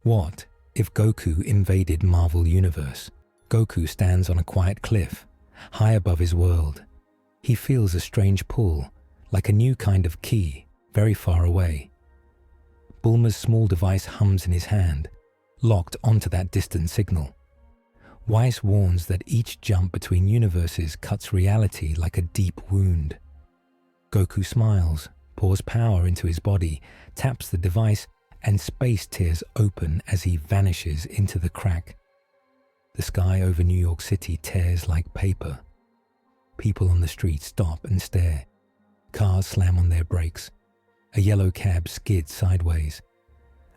What if Goku invaded Marvel Universe? Goku stands on a quiet cliff, high above his world. He feels a strange pull, like a new kind of key, very far away. Bulma's small device hums in his hand, locked onto that distant signal. Weiss warns that each jump between universes cuts reality like a deep wound. Goku smiles, pours power into his body, taps the device, and space tears open as he vanishes into the crack. The sky over New York City tears like paper. People on the street stop and stare. Cars slam on their brakes. A yellow cab skids sideways.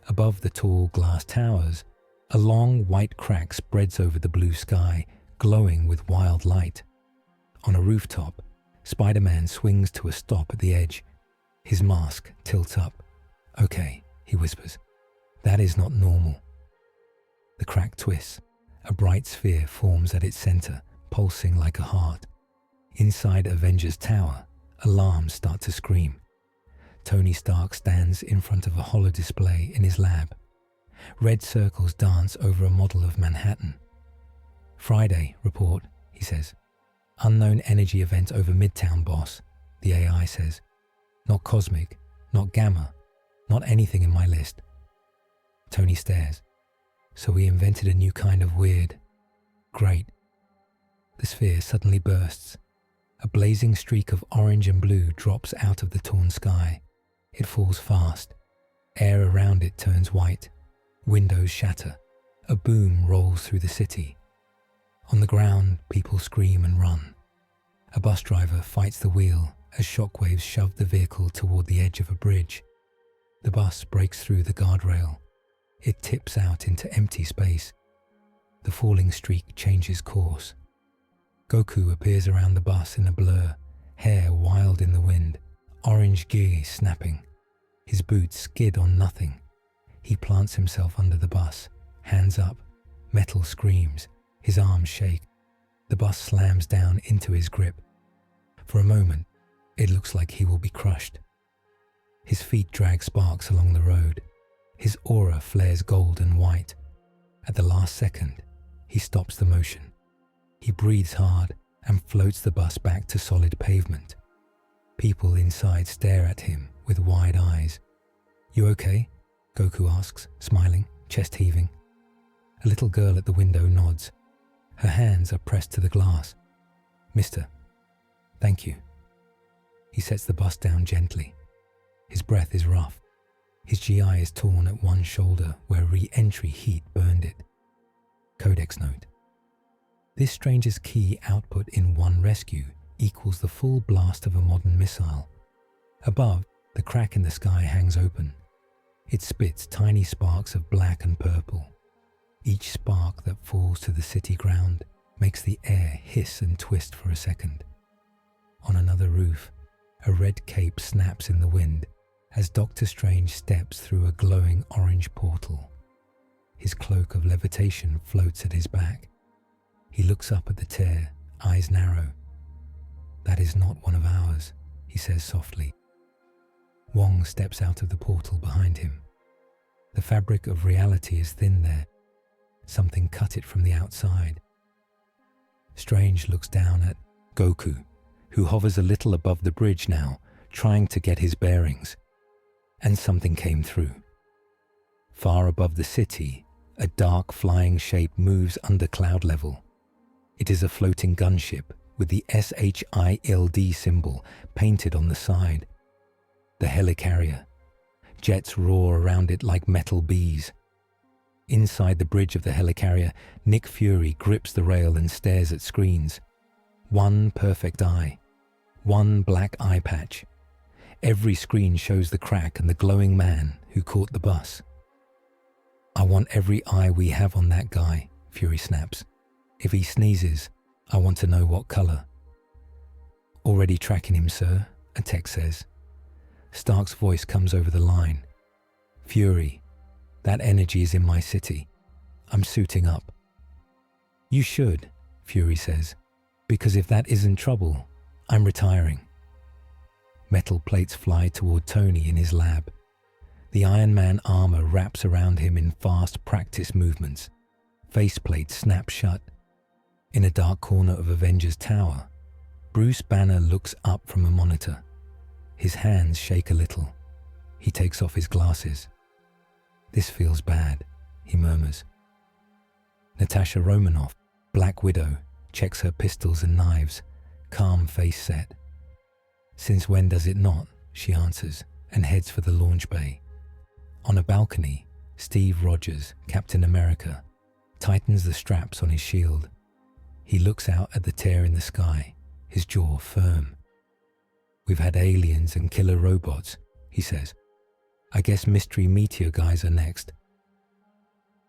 Above the tall glass towers, a long white crack spreads over the blue sky, glowing with wild light. On a rooftop, Spider-Man swings to a stop at the edge. His mask tilts up. "Okay," he whispers. "That is not normal." The crack twists. A bright sphere forms at its center, pulsing like a heart. Inside Avengers Tower, alarms start to scream. Tony Stark stands in front of a holodisplay in his lab. Red circles dance over a model of Manhattan. "Friday, report," he says. "Unknown energy event over Midtown, boss," the AI says. "Not cosmic, not gamma, not anything in my list." Tony stares. "So we invented a new kind of weird. Great." The sphere suddenly bursts. A blazing streak of orange and blue drops out of the torn sky. It falls fast. Air around it turns white. Windows shatter. A boom rolls through the city. On the ground, people scream and run. A bus driver fights the wheel as shockwaves shove the vehicle toward the edge of a bridge. The bus breaks through the guardrail. It tips out into empty space. The falling streak changes course. Goku appears around the bus in a blur, hair wild in the wind, orange gear snapping. His boots skid on nothing. He plants himself under the bus, hands up, metal screams, his arms shake. The bus slams down into his grip. For a moment, it looks like he will be crushed. His feet drag sparks along the road. His aura flares gold and white. At the last second, he stops the motion. He breathes hard and floats the bus back to solid pavement. People inside stare at him with wide eyes. "You okay?" Goku asks, smiling, chest heaving. A little girl at the window nods. Her hands are pressed to the glass. "Mister, thank you." He sets the bus down gently. His breath is rough. His GI is torn at one shoulder where re-entry heat burned it. Codex note. This stranger's key output in one rescue equals the full blast of a modern missile. Above, the crack in the sky hangs open. It spits tiny sparks of black and purple. Each spark that falls to the city ground makes the air hiss and twist for a second. On another roof, a red cape snaps in the wind as Doctor Strange steps through a glowing orange portal. His cloak of levitation floats at his back. He looks up at the tear, eyes narrow. "That is not one of ours," he says softly. Wong steps out of the portal behind him. The fabric of reality is thin there. Something cut it from the outside. Strange looks down at Goku, who hovers a little above the bridge now, trying to get his bearings. And something came through. Far above the city, a dark flying shape moves under cloud level. It is a floating gunship with the SHILD symbol painted on the side. The helicarrier. Jets roar around it like metal bees. Inside the bridge of the helicarrier, Nick Fury grips the rail and stares at screens. One perfect eye. One black eye patch. Every screen shows the crack and the glowing man who caught the bus. "I want every eye we have on that guy," Fury snaps. "If he sneezes, I want to know what color." "Already tracking him, sir," a tech says. Stark's voice comes over the line. "Fury, that energy is in my city. I'm suiting up." "You should," Fury says, "because if that isn't trouble, I'm retiring." Metal plates fly toward Tony in his lab. The Iron Man armor wraps around him in fast practice movements. Faceplate snaps shut. In a dark corner of Avengers Tower, Bruce Banner looks up from a monitor. His hands shake a little. He takes off his glasses. "This feels bad," he murmurs. Natasha Romanoff, Black Widow, checks her pistols and knives, calm face set. "Since when does it not?" she answers, and heads for the launch bay. On a balcony, Steve Rogers, Captain America, tightens the straps on his shield. He looks out at the tear in the sky, his jaw firm. "We've had aliens and killer robots," he says. "I guess mystery meteor guys are next."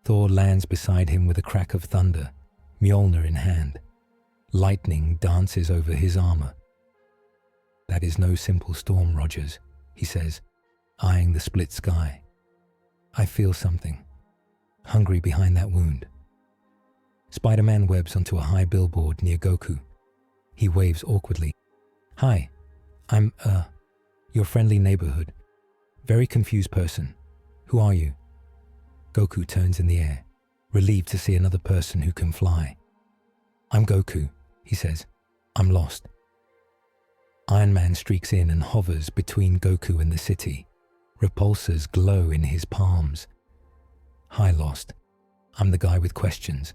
Thor lands beside him with a crack of thunder, Mjolnir in hand. Lightning dances over his armor. "That is no simple storm, Rogers," he says, eyeing the split sky. "I feel something. Hungry behind that wound." Spider-Man webs onto a high billboard near Goku. He waves awkwardly. "Hi, I'm, your friendly neighborhood. Very confused person. Who are you?" Goku turns in the air, relieved to see another person who can fly. "I'm Goku," he says. "I'm lost." Iron Man streaks in and hovers between Goku and the city. Repulsors glow in his palms. "Hi, Lost. I'm the guy with questions."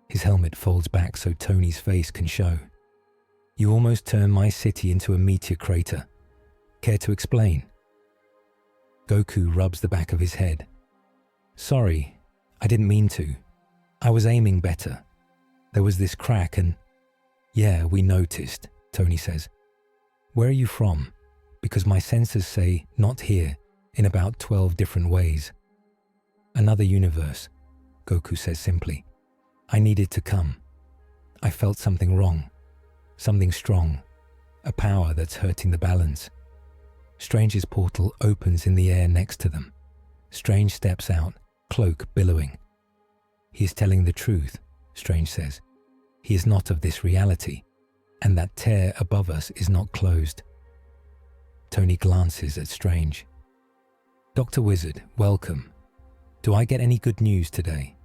His helmet folds back so Tony's face can show. "You almost turned my city into a meteor crater. Care to explain?" Goku rubs the back of his head. "Sorry, I didn't mean to. I was aiming better. There was this crack and..." "Yeah, we noticed," Tony says. "Where are you from? Because my sensors say not here in about 12 different ways." "Another universe," Goku says simply. "I needed to come. I felt something wrong, something strong, a power that's hurting the balance." Strange's portal opens in the air next to them. Strange steps out, cloak billowing. "He is telling the truth," Strange says. "He is not of this reality, and that tear above us is not closed." Tony glances at Strange. "Dr. Wizard, welcome. Do I get any good news today?"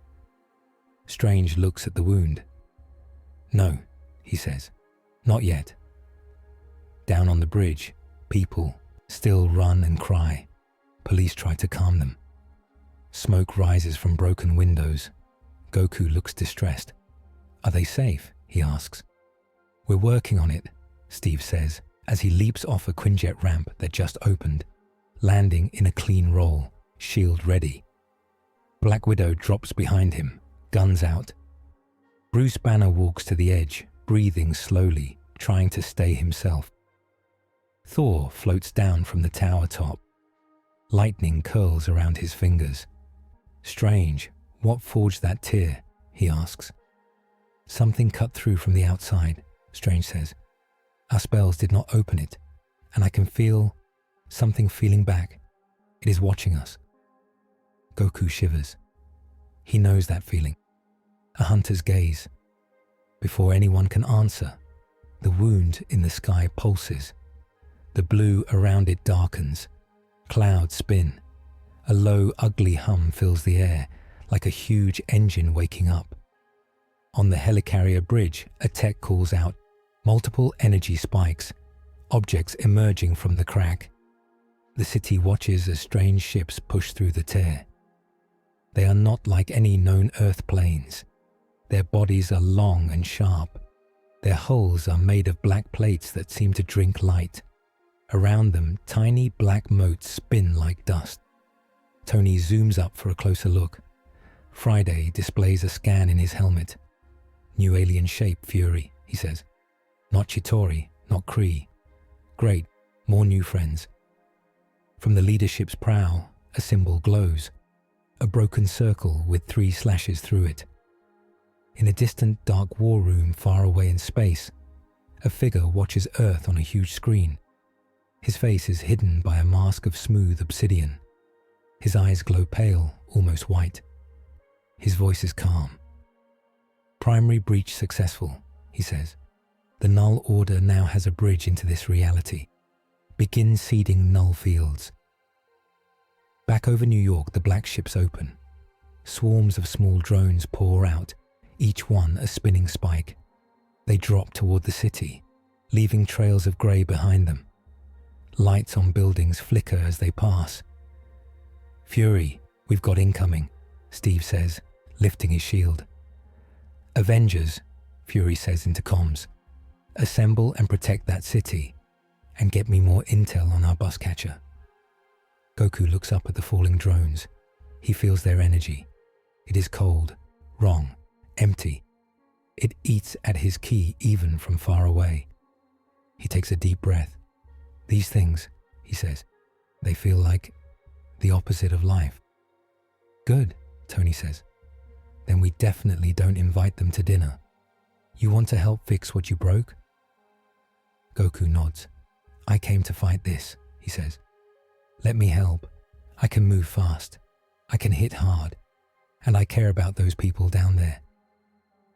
Strange looks at the wound. "No," he says. "Not yet." Down on the bridge, people still run and cry. Police try to calm them. Smoke rises from broken windows. Goku looks distressed. "Are they safe?" he asks. "We're working on it," Steve says, as he leaps off a Quinjet ramp that just opened, landing in a clean roll, shield ready. Black Widow drops behind him, guns out. Bruce Banner walks to the edge, breathing slowly, trying to stay himself. Thor floats down from the tower top. Lightning curls around his fingers. "Strange, what forged that tear?" he asks. "Something cut through from the outside," Strange says. "Our spells did not open it, and I can feel something feeling back. It is watching us." Goku shivers. He knows that feeling. A hunter's gaze. Before anyone can answer, the wound in the sky pulses. The blue around it darkens. Clouds spin. A low, ugly hum fills the air, like a huge engine waking up. On the helicarrier bridge, a tech calls out, multiple energy spikes, objects emerging from the crack. The city watches as strange ships push through the tear. They are not like any known Earth planes. Their bodies are long and sharp. Their hulls are made of black plates that seem to drink light. Around them, tiny black motes spin like dust. Tony zooms up for a closer look. Friday displays a scan in his helmet. "New alien shape, Fury," he says. "Not Chitauri, not Kree. Great, more new friends." From the leadership's prow, a symbol glows. A broken circle with 3 slashes through it. In a distant dark war room far away in space, a figure watches Earth on a huge screen. His face is hidden by a mask of smooth obsidian. His eyes glow pale, almost white. His voice is calm. "Primary breach successful," he says. "The Null Order now has a bridge into this reality. Begin seeding Null fields." Back over New York, the black ships open. Swarms of small drones pour out, each one a spinning spike. They drop toward the city, leaving trails of grey behind them. Lights on buildings flicker as they pass. "Fury, we've got incoming," Steve says, lifting his shield. "Avengers," Fury says into comms. "Assemble and protect that city, and get me more intel on our bus catcher." Goku looks up at the falling drones. He feels their energy. It is cold, wrong, empty. It eats at his ki even from far away. He takes a deep breath. "These things," he says, "they feel like the opposite of life." "Good," Tony says. "Then we definitely don't invite them to dinner. You want to help fix what you broke?" Goku nods. "I came to fight this," he says. "Let me help. I can move fast. I can hit hard. And I care about those people down there."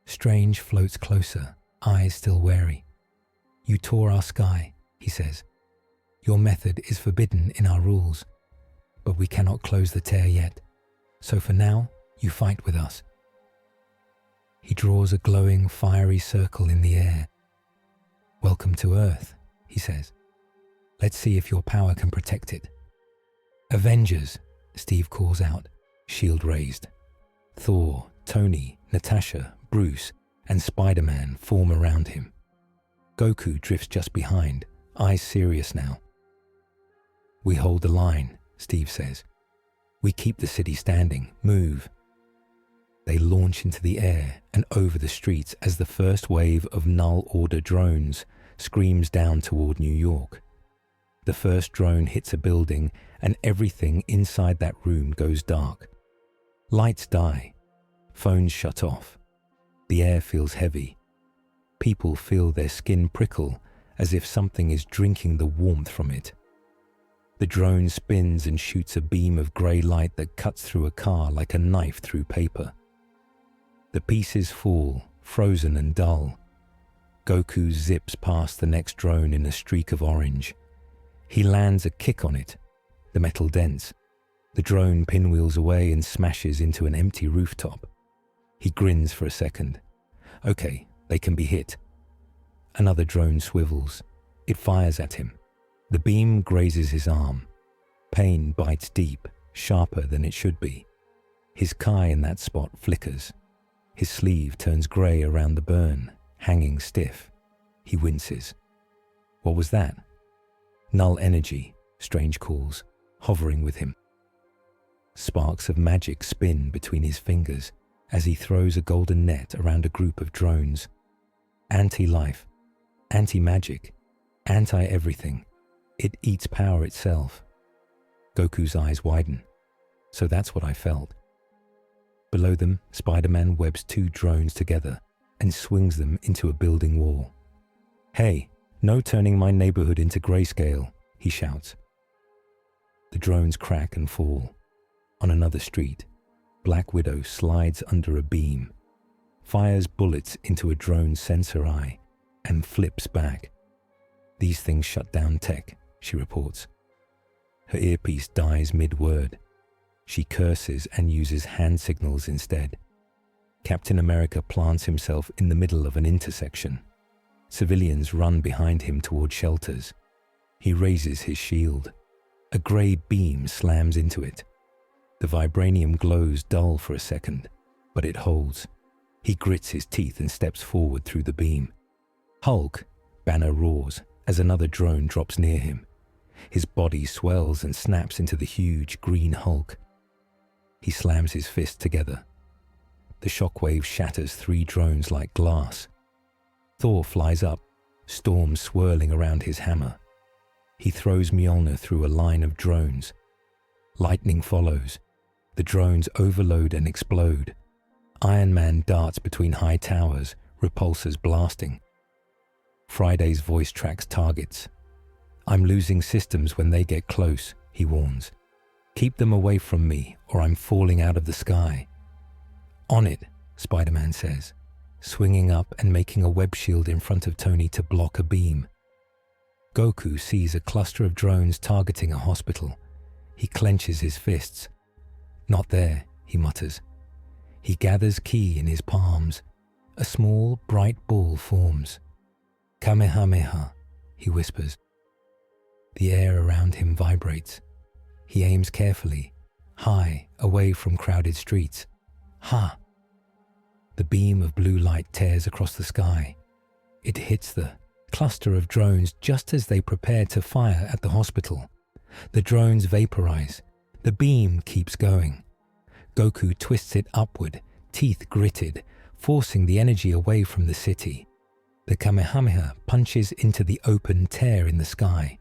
Strange floats closer, eyes still wary. "You tore our sky," he says. "Your method is forbidden in our rules. But we cannot close the tear yet. So for now, you fight with us." He draws a glowing, fiery circle in the air. "Welcome to Earth," he says. "Let's see if your power can protect it." "Avengers," Steve calls out, shield raised. Thor, Tony, Natasha, Bruce, and Spider-Man form around him. Goku drifts just behind, eyes serious now. "We hold the line," Steve says. "We keep the city standing. Move." They launch into the air and over the streets as the first wave of Null Order drones screams down toward New York. The first drone hits a building and everything inside that room goes dark. Lights die. Phones shut off. The air feels heavy. People feel their skin prickle as if something is drinking the warmth from it. The drone spins and shoots a beam of grey light that cuts through a car like a knife through paper. The pieces fall, frozen and dull. Goku zips past the next drone in a streak of orange. He lands a kick on it. The metal dents. The drone pinwheels away and smashes into an empty rooftop. He grins for a second. Okay, they can be hit. Another drone swivels. It fires at him. The beam grazes his arm. Pain bites deep, sharper than it should be. His kai in that spot flickers. His sleeve turns grey around the burn, hanging stiff. He winces. What was that? Null energy, Strange calls, hovering with him. Sparks of magic spin between his fingers as he throws a golden net around a group of drones. Anti-life, anti-magic, anti-everything. It eats power itself. Goku's eyes widen. So that's what I felt. Below them, Spider-Man webs two drones together and swings them into a building wall. "Hey, no turning my neighborhood into grayscale," he shouts. The drones crack and fall. On another street, Black Widow slides under a beam, fires bullets into a drone's sensor eye, and flips back. "These things shut down tech," she reports. Her earpiece dies mid-word. She curses and uses hand signals instead. Captain America plants himself in the middle of an intersection. Civilians run behind him toward shelters. He raises his shield. A grey beam slams into it. The vibranium glows dull for a second, but it holds. He grits his teeth and steps forward through the beam. "Hulk!" Banner roars as another drone drops near him. His body swells and snaps into the huge green Hulk. He slams his fists together. The shockwave shatters three drones like glass. Thor flies up, storm swirling around his hammer. He throws Mjolnir through a line of drones. Lightning follows. The drones overload and explode. Iron Man darts between high towers, repulsors blasting. Friday's voice tracks targets. "I'm losing systems when they get close," he warns. "Keep them away from me or I'm falling out of the sky." "On it," Spider-Man says, swinging up and making a web shield in front of Tony to block a beam. Goku sees a cluster of drones targeting a hospital. He clenches his fists. Not there, he mutters. He gathers ki in his palms. A small, bright ball forms. Kamehameha, he whispers. The air around him vibrates. He aims carefully, high, away from crowded streets. Ha! The beam of blue light tears across the sky. It hits the cluster of drones just as they prepare to fire at the hospital. The drones vaporize. The beam keeps going. Goku twists it upward, teeth gritted, forcing the energy away from the city. The Kamehameha punches into the open tear in the sky.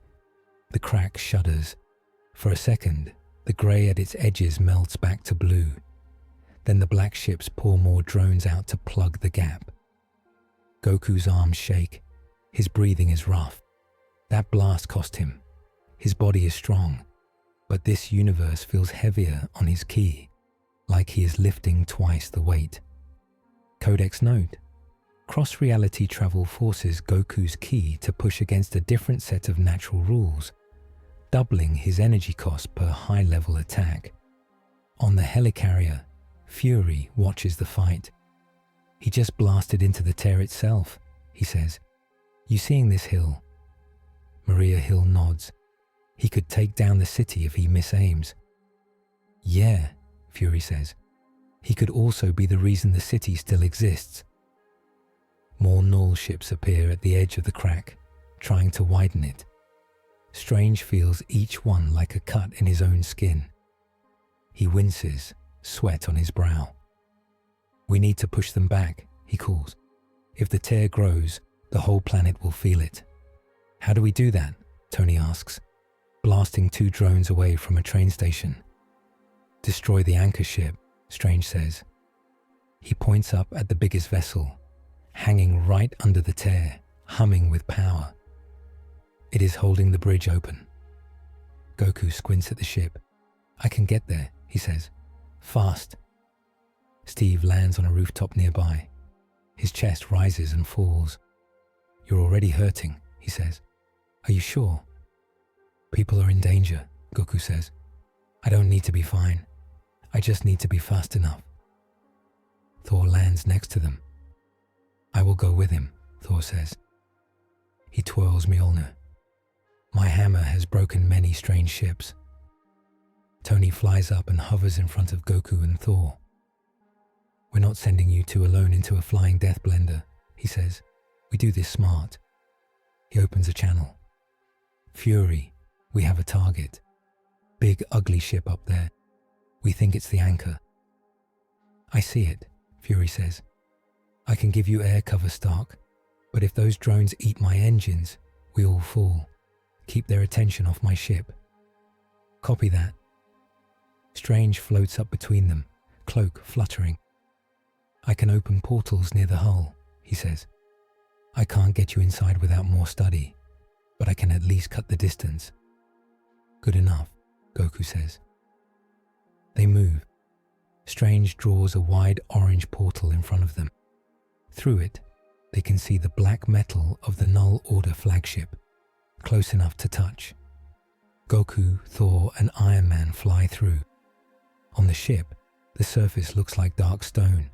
The crack shudders. For a second, the grey at its edges melts back to blue. Then the black ships pour more drones out to plug the gap. Goku's arms shake. His breathing is rough. That blast cost him. His body is strong, but this universe feels heavier on his ki, like he is lifting twice the weight. Codex note: cross-reality travel forces Goku's ki to push against a different set of natural rules, doubling his energy cost per high-level attack. On the helicarrier, Fury watches the fight. He just blasted into the tear itself, he says. You seeing this hill? Maria Hill nods. He could take down the city if he misaims. Yeah, Fury says. He could also be the reason the city still exists. More Null ships appear at the edge of the crack, trying to widen it. Strange feels each one like a cut in his own skin. He winces, sweat on his brow. We need to push them back, he calls. If the tear grows, the whole planet will feel it. How do we do that? Tony asks, blasting 2 drones away from a train station. Destroy the anchor ship, Strange says. He points up at the biggest vessel, hanging right under the tear, humming with power. It is holding the bridge open. Goku squints at the ship. I can get there, he says. Fast. Steve lands on a rooftop nearby. His chest rises and falls. You're already hurting, he says. Are you sure? People are in danger, Goku says. I don't need to be fine. I just need to be fast enough. Thor lands next to them. I will go with him, Thor says. He twirls Mjolnir. My hammer has broken many strange ships. Tony flies up and hovers in front of Goku and Thor. We're not sending you two alone into a flying death blender, he says. We do this smart. He opens a channel. Fury, we have a target. Big ugly ship up there. We think it's the anchor. I see it, Fury says. I can give you air cover, Stark, but if those drones eat my engines, we all fall. Keep their attention off my ship. Copy that. Strange floats up between them, cloak fluttering. I can open portals near the hull, he says. I can't get you inside without more study, but I can at least cut the distance. Good enough, Goku says. They move. Strange draws a wide orange portal in front of them. Through it, they can see the black metal of the Null Order flagship, close enough to touch. Goku, Thor, and Iron Man fly through. On the ship, the surface looks like dark stone,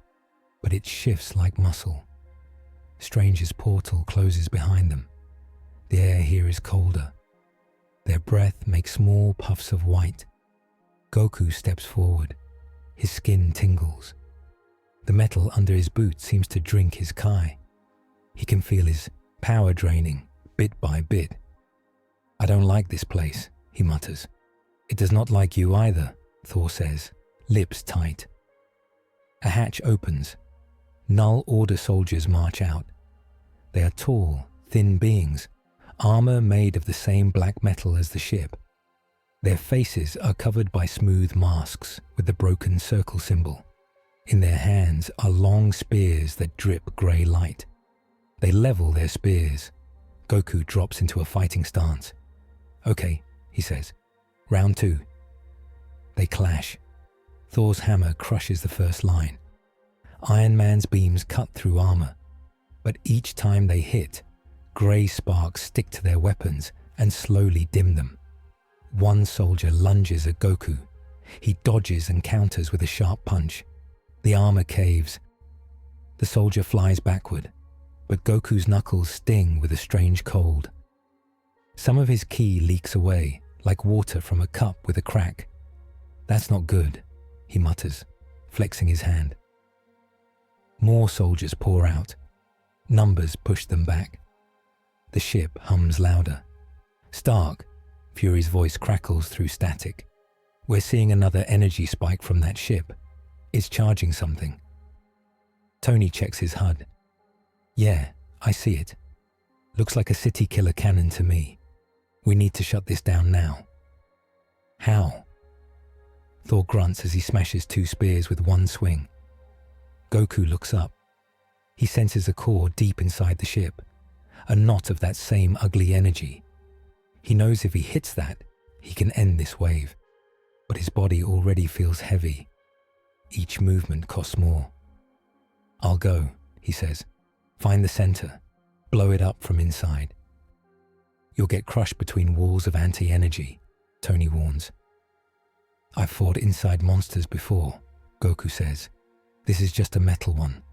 but it shifts like muscle. Strange's portal closes behind them. The air here is colder. Their breath makes small puffs of white. Goku steps forward. His skin tingles. The metal under his boot seems to drink his kai. He can feel his power draining, bit by bit. I don't like this place, he mutters. It does not like you either, Thor says, lips tight. A hatch opens. Null Order soldiers march out. They are tall, thin beings, armor made of the same black metal as the ship. Their faces are covered by smooth masks with the broken circle symbol. In their hands are long spears that drip grey light. They level their spears. Goku drops into a fighting stance. Okay, he says. Round 2. They clash. Thor's hammer crushes the first line. Iron Man's beams cut through armor. But each time they hit, grey sparks stick to their weapons and slowly dim them. One soldier lunges at Goku. He dodges and counters with a sharp punch. The armor caves. The soldier flies backward, but Goku's knuckles sting with a strange cold. Some of his ki leaks away, like water from a cup with a crack. "That's not good," he mutters, flexing his hand. More soldiers pour out. Numbers push them back. The ship hums louder. "Stark," Fury's voice crackles through static. "We're seeing another energy spike from that ship. It's charging something." Tony checks his HUD. "Yeah, I see it. Looks like a city killer cannon to me. We need to shut this down now." "How?" Thor grunts as he smashes 2 spears with one swing. Goku looks up. He senses a core deep inside the ship, a knot of that same ugly energy. He knows if he hits that, he can end this wave. But his body already feels heavy. Each movement costs more. "I'll go," he says. "Find the center. Blow it up from inside." "You'll get crushed between walls of anti-energy," Tony warns. "I've fought inside monsters before," Goku says. "This is just a metal one."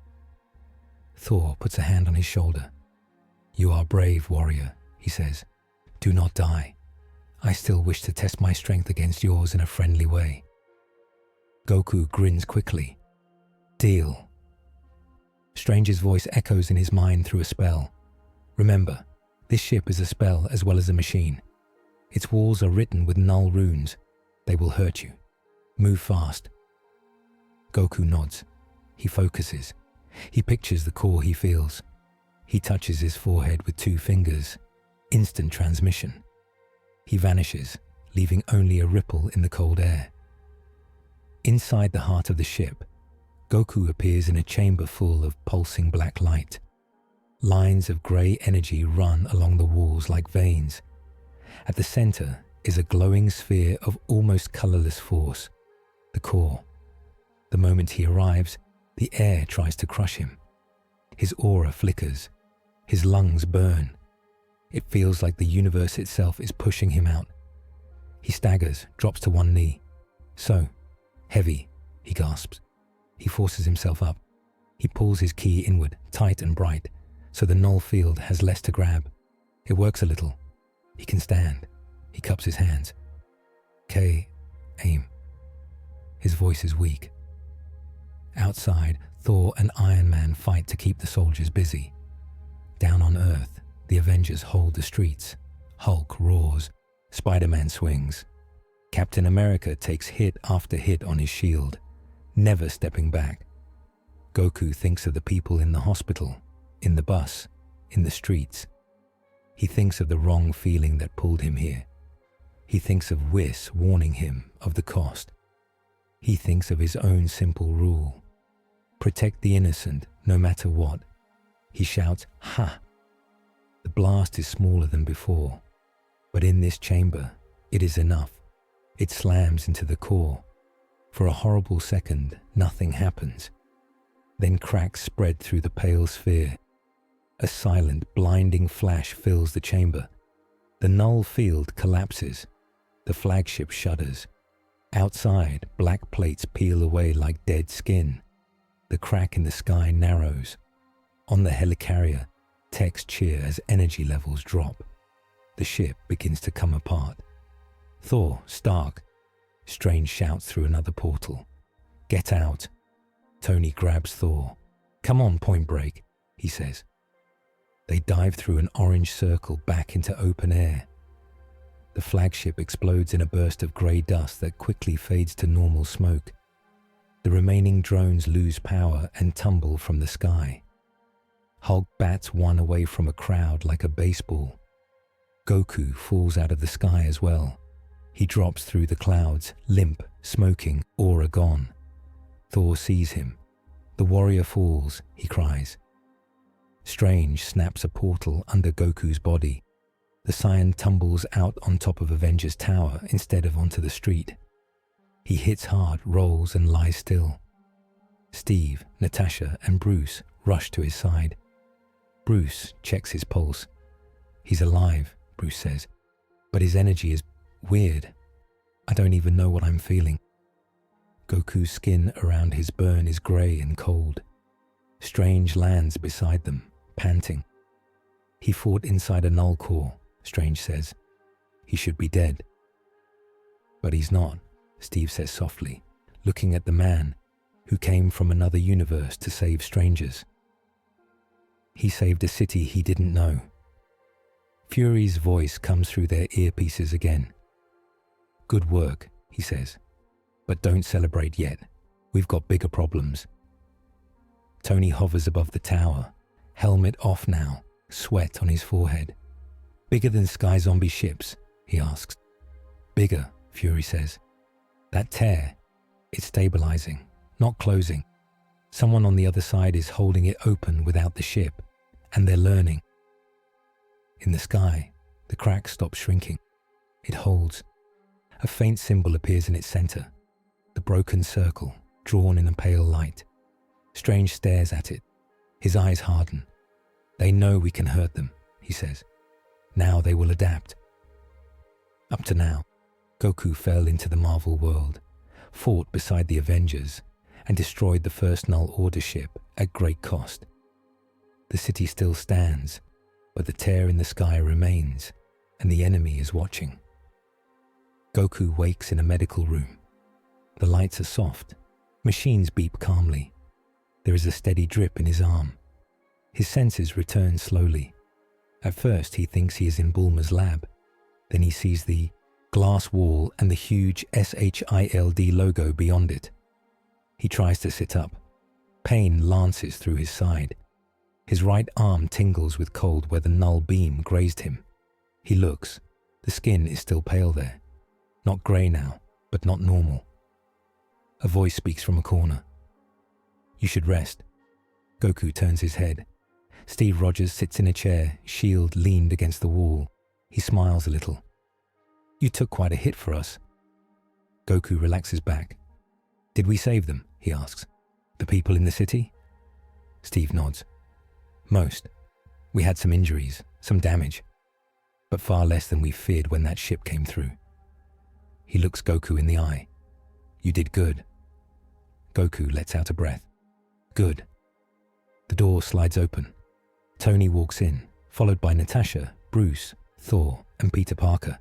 Thor puts a hand on his shoulder. "You are brave, warrior," he says. "Do not die. I still wish to test my strength against yours in a friendly way." Goku grins quickly. "Deal." Stranger's voice echoes in his mind through a spell. "Remember, this ship is a spell as well as a machine. Its walls are written with Null runes. They will hurt you. Move fast." Goku nods. He focuses. He pictures the core he feels. He touches his forehead with 2 fingers. Instant transmission. He vanishes, leaving only a ripple in the cold air. Inside the heart of the ship, Goku appears in a chamber full of pulsing black light. Lines of grey energy run along the walls like veins. At the center is a glowing sphere of almost colorless force, the core. The moment he arrives, the air tries to crush him. His aura flickers. His lungs burn. It feels like the universe itself is pushing him out. He staggers, drops to one knee. "So, heavy," he gasps. He forces himself up. He pulls his ki inward, tight and bright, so the null field has less to grab. It works a little. He can stand. He cups his hands. Aim. His voice is weak. Outside, Thor and Iron Man fight to keep the soldiers busy. Down on Earth, the Avengers hold the streets. Hulk roars. Spider-Man swings. Captain America takes hit after hit on his shield, never stepping back. Goku thinks of the people in the hospital, in the bus, in the streets. He thinks of the wrong feeling that pulled him here. He thinks of Whis warning him of the cost. He thinks of his own simple rule. Protect the innocent, no matter what. He shouts, "Ha!" The blast is smaller than before, but in this chamber, it is enough. It slams into the core. For a horrible second, nothing happens. Then cracks spread through the pale sphere. A silent, blinding flash fills the chamber. The null field collapses. The flagship shudders. Outside, black plates peel away like dead skin. The crack in the sky narrows. On the helicarrier, techs cheer as energy levels drop. The ship begins to come apart. "Thor, Stark!" Strange shouts through another portal. "Get out!" Tony grabs Thor. "Come on, Point Break," he says. They dive through an orange circle back into open air. The flagship explodes in a burst of grey dust that quickly fades to normal smoke. The remaining drones lose power and tumble from the sky. Hulk bats one away from a crowd like a baseball. Goku falls out of the sky as well. He drops through the clouds, limp, smoking, aura gone. Thor sees him. "The warrior falls," he cries. Strange snaps a portal under Goku's body. The Saiyan tumbles out on top of Avengers Tower instead of onto the street. He hits hard, rolls and lies still. Steve, Natasha and Bruce rush to his side. Bruce checks his pulse. "He's alive," Bruce says, "but his energy is Weird. I don't even know what I'm feeling. Goku's skin around his burn is grey and cold. Strange lands beside them, panting. He fought inside a Null core, Strange says. He should be dead. But he's not, Steve says softly, looking at the man who came from another universe to save strangers. He saved a city he didn't know. Fury's voice comes through their earpieces again. Good work, he says. But don't celebrate yet. We've got bigger problems. Tony hovers above the tower, helmet off now, sweat on his forehead. Bigger than sky zombie ships, he asks. Bigger, Fury says. That tear, it's stabilizing, not closing. Someone on the other side is holding it open without the ship, and they're learning. In the sky, the crack stops shrinking. It holds. A faint symbol appears in its center, the broken circle, drawn in a pale light. Strange stares at it. His eyes harden. They know we can hurt them, he says. Now they will adapt. Up to now, Goku fell into the Marvel world, fought beside the Avengers, and destroyed the first Null Order ship at great cost. The city still stands, but the tear in the sky remains, and the enemy is watching. Goku wakes in a medical room. The lights are soft. Machines beep calmly. There is a steady drip in his arm. His senses return slowly. At first he thinks he is in Bulma's lab. Then he sees the glass wall and the huge SHILD logo beyond it. He tries to sit up. Pain lances through his side. His right arm tingles with cold where the Null beam grazed him. He looks. The skin is still pale there. Not grey now, but not normal. A voice speaks from a corner. You should rest. Goku turns his head. Steve Rogers sits in a chair, shield leaned against the wall. He smiles a little. You took quite a hit for us. Goku relaxes back. Did we save them? He asks. The people in the city? Steve nods. Most. We had some injuries, some damage, but far less than we feared when that ship came through. He looks Goku in the eye. You did good. Goku lets out a breath. Good. The door slides open. Tony walks in, followed by Natasha, Bruce, Thor, and Peter Parker,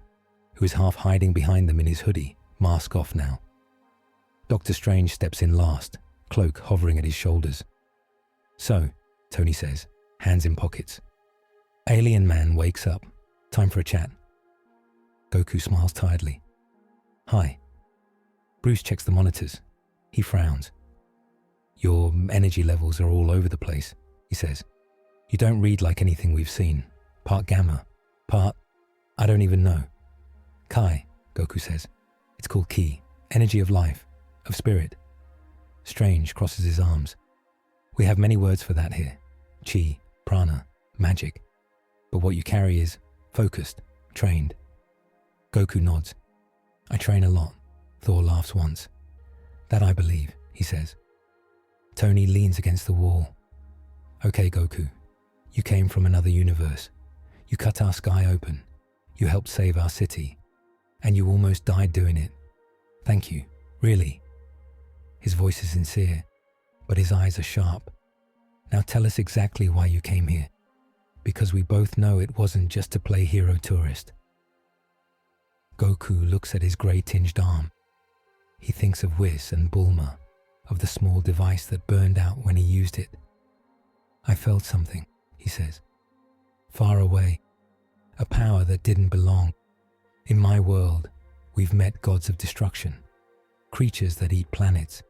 who is half hiding behind them in his hoodie, mask off now. Doctor Strange steps in last, cloak hovering at his shoulders. So, Tony says, hands in pockets. Alien man wakes up. Time for a chat. Goku smiles tiredly. Hi. Bruce checks the monitors. He frowns. Your energy levels are all over the place, he says. You don't read like anything we've seen. Part gamma, part... I don't even know. Kai, Goku says. It's called Ki, energy of life, of spirit. Strange crosses his arms. We have many words for that here. Chi, prana, magic. But what you carry is focused, trained. Goku nods. I train a lot. Thor laughs once. That I believe, he says. Tony leans against the wall. Okay, Goku. You came from another universe. You cut our sky open. You helped save our city. And you almost died doing it. Thank you, really. His voice is sincere, but his eyes are sharp. Now tell us exactly why you came here. Because we both know it wasn't just to play hero tourist. Goku looks at his grey-tinged arm. He thinks of Whis and Bulma, of the small device that burned out when he used it. I felt something, he says. Far away, a power that didn't belong. In my world, we've met gods of destruction, creatures that eat planets.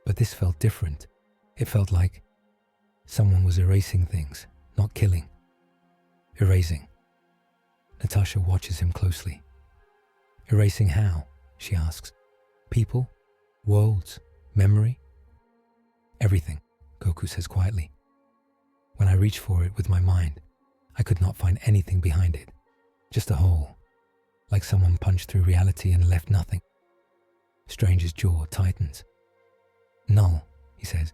But this felt different. It felt like someone was erasing things, not killing. Erasing. Natasha watches him closely. Erasing how? She asks. People? Worlds? Memory? Everything, Goku says quietly. When I reached for it with my mind, I could not find anything behind it. Just a hole, like someone punched through reality and left nothing. Strange's jaw tightens. Null, he says.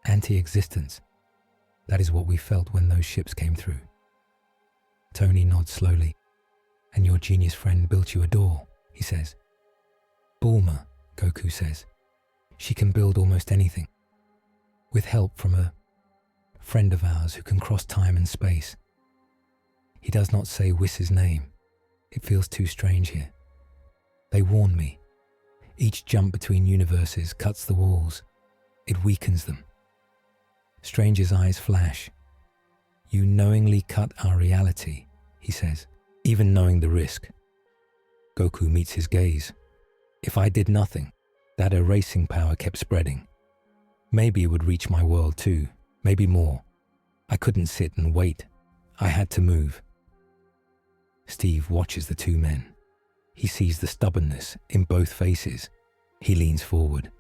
Anti-existence. That is what we felt when those ships came through. Tony nods slowly. And your genius friend built you a door, he says. Bulma, Goku says. She can build almost anything. With help from a friend of ours who can cross time and space. He does not say Whis' name. It feels too strange here. They warn me. Each jump between universes cuts the walls. It weakens them. Strange's eyes flash. You knowingly cut our reality, he says, even knowing the risk. Goku meets his gaze. If I did nothing, that erasing power kept spreading. Maybe it would reach my world too, maybe more. I couldn't sit and wait. I had to move. Steve watches the two men. He sees the stubbornness in both faces. He leans forward.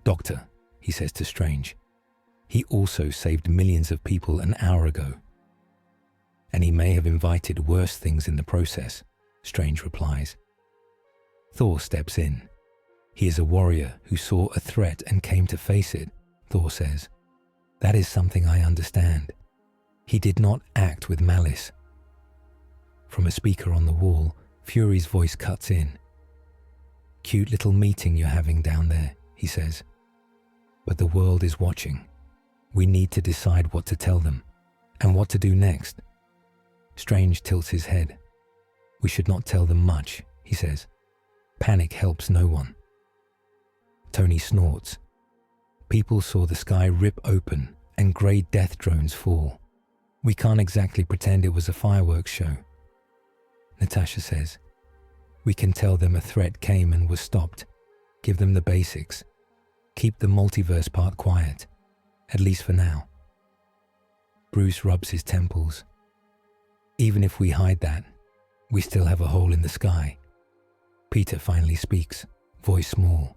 Doctor, he says to Strange. He also saved millions of people an hour ago. And he may have invited worse things in the process, Strange replies. Thor steps in. He is a warrior who saw a threat and came to face it, Thor says. That is something I understand. He did not act with malice. From a speaker on the wall, Fury's voice cuts in. Cute little meeting you're having down there, he says. But the world is watching. We need to decide what to tell them and what to do next. Strange tilts his head. We should not tell them much, he says. Panic helps no one. Tony snorts. People saw the sky rip open and grey death drones fall. We can't exactly pretend it was a fireworks show. Natasha says, we can tell them a threat came and was stopped. Give them the basics. Keep the multiverse part quiet, at least for now. Bruce rubs his temples. Even if we hide that, we still have a hole in the sky. Peter finally speaks, voice small.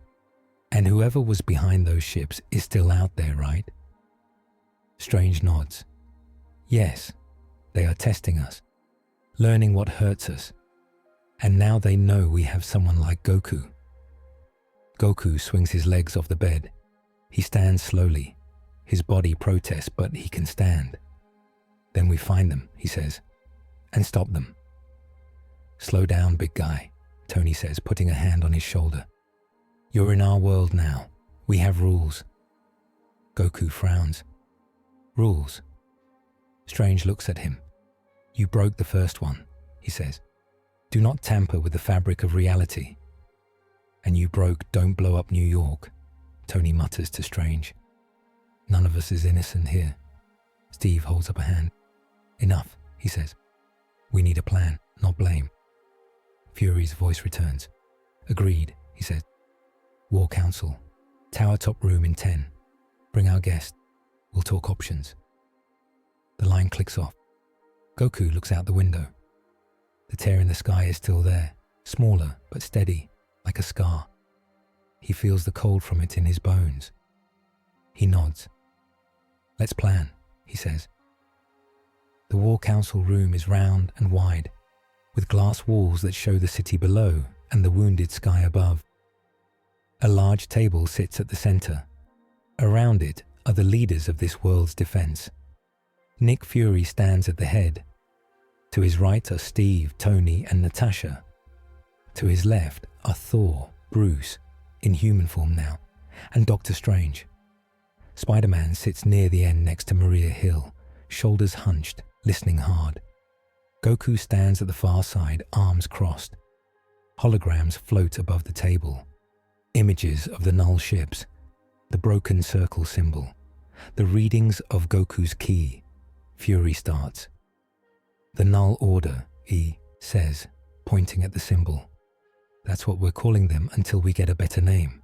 And whoever was behind those ships is still out there, right? Strange nods. Yes, they are testing us, learning what hurts us. And now they know we have someone like Goku. Goku swings his legs off the bed. He stands slowly. His body protests, but he can stand. Then we find them, he says, and stop them. Slow down, big guy, Tony says, putting a hand on his shoulder. You're in our world now. We have rules. Goku frowns. Rules? Strange looks at him. You broke the first one, he says. Do not tamper with the fabric of reality. And you broke Don't Blow Up New York, Tony mutters to Strange. None of us is innocent here. Steve holds up a hand. Enough, he says. We need a plan, not blame. Fury's voice returns. Agreed, he says. War Council. Tower top room in 10. Bring our guest. We'll talk options. The line clicks off. Goku looks out the window. The tear in the sky is still there, smaller but steady, like a scar. He feels the cold from it in his bones. He nods. Let's plan, he says. The War Council room is round and wide, with glass walls that show the city below and the wounded sky above. A large table sits at the center. Around it are the leaders of this world's defense. Nick Fury stands at the head. To his right are Steve, Tony, and Natasha. To his left are Thor, Bruce, in human form now, and Doctor Strange. Spider-Man sits near the end next to Maria Hill, shoulders hunched, listening hard. Goku stands at the far side, arms crossed. Holograms float above the table. Images of the Null ships, the broken circle symbol, the readings of Goku's ki. Fury starts. The Null Order, he says, pointing at the symbol. That's what we're calling them until we get a better name.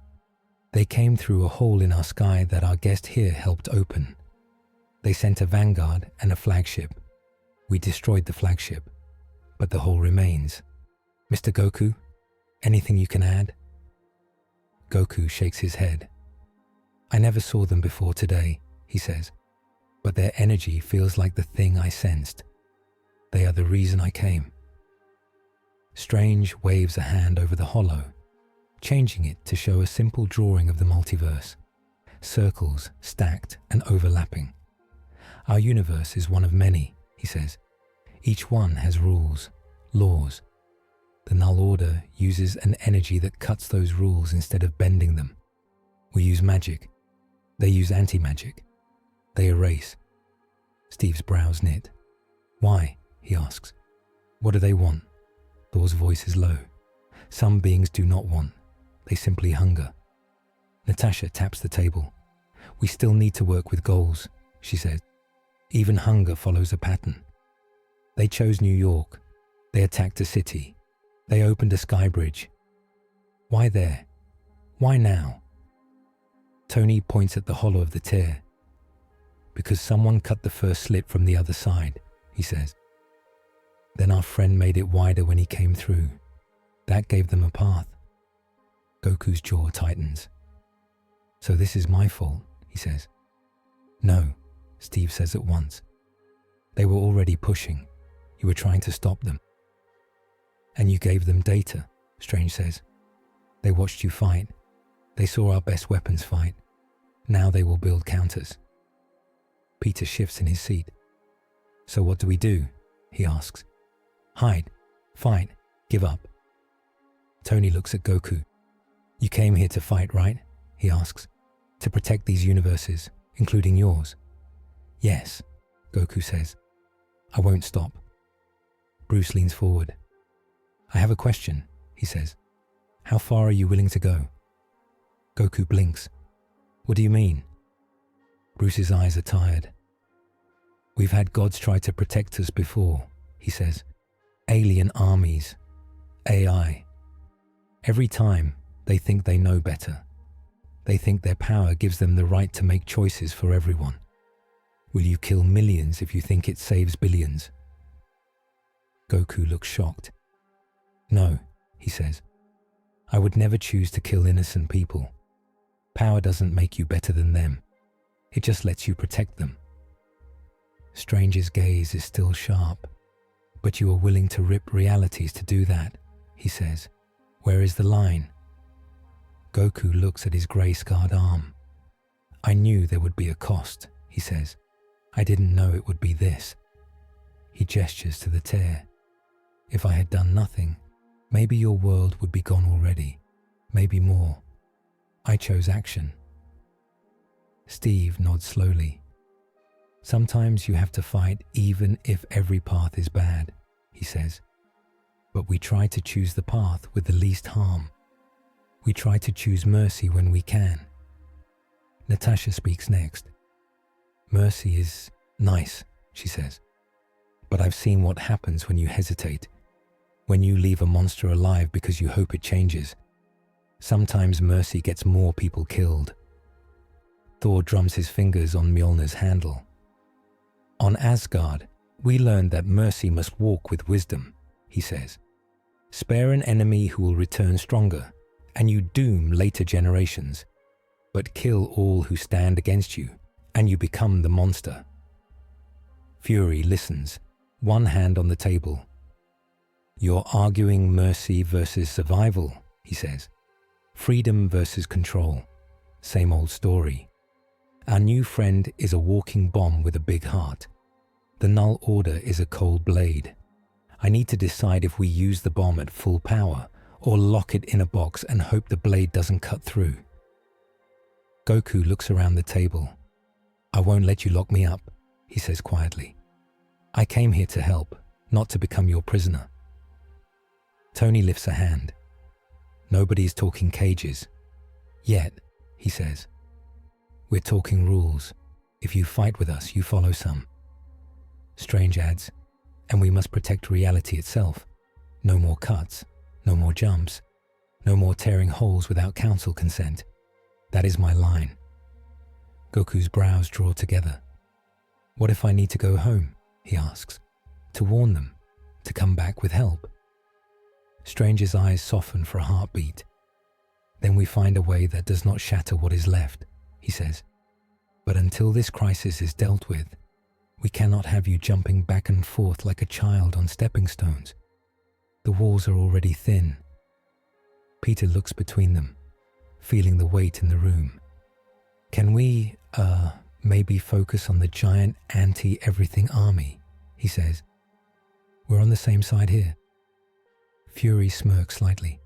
They came through a hole in our sky that our guest here helped open. They sent a vanguard and a flagship. We destroyed the flagship, but the hole remains. Mr. Goku, anything you can add? Goku shakes his head. I never saw them before today, he says, but their energy feels like the thing I sensed. They are the reason I came. Strange waves a hand over the hollow, changing it to show a simple drawing of the multiverse. Circles stacked and overlapping. Our universe is one of many, he says. Each one has rules, laws. The Null Order uses an energy that cuts those rules instead of bending them. We use magic. They use anti-magic. They erase. Steve's brows knit. Why? He asks. What do they want? Thor's voice is low. Some beings do not want. They simply hunger. Natasha taps the table. We still need to work with goals, she says. Even hunger follows a pattern. They chose New York. They attacked a city. They opened a sky bridge. Why there? Why now? Tony points at the hollow of the tear. Because someone cut the first slit from the other side, he says. Then our friend made it wider when he came through. That gave them a path. Goku's jaw tightens. So this is my fault, he says. No, Steve says at once. They were already pushing. You were trying to stop them. And you gave them data, Strange says. They watched you fight. They saw our best weapons fight. Now they will build counters. Peter shifts in his seat. So what do we do? He asks. Hide, fight, give up. Tony looks at Goku. You came here to fight, right? He asks. To protect these universes, including yours. Yes, Goku says. I won't stop. Bruce leans forward. I have a question, he says. How far are you willing to go? Goku blinks. What do you mean? Bruce's eyes are tired. We've had gods try to protect us before, he says. Alien armies. AI. Every time, they think they know better. They think their power gives them the right to make choices for everyone. Will you kill millions if you think it saves billions? Goku looks shocked. No, he says. I would never choose to kill innocent people. Power doesn't make you better than them. It just lets you protect them. Strange's gaze is still sharp. But you are willing to rip realities to do that, he says. Where is the line? Goku looks at his grey-scarred arm. I knew there would be a cost, he says. I didn't know it would be this. He gestures to the tear. If I had done nothing, maybe your world would be gone already. Maybe more. I chose action. Steve nods slowly. Sometimes you have to fight even if every path is bad, he says. But we try to choose the path with the least harm. We try to choose mercy when we can. Natasha speaks next. Mercy is nice, she says. But I've seen what happens when you hesitate. When you leave a monster alive because you hope it changes. Sometimes mercy gets more people killed. Thor drums his fingers on Mjolnir's handle. On Asgard, we learned that mercy must walk with wisdom, he says. Spare an enemy who will return stronger, and you doom later generations. But kill all who stand against you, and you become the monster. Fury listens, one hand on the table. You're arguing mercy versus survival, he says. Freedom versus control. Same old story. Our new friend is a walking bomb with a big heart. The Null Order is a cold blade. I need to decide if we use the bomb at full power or lock it in a box and hope the blade doesn't cut through. Goku looks around the table. I won't let you lock me up, he says quietly. I came here to help, not to become your prisoner. Tony lifts a hand. Nobody's talking cages. Yet, he says. We're talking rules. If you fight with us, you follow some. Strange adds, and we must protect reality itself. No more cuts, no more jumps, no more tearing holes without council consent. That is my line. Goku's brows draw together. What if I need to go home, he asks, to warn them, to come back with help? Strange's eyes soften for a heartbeat. Then we find a way that does not shatter what is left, he says. But until this crisis is dealt with, we cannot have you jumping back and forth like a child on stepping stones. The walls are already thin. Peter looks between them, feeling the weight in the room. Can we, maybe focus on the giant anti-everything army, he says. We're on the same side here. Fury smirks slightly.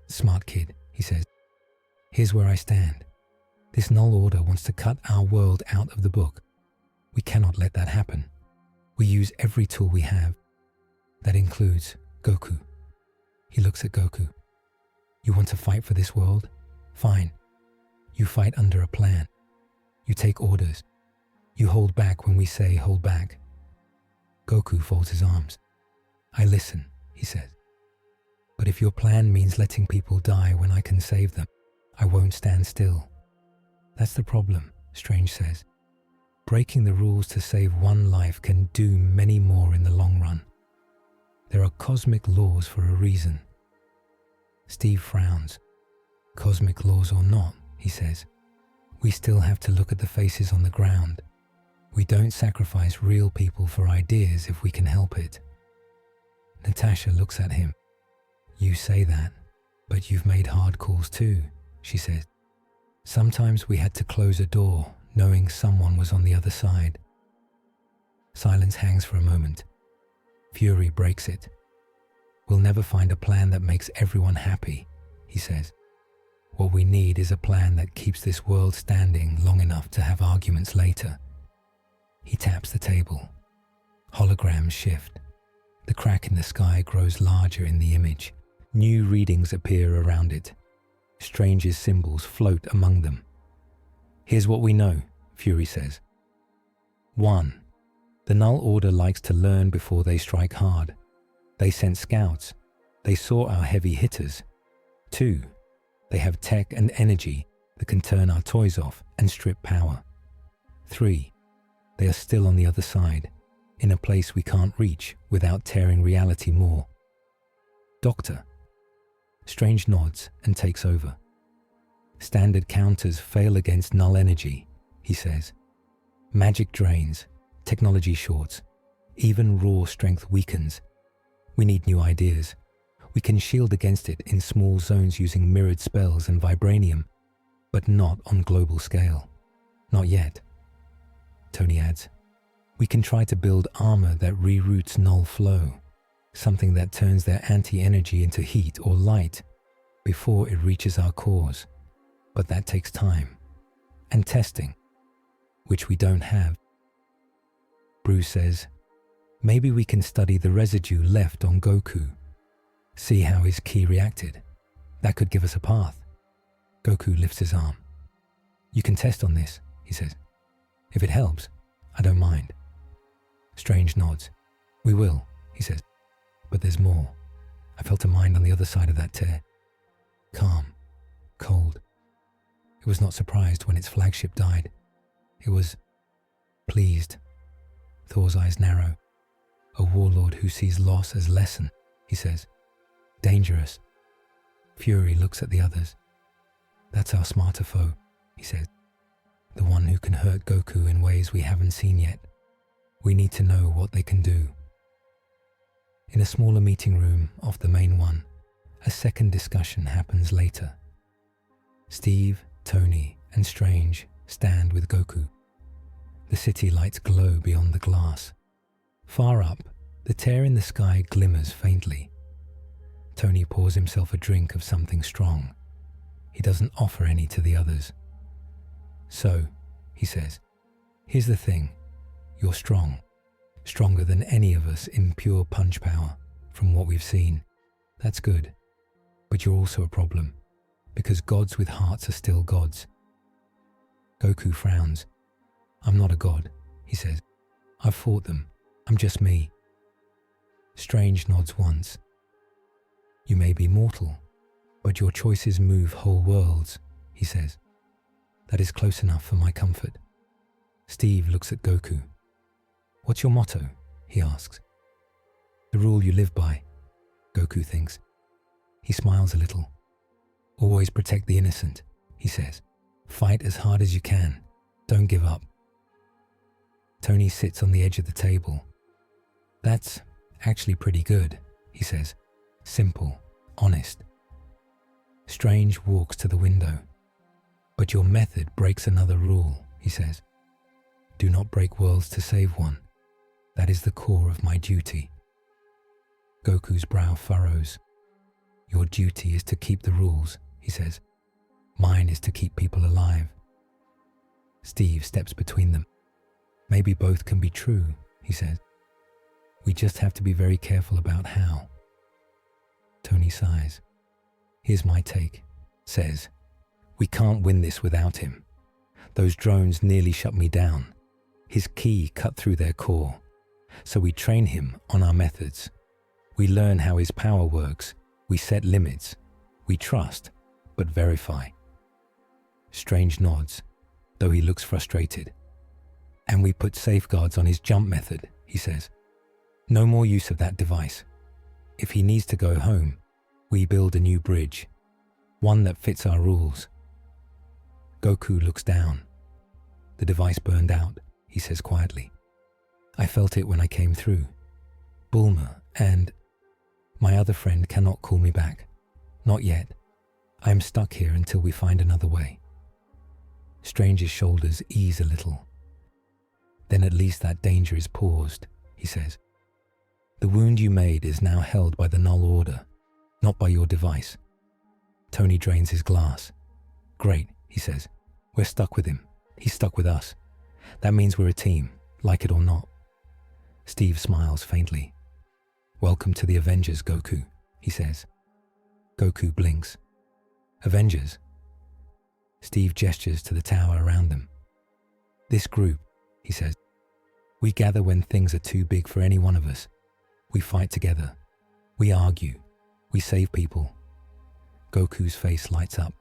Smart kid, he says. Here's where I stand. This Null Order wants to cut our world out of the book. We cannot let that happen. We use every tool we have. That includes Goku. He looks at Goku. You want to fight for this world? Fine. You fight under a plan. You take orders. You hold back when we say hold back. Goku folds his arms. I listen, he says. But if your plan means letting people die when I can save them, I won't stand still. That's the problem, Strange says. Breaking the rules to save one life can do many more in the long run. There are cosmic laws for a reason. Steve frowns. Cosmic laws or not, he says, we still have to look at the faces on the ground. We don't sacrifice real people for ideas if we can help it. Natasha looks at him. You say that, but you've made hard calls too, she says. Sometimes we had to close a door, knowing someone was on the other side. Silence hangs for a moment. Fury breaks it. We'll never find a plan that makes everyone happy, he says. What we need is a plan that keeps this world standing long enough to have arguments later. He taps the table. Holograms shift. The crack in the sky grows larger in the image. New readings appear around it. Strange's symbols float among them. Here's what we know, Fury says. 1. The Null Order likes to learn before they strike hard. They sent scouts. They saw our heavy hitters. 2. They have tech and energy that can turn our toys off and strip power. 3. They are still on the other side, in a place we can't reach without tearing reality more. Doctor. Strange nods and takes over. Standard counters fail against null energy, he says. Magic drains, technology shorts, even raw strength weakens. We need new ideas. We can shield against it in small zones using mirrored spells and vibranium, but not on global scale. Not yet. Tony adds, we can try to build armor that reroutes null flow, something that turns their anti-energy into heat or light before it reaches our cores. But that takes time and testing, which we don't have. Bruce says, maybe we can study the residue left on Goku, see how his ki reacted. That could give us a path. Goku lifts his arm. You can test on this, he says. If it helps, I don't mind. Strange nods. We will, he says. But there's more. I felt a mind on the other side of that tear. Calm. Cold. It was not surprised when its flagship died. It was pleased. Thor's eyes narrow. A warlord who sees loss as lesson, he says. Dangerous. Fury looks at the others. That's our smarter foe, he says. The one who can hurt Goku in ways we haven't seen yet. We need to know what they can do. In a smaller meeting room off the main one, a second discussion happens later. Steve, Tony, and Strange stand with Goku. The city lights glow beyond the glass. Far up, the tear in the sky glimmers faintly. Tony pours himself a drink of something strong. He doesn't offer any to the others. So, he says, here's the thing. You're strong. Stronger than any of us in pure punch power, from what we've seen. That's good. But you're also a problem, because gods with hearts are still gods. Goku frowns. I'm not a god, he says. I've fought them. I'm just me. Strange nods once. You may be mortal, but your choices move whole worlds, he says. That is close enough for my comfort. Steve looks at Goku. What's your motto? He asks. The rule you live by, Goku thinks. He smiles a little. Always protect the innocent, he says. Fight as hard as you can. Don't give up. Tony sits on the edge of the table. That's actually pretty good, he says. Simple, honest. Strange walks to the window. But your method breaks another rule, he says. Do not break worlds to save one. That is the core of my duty. Goku's brow furrows. Your duty is to keep the rules, he says. Mine is to keep people alive. Steve steps between them. Maybe both can be true, he says. We just have to be very careful about how. Tony sighs. Here's my take, says. We can't win this without him. Those drones nearly shut me down. His key cut through their core. So we train him on our methods. We learn how his power works. We set limits. We trust, but verify. Strange nods, though he looks frustrated. And we put safeguards on his jump method, he says. No more use of that device. If he needs to go home, we build a new bridge, one that fits our rules. Goku looks down. The device burned out, he says quietly. I felt it when I came through. Bulma and my other friend cannot call me back. Not yet. I am stuck here until we find another way. Strange's shoulders ease a little. Then at least that danger is paused, he says. The wound you made is now held by the Null Order, not by your device. Tony drains his glass. Great, he says. We're stuck with him. He's stuck with us. That means we're a team, like it or not. Steve smiles faintly. Welcome to the Avengers, Goku, he says. Goku blinks. Avengers? Steve gestures to the tower around them. This group, he says. We gather when things are too big for any one of us. We fight together. We argue. We save people. Goku's face lights up.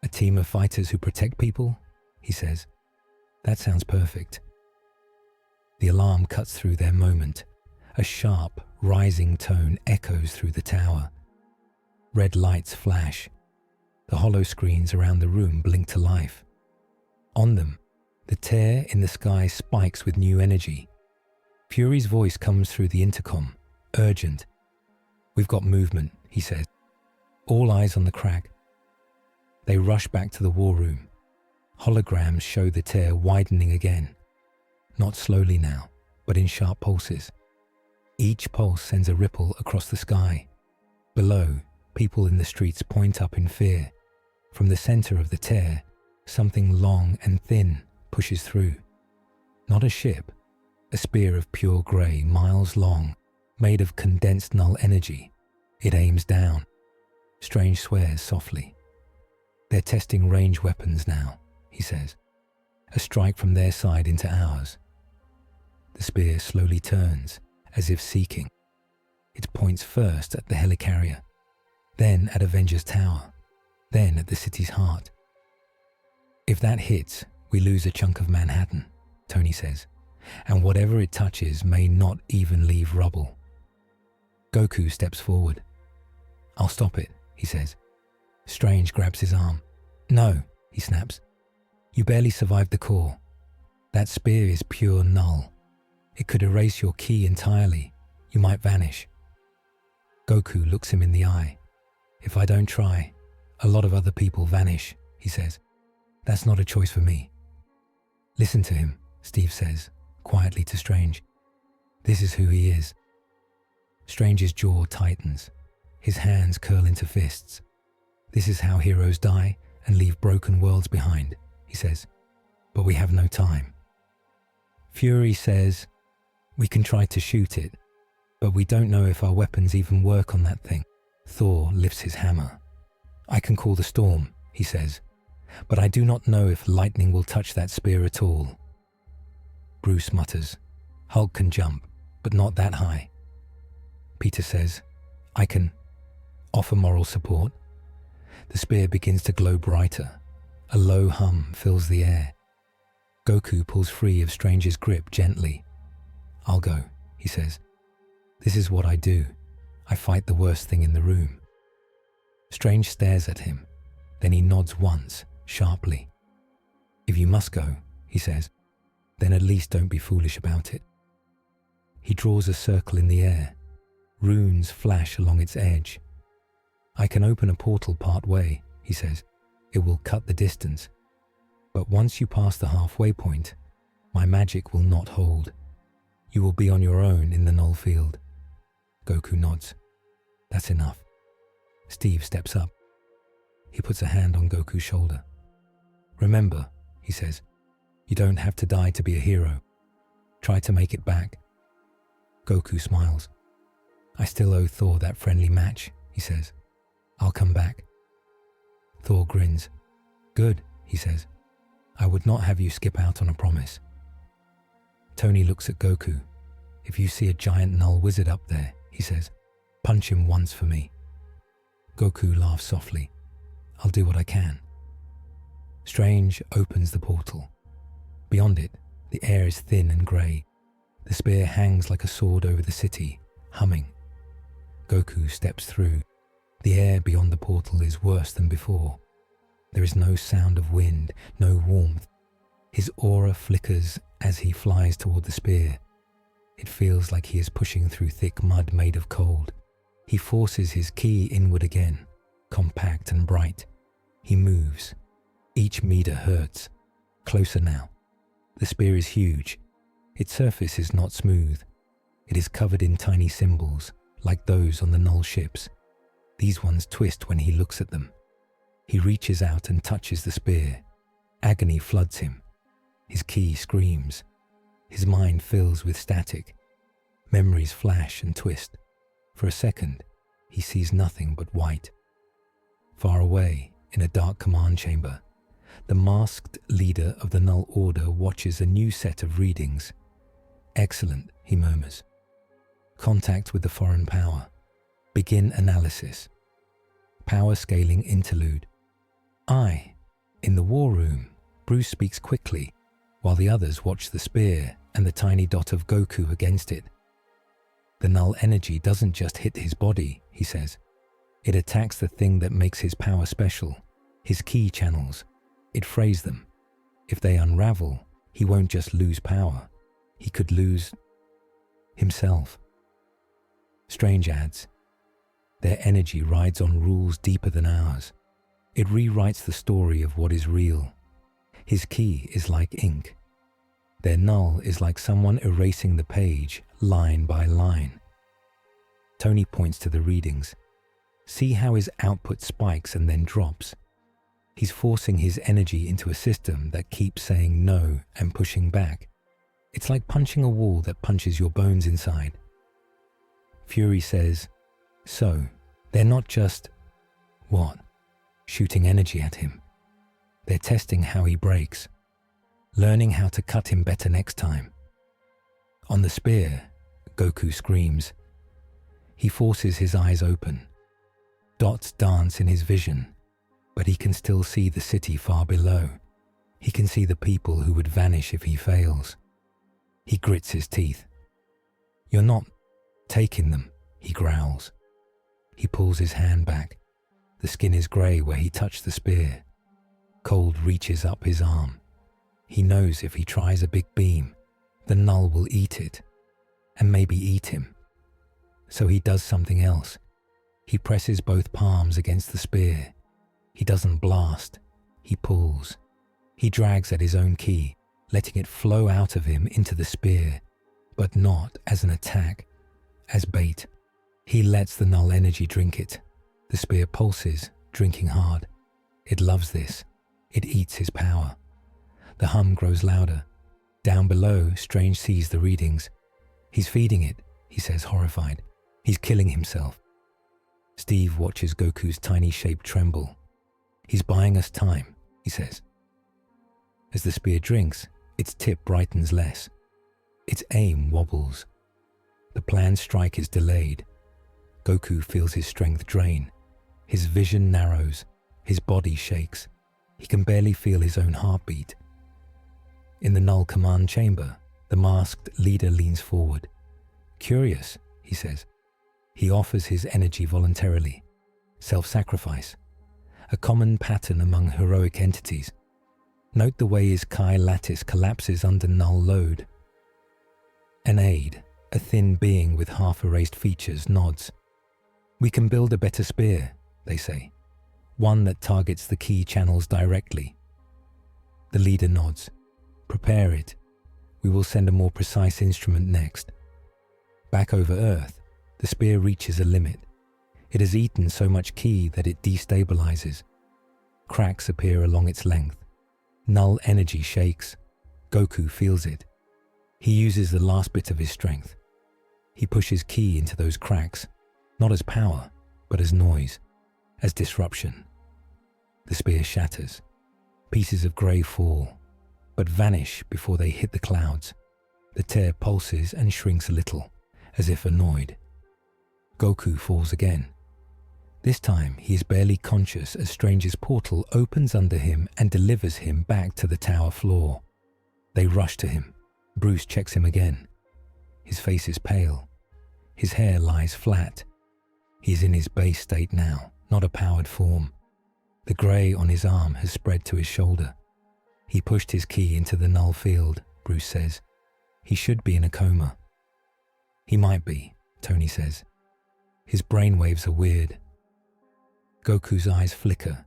A team of fighters who protect people, he says. That sounds perfect. The alarm cuts through their moment. A sharp, rising tone echoes through the tower. Red lights flash. The hollow screens around the room blink to life. On them, the tear in the sky spikes with new energy. Fury's voice comes through the intercom, urgent. We've got movement, he says. All eyes on the crack. They rush back to the war room. Holograms show the tear widening again. Not slowly now, but in sharp pulses. Each pulse sends a ripple across the sky. Below, people in the streets point up in fear. From the center of the tear, something long and thin pushes through. Not a ship, a spear of pure grey, miles long, made of condensed null energy. It aims down. Strange swears softly. They're testing range weapons now, he says. A strike from their side into ours. The spear slowly turns, as if seeking. It points first at the helicarrier, then at Avengers Tower, then at the city's heart. If that hits, we lose a chunk of Manhattan, Tony says, and whatever it touches may not even leave rubble. Goku steps forward. I'll stop it, he says. Strange grabs his arm. No, he snaps. You barely survived the core. That spear is pure null. It could erase your ki entirely. You might vanish. Goku looks him in the eye. If I don't try, a lot of other people vanish, he says. That's not a choice for me. Listen to him, Steve says, quietly to Strange. This is who he is. Strange's jaw tightens. His hands curl into fists. This is how heroes die and leave broken worlds behind, he says. But we have no time. Fury says, we can try to shoot it, but we don't know if our weapons even work on that thing. Thor lifts his hammer. I can call the storm, he says, but I do not know if lightning will touch that spear at all. Bruce mutters, Hulk can jump, but not that high. Peter says, I can offer moral support. The spear begins to glow brighter. A low hum fills the air. Goku pulls free of Strange's grip gently. I'll go, he says. This is what I do. I fight the worst thing in the room. Strange stares at him. Then he nods once, sharply. If you must go, he says, then at least don't be foolish about it. He draws a circle in the air. Runes flash along its edge. I can open a portal part way, he says. It will cut the distance. But once you pass the halfway point, my magic will not hold. You will be on your own in the null field. Goku nods. That's enough. Steve steps up. He puts a hand on Goku's shoulder. "Remember," he says, "you don't have to die to be a hero. Try to make it back." Goku smiles. "I still owe Thor that friendly match," he says. "I'll come back." Thor grins. "Good," he says. "I would not have you skip out on a promise." Tony looks at Goku. "If you see a giant Null wizard up there," he says, "punch him once for me." Goku laughs softly. "I'll do what I can." Strange opens the portal. Beyond it, the air is thin and grey. The spear hangs like a sword over the city, humming. Goku steps through. The air beyond the portal is worse than before. There is no sound of wind, no warmth. His aura flickers as he flies toward the spear. It feels like he is pushing through thick mud made of cold. He forces his ki inward again, compact and bright. He moves. Each meter hurts. Closer now. The spear is huge. Its surface is not smooth. It is covered in tiny symbols, like those on the Null ships. These ones twist when he looks at them. He reaches out and touches the spear. Agony floods him. His ki screams. His mind fills with static. Memories flash and twist. For a second, he sees nothing but white. Far away, in a dark command chamber, the masked leader of the Null Order watches a new set of readings. "Excellent," he murmurs. "Contact with the foreign power. Begin analysis." Power scaling interlude. In the war room, Bruce speaks quickly, while the others watch the spear and the tiny dot of Goku against it. "The Null energy doesn't just hit his body," he says. "It attacks the thing that makes his power special, his ki channels. It frays them. If they unravel, he won't just lose power. He could lose himself." Strange adds, "Their energy rides on rules deeper than ours. It rewrites the story of what is real. His ki is like ink. Their Null is like someone erasing the page, line by line." Tony points to the readings. "See how his output spikes and then drops? He's forcing his energy into a system that keeps saying no and pushing back. It's like punching a wall that punches your bones inside." Fury says, "So, they're not just..." "What?" "Shooting energy at him. They're testing how he breaks. Learning how to cut him better next time." On the spear, Goku screams. He forces his eyes open. Dots dance in his vision, but he can still see the city far below. He can see the people who would vanish if he fails. He grits his teeth. "You're not taking them," he growls. He pulls his hand back. The skin is grey where he touched the spear. Cold reaches up his arm. He knows if he tries a big beam, the Null will eat it, and maybe eat him. So he does something else. He presses both palms against the spear. He doesn't blast. He pulls. He drags at his own ki, letting it flow out of him into the spear, but not as an attack, as bait. He lets the Null energy drink it. The spear pulses, drinking hard. It loves this. It eats his power. The hum grows louder. Down below, Strange sees the readings. "He's feeding it," he says, horrified. "He's killing himself." Steve watches Goku's tiny shape tremble. "He's buying us time," he says. As the spear drinks, its tip brightens less. Its aim wobbles. The planned strike is delayed. Goku feels his strength drain. His vision narrows. His body shakes. He can barely feel his own heartbeat. In the Null command chamber, the masked leader leans forward. "Curious," he says. He offers his energy voluntarily. Self-sacrifice. A common pattern among heroic entities. Note the way his Kai lattice collapses under Null load. An aide, a thin being with half-erased features, nods. "We can build a better spear," they say. "One that targets the ki channels directly." The leader nods. "Prepare it. We will send a more precise instrument next." Back over Earth, the spear reaches a limit. It has eaten so much ki that it destabilizes. Cracks appear along its length. Null energy shakes. Goku feels it. He uses the last bit of his strength. He pushes ki into those cracks, not as power, but as noise, as disruption. The spear shatters. Pieces of grey fall, but vanish before they hit the clouds. The tear pulses and shrinks a little, as if annoyed. Goku falls again. This time he is barely conscious as Strange's portal opens under him and delivers him back to the tower floor. They rush to him. Bruce checks him again. His face is pale. His hair lies flat. He is in his base state now, not a powered form. The grey on his arm has spread to his shoulder. He pushed his ki into the null field, Bruce says. He should be in a coma. He might be, Tony says. His brainwaves are weird. Goku's eyes flicker.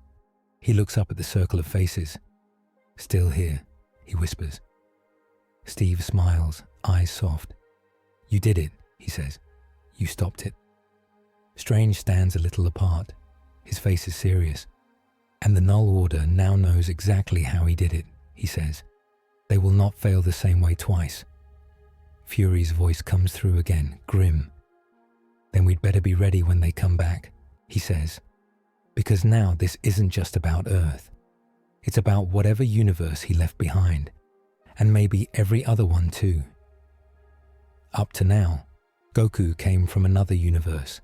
He looks up at the circle of faces. Still here, he whispers. Steve smiles, eyes soft. You did it, he says. You stopped it. Strange stands a little apart. His face is serious. And the Null Order now knows exactly how he did it, he says. They will not fail the same way twice. Fury's voice comes through again, grim. Then we'd better be ready when they come back, he says. Because now this isn't just about Earth. It's about whatever universe he left behind, and maybe every other one too. Up to now, Goku came from another universe,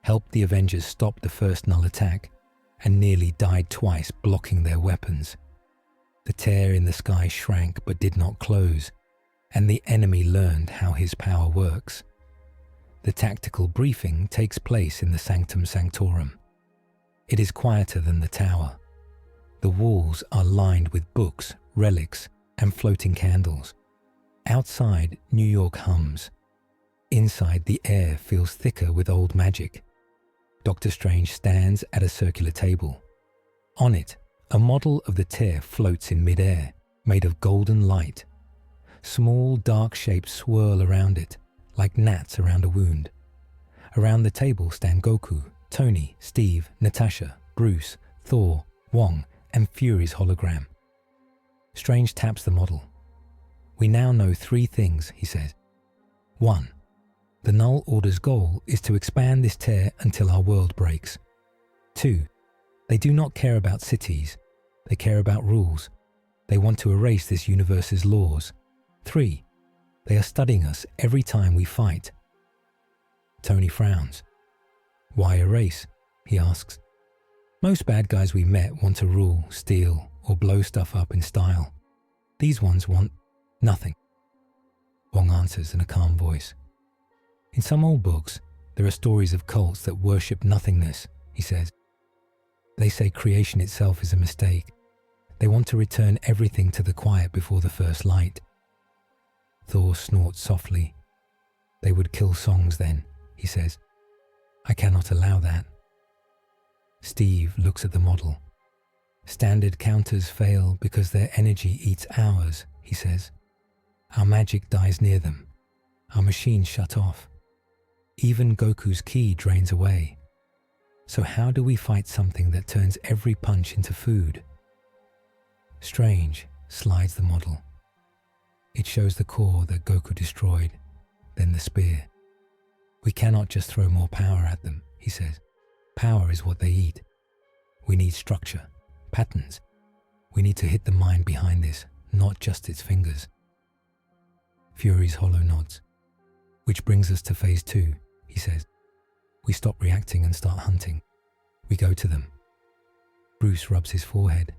helped the Avengers stop the first Null attack, and nearly died twice blocking their weapons. The tear in the sky shrank but did not close, and the enemy learned how his power works. The tactical briefing takes place in the Sanctum Sanctorum. It is quieter than the tower. The walls are lined with books, relics, and floating candles. Outside, New York hums. Inside, the air feels thicker with old magic. Doctor Strange stands at a circular table. On it, a model of the tear floats in mid-air, made of golden light. Small, dark shapes swirl around it, like gnats around a wound. Around the table stand Goku, Tony, Steve, Natasha, Bruce, Thor, Wong, and Fury's hologram. Strange taps the model. We now know 3 things, he says. 1. The Null Order's goal is to expand this tear until our world breaks. 2. They do not care about cities. They care about rules. They want to erase this universe's laws. 3. They are studying us every time we fight. Tony frowns. Why erase? He asks. Most bad guys we met want to rule, steal, or blow stuff up in style. These ones want nothing. Wong answers in a calm voice. In some old books, there are stories of cults that worship nothingness, he says. They say creation itself is a mistake. They want to return everything to the quiet before the first light. Thor snorts softly. They would kill songs then, he says. I cannot allow that. Steve looks at the model. Standard counters fail because their energy eats ours, he says. Our magic dies near them. Our machines shut off. Even Goku's ki drains away. So how do we fight something that turns every punch into food? Strange slides the model. It shows the core that Goku destroyed, then the spear. We cannot just throw more power at them, he says. Power is what they eat. We need structure, patterns. We need to hit the mind behind this, not just its fingers. Fury's hollow nods. Which brings us to phase 2, he says. We stop reacting and start hunting. We go to them. Bruce rubs his forehead.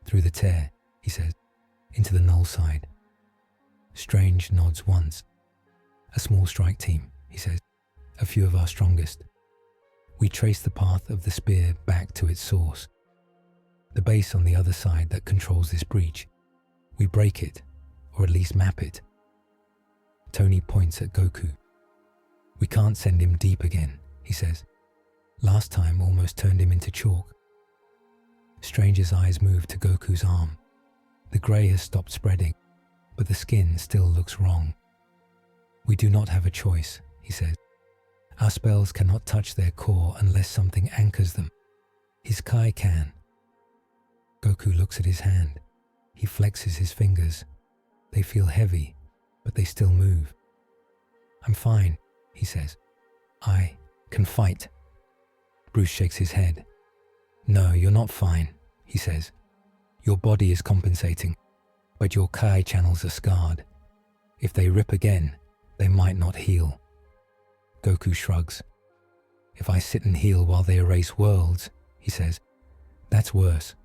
Through the tear, he says, into the null side. Strange nods once. A small strike team, he says. A few of our strongest. We trace the path of the spear back to its source. The base on the other side that controls this breach. We break it, or at least map it. Tony points at Goku. We can't send him deep again, he says. Last time almost turned him into chalk. Strange's eyes move to Goku's arm. The grey has stopped spreading, but the skin still looks wrong. We do not have a choice, he says. Our spells cannot touch their core unless something anchors them. His Kai can. Goku looks at his hand. He flexes his fingers. They feel heavy, but they still move. I'm fine, he says. I can fight. Bruce shakes his head. No, you're not fine, he says. Your body is compensating, but your Kai channels are scarred. If they rip again, they might not heal. Goku shrugs. If I sit and heal while they erase worlds, he says, that's worse.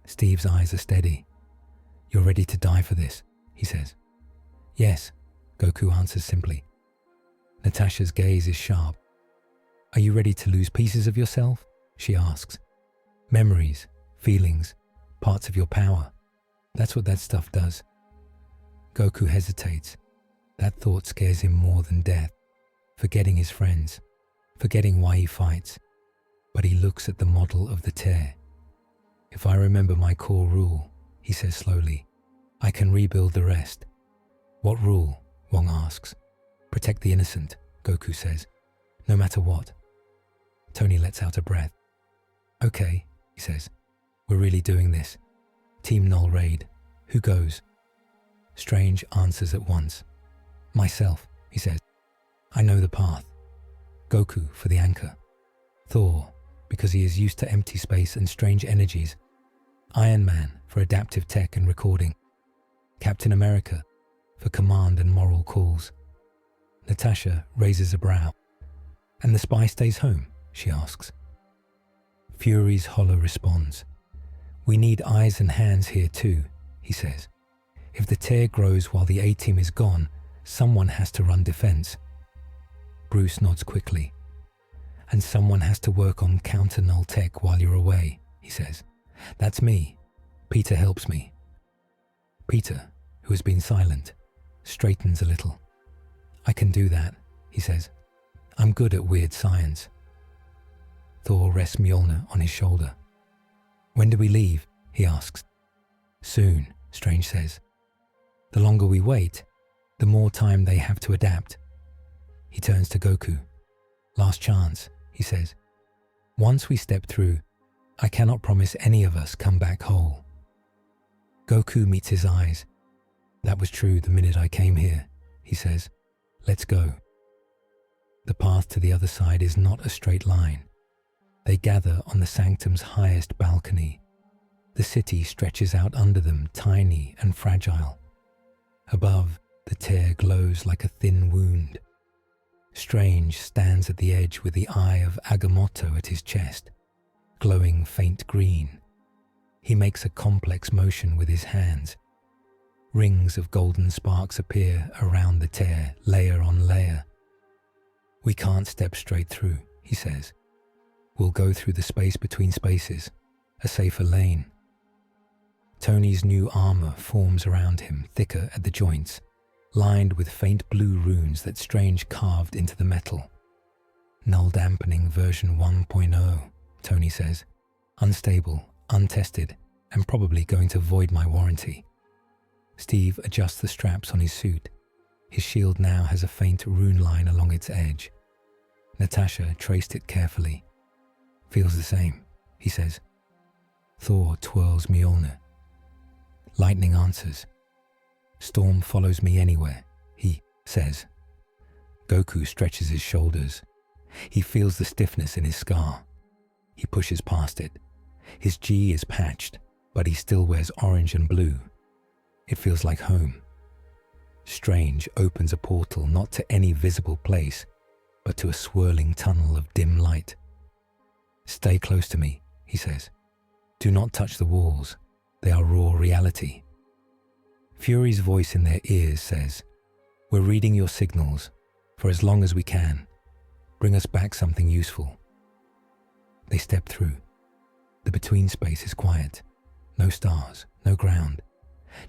Steve's eyes are steady. You're ready to die for this, he says. Yes, Goku answers simply. Natasha's gaze is sharp. Are you ready to lose pieces of yourself? She asks. Memories, feelings, parts of your power. That's what that stuff does. Goku hesitates. That thought scares him more than death. Forgetting his friends, forgetting why he fights. But he looks at the model of the tear. If I remember my core rule, he says slowly, I can rebuild the rest. What rule? Wong asks. Protect the innocent, Goku says, no matter what. Tony lets out a breath. Okay, he says, we're really doing this. Team Null raid. Who goes? Strange answers at once. Myself, he says. I know the path. Goku for the anchor. Thor, because he is used to empty space and strange energies. Iron Man for adaptive tech and recording. Captain America for command and moral calls. Natasha raises a brow. And the spy stays home, she asks. Fury's hollow responds. We need eyes and hands here too, he says. If the tear grows while the A-team is gone, someone has to run defense. Bruce nods quickly. And someone has to work on counter-null tech while you're away, he says. That's me. Peter helps me. Peter, who has been silent, straightens a little. I can do that, he says. I'm good at weird science. Thor rests Mjolnir on his shoulder. When do we leave? He asks. Soon, Strange says. The longer we wait, the more time they have to adapt. He turns to Goku. Last chance, he says. Once we step through, I cannot promise any of us come back whole. Goku meets his eyes. That was true the minute I came here, he says. Let's go. The path to the other side is not a straight line. They gather on the sanctum's highest balcony. The city stretches out under them, tiny and fragile. Above, the tear glows like a thin wound. Strange stands at the edge with the eye of Agamotto at his chest, glowing faint green. He makes a complex motion with his hands. Rings of golden sparks appear around the tear, layer on layer. We can't step straight through, he says. We'll go through the space between spaces, a safer lane. Tony's new armor forms around him, thicker at the joints, lined with faint blue runes that Strange carved into the metal. Null dampening version 1.0, Tony says. Unstable, untested, and probably going to void my warranty. Steve adjusts the straps on his suit. His shield now has a faint rune line along its edge. Natasha traced it carefully. Feels the same, he says. Thor twirls Mjolnir. Lightning answers. Storm follows me anywhere, he says. Goku stretches his shoulders. He feels the stiffness in his scar. He pushes past it. His G is patched, but he still wears orange and blue. It feels like home. Strange opens a portal not to any visible place, but to a swirling tunnel of dim light. Stay close to me, he says. Do not touch the walls. They are raw reality. Fury's voice in their ears says, We're reading your signals for as long as we can. Bring us back something useful. They step through. The between space is quiet. No stars, no ground.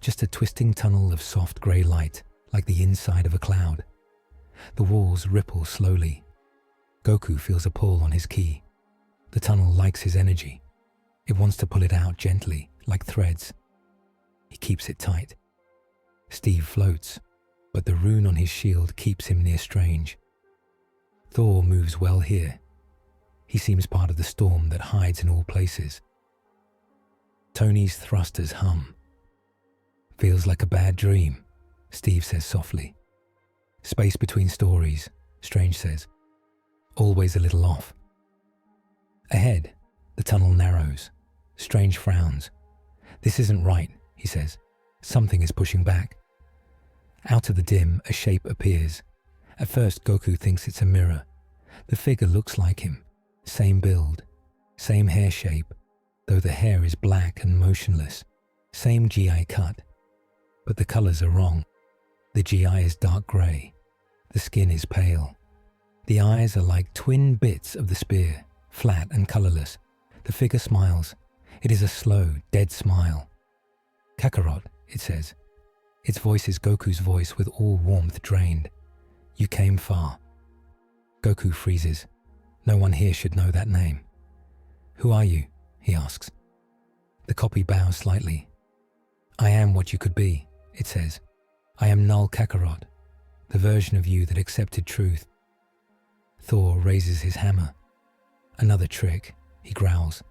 Just a twisting tunnel of soft grey light, like the inside of a cloud. The walls ripple slowly. Goku feels a pull on his ki. The tunnel likes his energy. It wants to pull it out gently, like threads. He keeps it tight. Steve floats, but the rune on his shield keeps him near Strange. Thor moves well here. He seems part of the storm that hides in all places. Tony's thrusters hum. Feels like a bad dream, Steve says softly. Space between stories, Strange says. Always a little off. Ahead, the tunnel narrows. Strange frowns. This isn't right, he says. Something is pushing back. Out of the dim, a shape appears. At first, Goku thinks it's a mirror. The figure looks like him. Same build, same hair shape, though the hair is black and motionless. Same GI cut. But the colors are wrong. The GI is dark grey. The skin is pale. The eyes are like twin bits of the spear, flat and colourless. The figure smiles. It is a slow, dead smile. Kakarot, it says. Its voice is Goku's voice with all warmth drained. You came far. Goku freezes. No one here should know that name. Who are you? He asks. The copy bows slightly. I am what you could be, it says. I am Null Kakarot, the version of you that accepted truth. Thor raises his hammer. Another trick, he growls.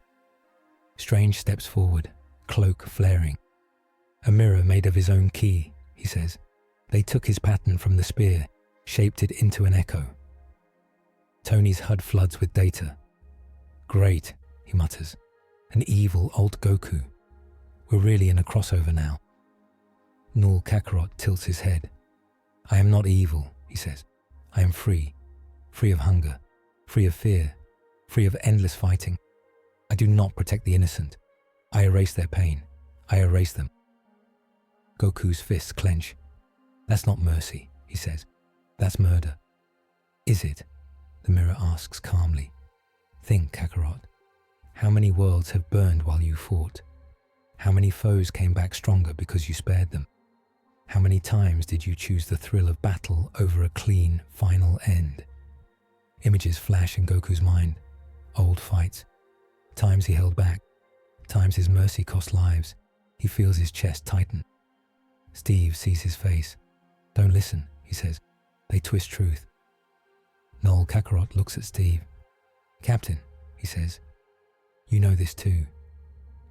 Strange steps forward, cloak flaring. A mirror made of his own ki, he says. They took his pattern from the spear, shaped it into an echo. Tony's HUD floods with data. Great, he mutters. An evil alt Goku. We're really in a crossover now. Null Kakarot tilts his head. I am not evil, he says. I am free. Free of hunger. Free of fear. Free of endless fighting. I do not protect the innocent. I erase their pain. I erase them. Goku's fists clench. That's not mercy, he says. That's murder. Is it? The mirror asks calmly. Think, Kakarot. How many worlds have burned while you fought? How many foes came back stronger because you spared them? How many times did you choose the thrill of battle over a clean, final end? Images flash in Goku's mind. Old fights. Times he held back. Times his mercy cost lives. He feels his chest tighten. Steve sees his face. Don't listen, he says. They twist truth. Null Kakarot looks at Steve. Captain, he says, you know this too.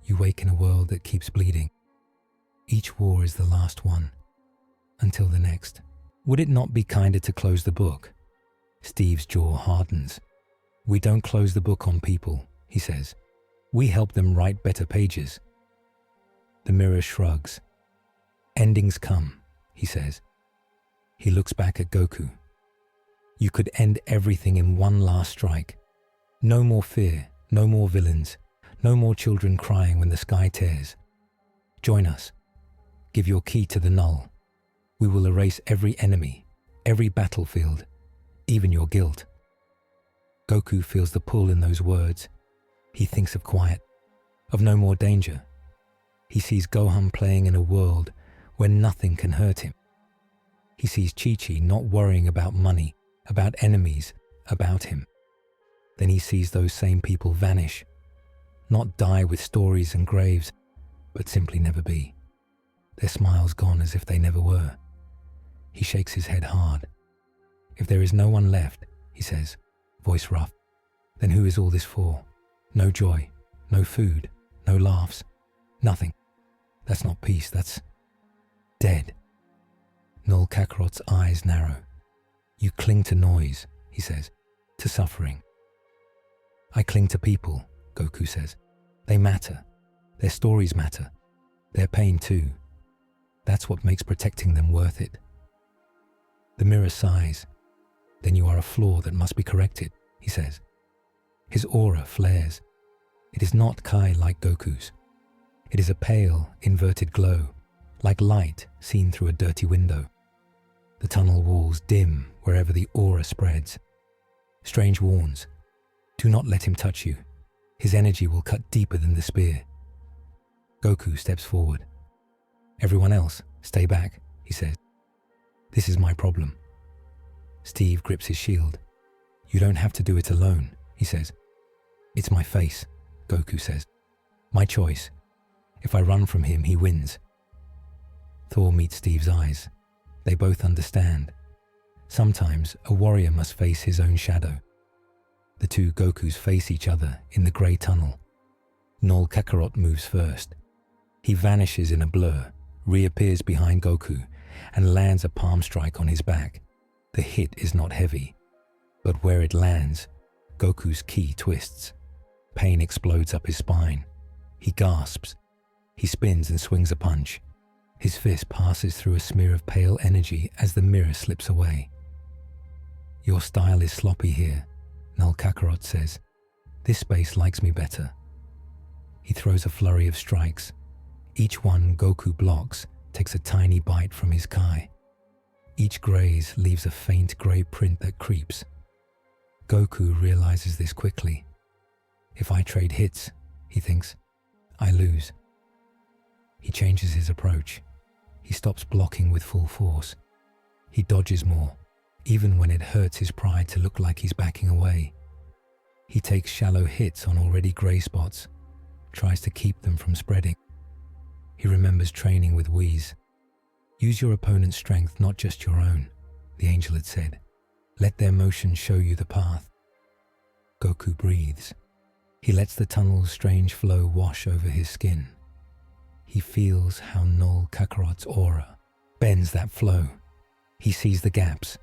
You wake in a world that keeps bleeding. Each war is the last one. Until the next. Would it not be kinder to close the book? Steve's jaw hardens. We don't close the book on people, he says. We help them write better pages. The mirror shrugs. Endings come, he says. He looks back at Goku. You could end everything in one last strike. No more fear, no more villains, no more children crying when the sky tears. Join us. Give your key to the Null. We will erase every enemy, every battlefield, even your guilt. Goku feels the pull in those words. He thinks of quiet, of no more danger. He sees Gohan playing in a world where nothing can hurt him. He sees Chi-Chi not worrying about money, about enemies, about him. Then he sees those same people vanish, not die with stories and graves, but simply never be. Their smiles gone as if they never were. He shakes his head hard. If there is no one left, he says, voice rough, then who is all this for? No joy, no food, no laughs, nothing. That's not peace, that's dead. Null Kakarot's eyes narrow. You cling to noise, he says, to suffering. I cling to people, Goku says. They matter. Their stories matter. Their pain too. That's what makes protecting them worth it. The mirror sighs. Then you are a flaw that must be corrected, he says. His aura flares. It is not Kai like Goku's. It is a pale, inverted glow, like light seen through a dirty window. The tunnel walls dim wherever the aura spreads. Strange warns, do not let him touch you. His energy will cut deeper than the spear. Goku steps forward. Everyone else, stay back, he says. This is my problem. Steve grips his shield. You don't have to do it alone, he says. It's my face, Goku says. My choice. If I run from him, he wins. Thor meets Steve's eyes. They both understand. Sometimes a warrior must face his own shadow. The two Gokus face each other in the grey tunnel. Null Kakarot moves first. He vanishes in a blur, reappears behind Goku, and lands a palm strike on his back. The hit is not heavy, but where it lands, Goku's ki twists. Pain explodes up his spine. He gasps. He spins and swings a punch. His fist passes through a smear of pale energy as the mirror slips away. "Your style is sloppy here," Null Kakarot says. "This space likes me better." He throws a flurry of strikes. Each one Goku blocks takes a tiny bite from his kai. Each graze leaves a faint grey print that creeps. Goku realizes this quickly. "If I trade hits," he thinks, "I lose." He changes his approach. He stops blocking with full force. He dodges more, even when it hurts his pride to look like he's backing away. He takes shallow hits on already grey spots, tries to keep them from spreading. He remembers training with Whis. "Use your opponent's strength, not just your own," the angel had said. "Let their motion show you the path." Goku breathes. He lets the tunnel's strange flow wash over his skin. He feels how Null Kakarot's aura bends that flow. He sees the gaps.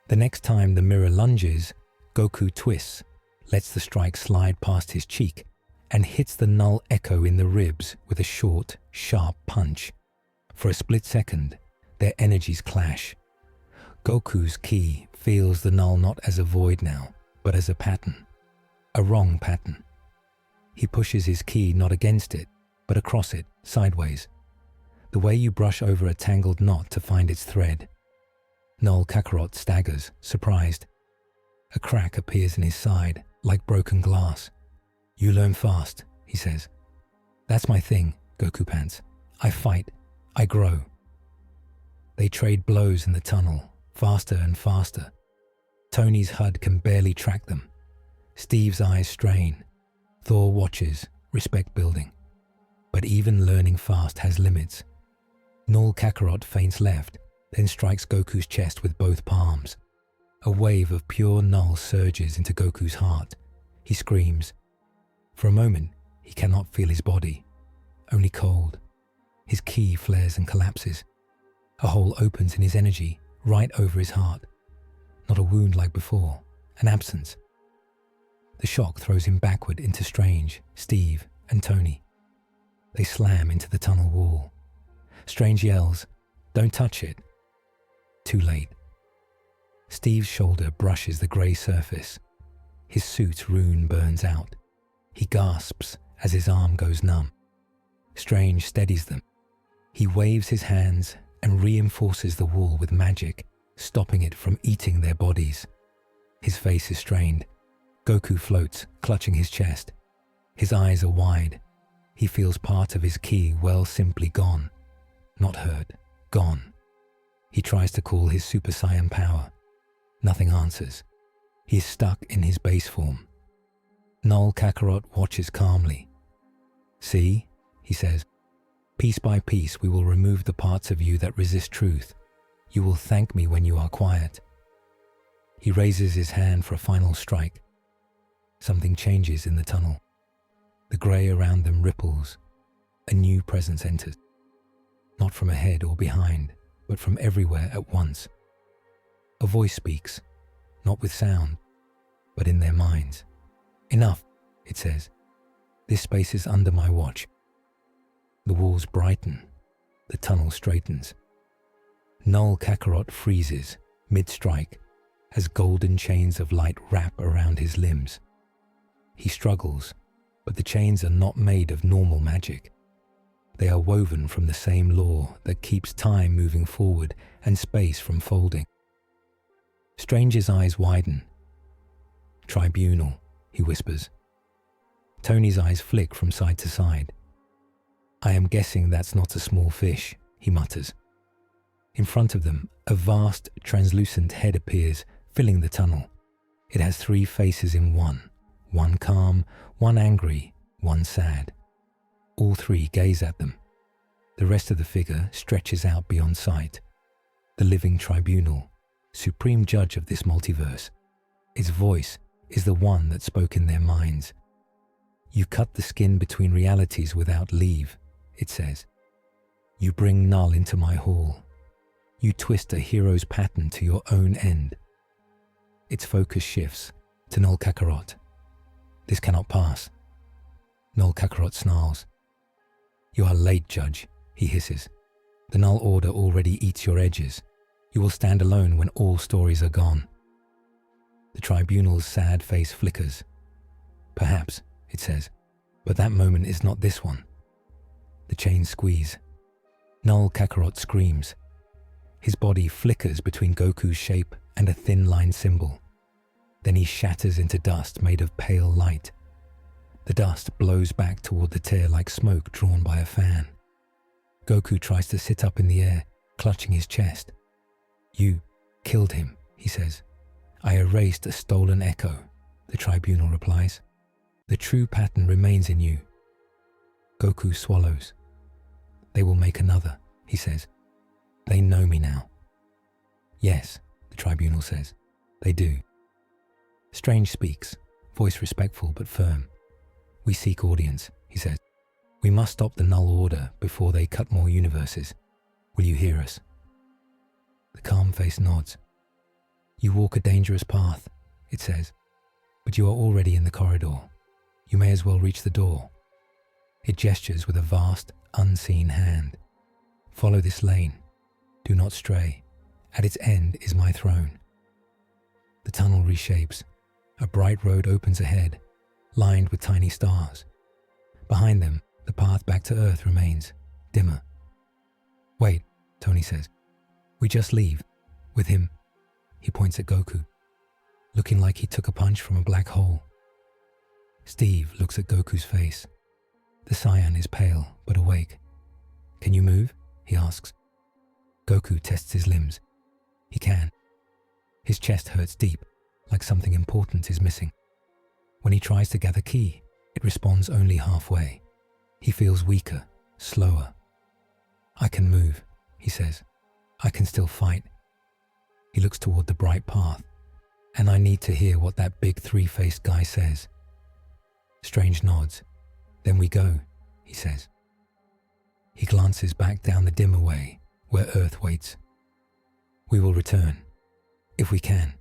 The next time the mirror lunges, Goku twists, lets the strike slide past his cheek, and hits the Null Echo in the ribs with a short, sharp punch. For a split second, their energies clash. Goku's ki feels the Null not as a void now, but as a pattern. A wrong pattern. He pushes his ki not against it, but across it, sideways. The way you brush over a tangled knot to find its thread. Null Kakarot staggers, surprised. A crack appears in his side, like broken glass. "You learn fast," he says. "That's my thing," Goku pants. "I fight. I grow." They trade blows in the tunnel, faster and faster. Tony's HUD can barely track them. Steve's eyes strain. Thor watches, respect building. But even learning fast has limits. Null Kakarot feints left, then strikes Goku's chest with both palms. A wave of pure Null surges into Goku's heart. He screams. For a moment, he cannot feel his body, only cold. His ki flares and collapses. A hole opens in his energy, right over his heart. Not a wound like before, an absence. The shock throws him backward into Strange, Steve, and Tony. They slam into the tunnel wall. Strange yells, "Don't touch it." Too late. Steve's shoulder brushes the grey surface. His suit's rune burns out. He gasps as his arm goes numb. Strange steadies them. He waves his hands and reinforces the wall with magic, stopping it from eating their bodies. His face is strained. Goku floats, clutching his chest. His eyes are wide. He feels part of his ki well simply gone. Not hurt, gone. He tries to call his Super Saiyan power. Nothing answers. He is stuck in his base form. Null Kakarot watches calmly. "See," he says, "piece by piece we will remove the parts of you that resist truth. You will thank me when you are quiet." He raises his hand for a final strike. Something changes in the tunnel. The grey around them ripples. A new presence enters. Not from ahead or behind, but from everywhere at once. A voice speaks, not with sound, but in their minds. "Enough," it says. "This space is under my watch." The walls brighten. The tunnel straightens. Null Kakarot freezes, mid-strike, as golden chains of light wrap around his limbs. He struggles, but the chains are not made of normal magic. They are woven from the same law that keeps time moving forward and space from folding. Strange's eyes widen. "Tribunal," he whispers. Tony's eyes flick from side to side. "I am guessing that's not a small fish," he mutters. In front of them, a vast, translucent head appears, filling the tunnel. It has 3 faces in one calm, one angry, one sad. All 3 gaze at them. The rest of the figure stretches out beyond sight. The Living Tribunal, supreme judge of this multiverse. Its voice is the one that spoke in their minds. You cut the skin between realities without leave, it says. You bring Null into my hall. You twist a hero's pattern to your own end. Its focus shifts to Null Kakarot. This cannot pass. Null Kakarot snarls. You are late, Judge, he hisses. The Null Order already eats your edges. You will stand alone when all stories are gone. The Tribunal's sad face flickers. Perhaps, it says, but that moment is not this one. The chains squeeze. Null Kakarot screams. His body flickers between Goku's shape and a thin line symbol. Then he shatters into dust made of pale light. The dust blows back toward the tear like smoke drawn by a fan. Goku tries to sit up in the air, clutching his chest. You killed him, he says. I erased a stolen echo, the Tribunal replies. The true pattern remains in you. Goku swallows. They will make another, he says. They know me now. Yes, the Tribunal says. They do. Strange speaks, voice respectful but firm. We seek audience, he says. We must stop the Null Order before they cut more universes. Will you hear us? The calm face nods. You walk a dangerous path, it says, but you are already in the corridor. You may as well reach the door. It gestures with a vast, unseen hand. Follow this lane. Do not stray. At its end is my throne. The tunnel reshapes. A bright road opens ahead, lined with tiny stars. Behind them, the path back to Earth remains, dimmer. Wait, Tony says. We just leave. With him. He points at Goku, looking like he took a punch from a black hole. Steve looks at Goku's face. The Saiyan is pale, but awake. Can you move? He asks. Goku tests his limbs. He can. His chest hurts deep, like something important is missing. When he tries to gather ki, it responds only halfway. He feels weaker, slower. I can move, he says. I can still fight. He looks toward the bright path, and I need to hear what that big three-faced guy says. Strange nods. Then we go, he says. He glances back down the dimmer way, where Earth waits. We will return, if we can.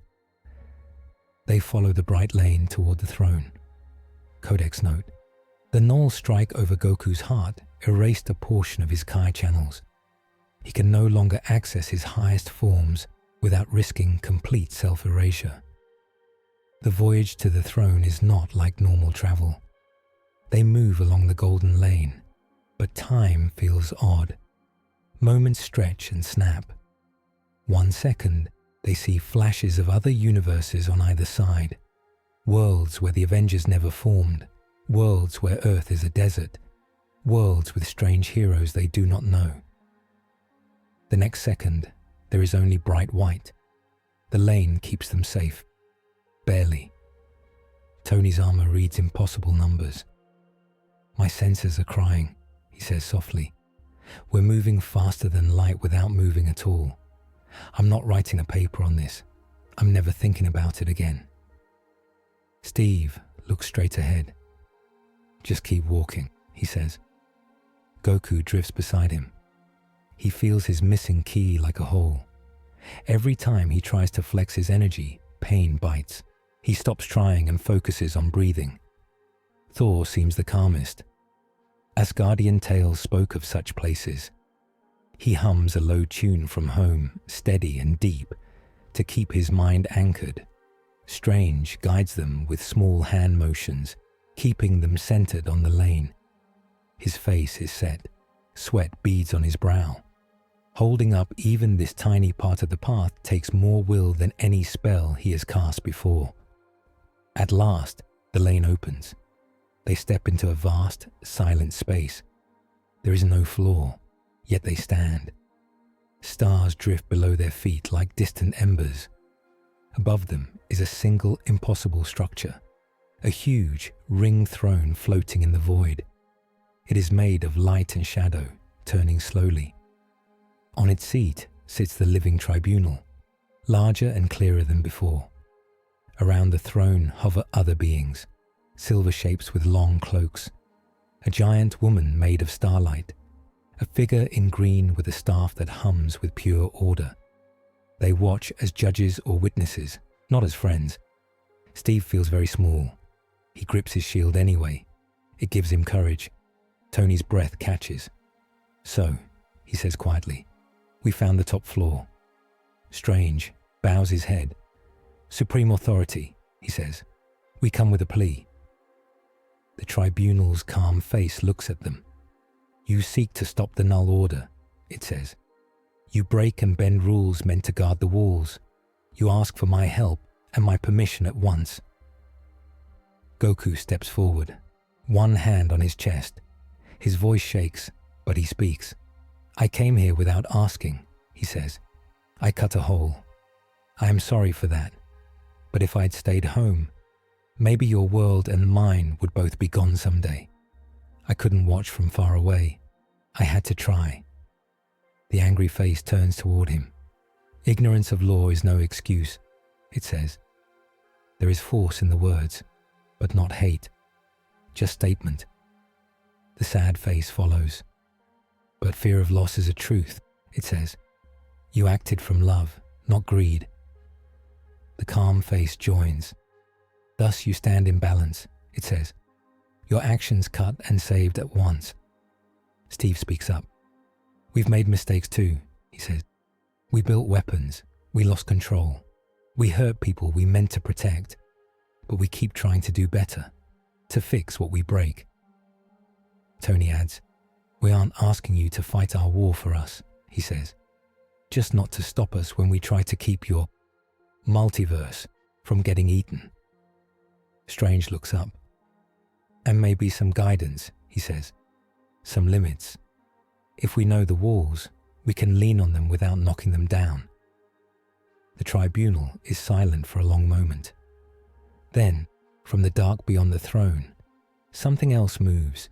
They follow the bright lane toward the throne. Codex note. The Null strike over Goku's heart erased a portion of his Kai channels. He can no longer access his highest forms without risking complete self-erasure. The voyage to the throne is not like normal travel. They move along the golden lane, but time feels odd. Moments stretch and snap. 1 second, they see flashes of other universes on either side. Worlds where the Avengers never formed. Worlds where Earth is a desert. Worlds with strange heroes they do not know. The next second, there is only bright white. The lane keeps them safe. Barely. Tony's armor reads impossible numbers. My sensors are crying, he says softly. We're moving faster than light without moving at all. I'm not writing a paper on this. I'm never thinking about it again. Steve looks straight ahead. Just keep walking, he says. Goku drifts beside him. He feels his missing ki like a hole. Every time he tries to flex his energy, pain bites. He stops trying and focuses on breathing. Thor seems the calmest. Asgardian tales spoke of such places. He hums a low tune from home, steady and deep, to keep his mind anchored. Strange guides them with small hand motions, keeping them centered on the lane. His face is set. Sweat beads on his brow. Holding up even this tiny part of the path takes more will than any spell he has cast before. At last, the lane opens. They step into a vast, silent space. There is no floor, yet they stand. Stars drift below their feet like distant embers. Above them is a single impossible structure, a huge ring throne floating in the void. It is made of light and shadow, turning slowly. On its seat sits the Living Tribunal, larger and clearer than before. Around the throne hover other beings, silver shapes with long cloaks, a giant woman made of starlight, a figure in green with a staff that hums with pure order. They watch as judges or witnesses, not as friends. Steve feels very small. He grips his shield anyway. It gives him courage. Tony's breath catches. "So," he says quietly, "we found the top floor." Strange bows his head. "Supreme authority," he says. "We come with a plea." The tribunal's calm face looks at them. "You seek to stop the Null order," it says. "You break and bend rules meant to guard the walls. You ask for my help and my permission at once." Goku steps forward, one hand on his chest. His voice shakes, but he speaks. "I came here without asking," he says. "I cut a hole. I am sorry for that. But if I'd stayed home, maybe your world and mine would both be gone someday. I couldn't watch from far away. I had to try." The angry face turns toward him. "Ignorance of law is no excuse," it says. There is force in the words, but not hate, just statement. The sad face follows. "But fear of loss is a truth," it says. "You acted from love, not greed." The calm face joins. "Thus you stand in balance," it says. "Your actions cut and saved at once." Steve speaks up. "We've made mistakes too," he says. "We built weapons. We lost control. We hurt people we meant to protect. But we keep trying to do better, to fix what we break." Tony adds, "We aren't asking you to fight our war for us," he says. "Just not to stop us when we try to keep your multiverse from getting eaten." Strange looks up. "And maybe some guidance," he says. "Some limits. If we know the walls, we can lean on them without knocking them down." The tribunal is silent for a long moment. Then, from the dark beyond the throne, something else moves.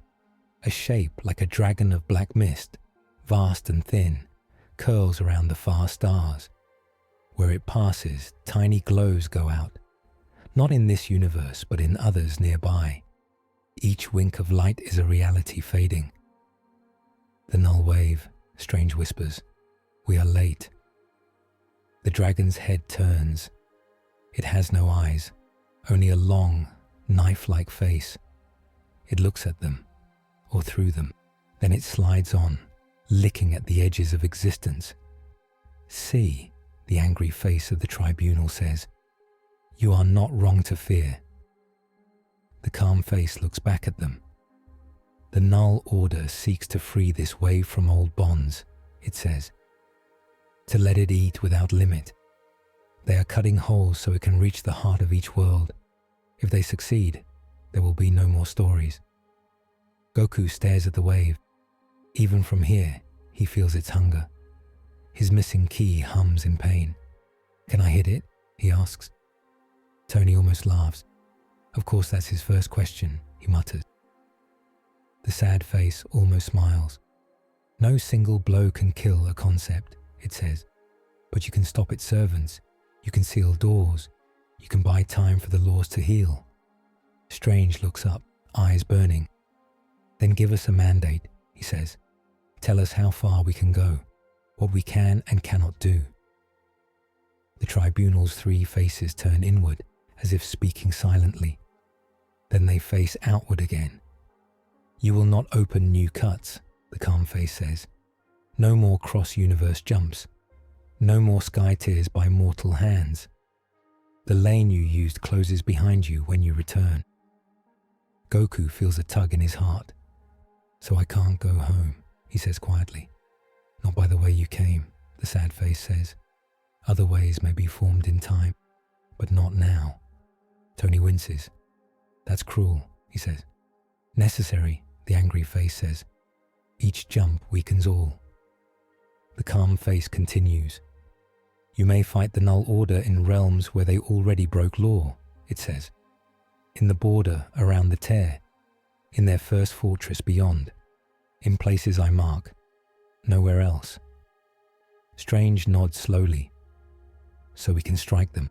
A shape like a dragon of black mist, vast and thin, curls around the far stars. Where it passes, tiny glows go out. Not in this universe, but in others nearby. Each wink of light is a reality fading. "The Null wave," Strange whispers. "We are late." The dragon's head turns. It has no eyes, only a long, knife-like face. It looks at them, or through them. Then it slides on, licking at the edges of existence. "See," the angry face of the tribunal says. "You are not wrong to fear." The calm face looks back at them. "The Null order seeks to free this wave from old bonds," it says. "To let it eat without limit. They are cutting holes so it can reach the heart of each world. If they succeed, there will be no more stories." Goku stares at the wave. Even from here, he feels its hunger. His missing key hums in pain. "Can I hit it?" he asks. Tony almost laughs. Of course that's his first question, he mutters. The sad face almost smiles. "No single blow can kill a concept," it says. "But you can stop its servants. You can seal doors. You can buy time for the laws to heal." Strange looks up, eyes burning. "Then give us a mandate," he says. "Tell us how far we can go, what we can and cannot do." The tribunal's three faces turn inward, as if speaking silently. Then they face outward again. "You will not open new cuts," the calm face says. "No more cross-universe jumps. No more sky tears by mortal hands. The lane you used closes behind you when you return." Goku feels a tug in his heart. "So I can't go home," he says quietly. "Not by the way you came," the sad face says. "Other ways may be formed in time, but not now." Tony winces. "That's cruel," he says. "Necessary," the angry face says. "Each jump weakens all." The calm face continues. "You may fight the Null order in realms where they already broke law," it says. "In the border around the tear, in their first fortress beyond, in places I mark, nowhere else." Strange nods slowly. so we can strike them,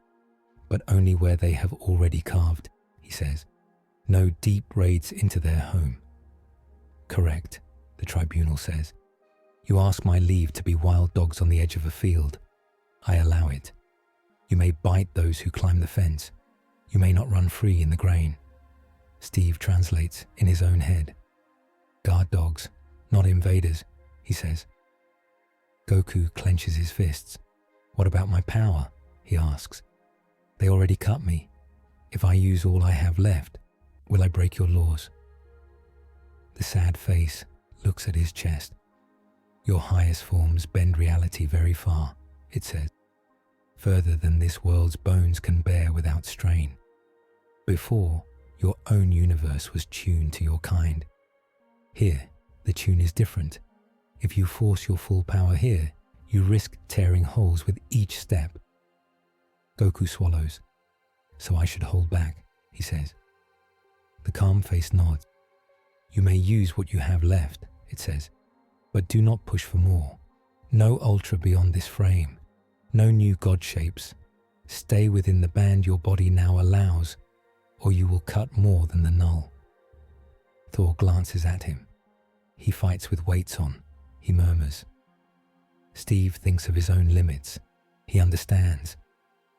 but only where they have already carved, he says. No deep raids into their home. Correct, the tribunal says. You ask my leave to be wild dogs on the edge of a field. I allow it. You may bite those who climb the fence. You may not run free in the grain. Steve translates in his own head. Guard dogs, not invaders, he says. Goku clenches his fists. What about my power? He asks. They already cut me. If I use all I have left, will I break your laws? The sad face looks at his chest. Your highest forms bend reality very far, it says. Further than this world's bones can bear without strain. Before, your own universe was tuned to your kind. Here, the tune is different. If you force your full power here, you risk tearing holes with each step. Goku swallows. So I should hold back, he says. The calm face nods. You may use what you have left, it says, but do not push for more. No ultra beyond this frame. No new god shapes. Stay within the band your body now allows, or you will cut more than the Null. Thor glances at him. He fights with weights on, he murmurs. Steve thinks of his own limits. He understands.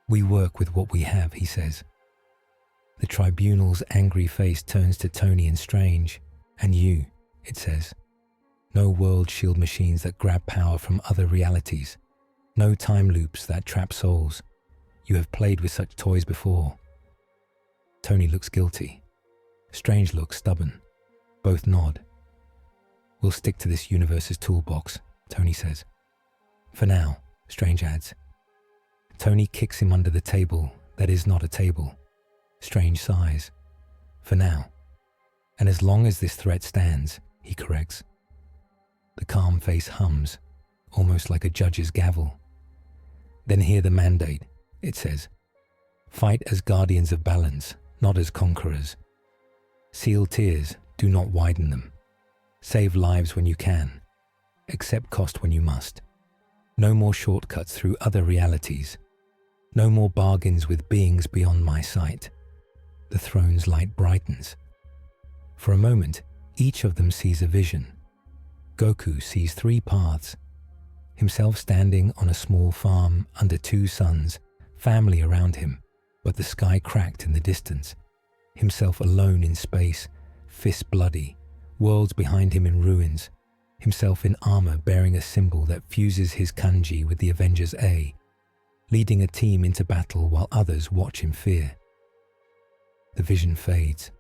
We work with what we have, he says. The tribunal's angry face turns to Tony and Strange. And you, it says. No world shield machines that grab power from other realities. No time loops that trap souls. You have played with such toys before. Tony looks guilty. Strange looks stubborn. Both nod. We'll stick to this universe's toolbox, Tony says. For now, Strange adds. Tony kicks him under the table that is not a table. Strange sighs. For now. And as long as this threat stands, he corrects. The calm face hums, almost like a judge's gavel. Then hear the mandate, it says. Fight as guardians of balance, not as conquerors. Seal tears, do not widen them. Save lives when you can. Accept cost when you must. No more shortcuts through other realities. No more bargains with beings beyond my sight. The throne's light brightens. For a moment, each of them sees a vision. Goku sees 3 paths. Himself standing on a small farm under 2 suns, family around him, but the sky cracked in the distance. Himself alone in space, fists bloody, worlds behind him in ruins. Himself in armor bearing a symbol that fuses his kanji with the Avengers A, leading a team into battle while others watch in fear. The vision fades.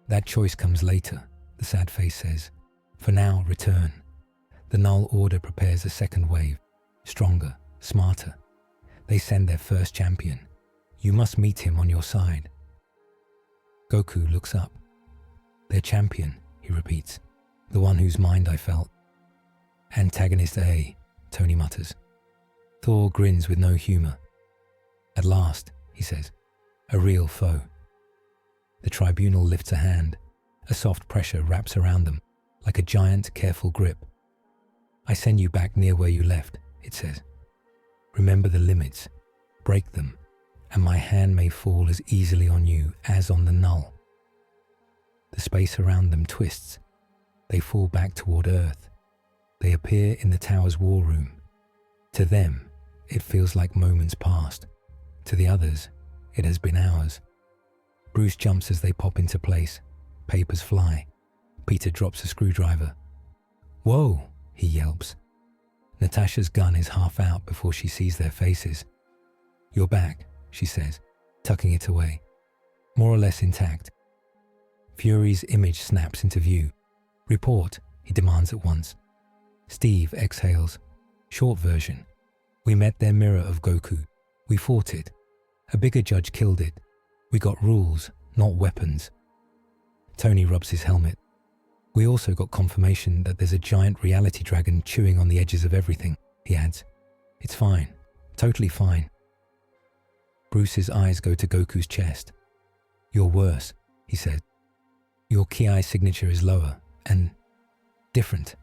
That choice comes later, the sad face says. For now, return. The Null Order prepares a second wave, stronger, smarter. They send their first champion. You must meet him on your side. Goku looks up. Their champion, he repeats, the one whose mind I felt. Antagonist A, Tony mutters. Thor grins with no humor. At last, he says, a real foe. The tribunal lifts a hand. A soft pressure wraps around them, like a giant, careful grip. I send you back near where you left, it says. Remember the limits, break them, and my hand may fall as easily on you as on the Null. The space around them twists. They fall back toward Earth. They appear in the tower's war room. To them, it feels like moments past. To the others, it has been hours. Bruce jumps as they pop into place. Papers fly. Peter drops a screwdriver. Whoa, he yelps. Natasha's gun is half out before she sees their faces. You're back, she says, tucking it away. More or less intact. Fury's image snaps into view. Report, he demands at once. Steve exhales. Short version. We met their mirror of Goku. We fought it. A bigger judge killed it. We got rules, not weapons. Tony rubs his helmet. We also got confirmation that there's a giant reality dragon chewing on the edges of everything, he adds. It's fine. Totally fine. Bruce's eyes go to Goku's chest. You're worse, he said. Your ki signature is lower and different.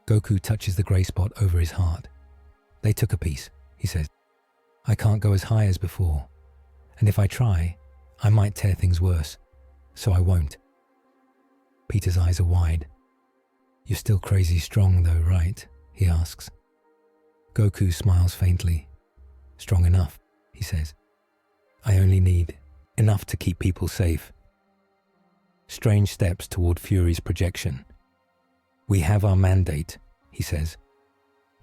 Goku touches the grey spot over his heart. They took a piece, he says. I can't go as high as before, and if I try, I might tear things worse, so I won't. Peter's eyes are wide. You're still crazy strong though, right? He asks. Goku smiles faintly. Strong enough, he says. I only need enough to keep people safe. Strange steps toward Fury's projection. We have our mandate, he says.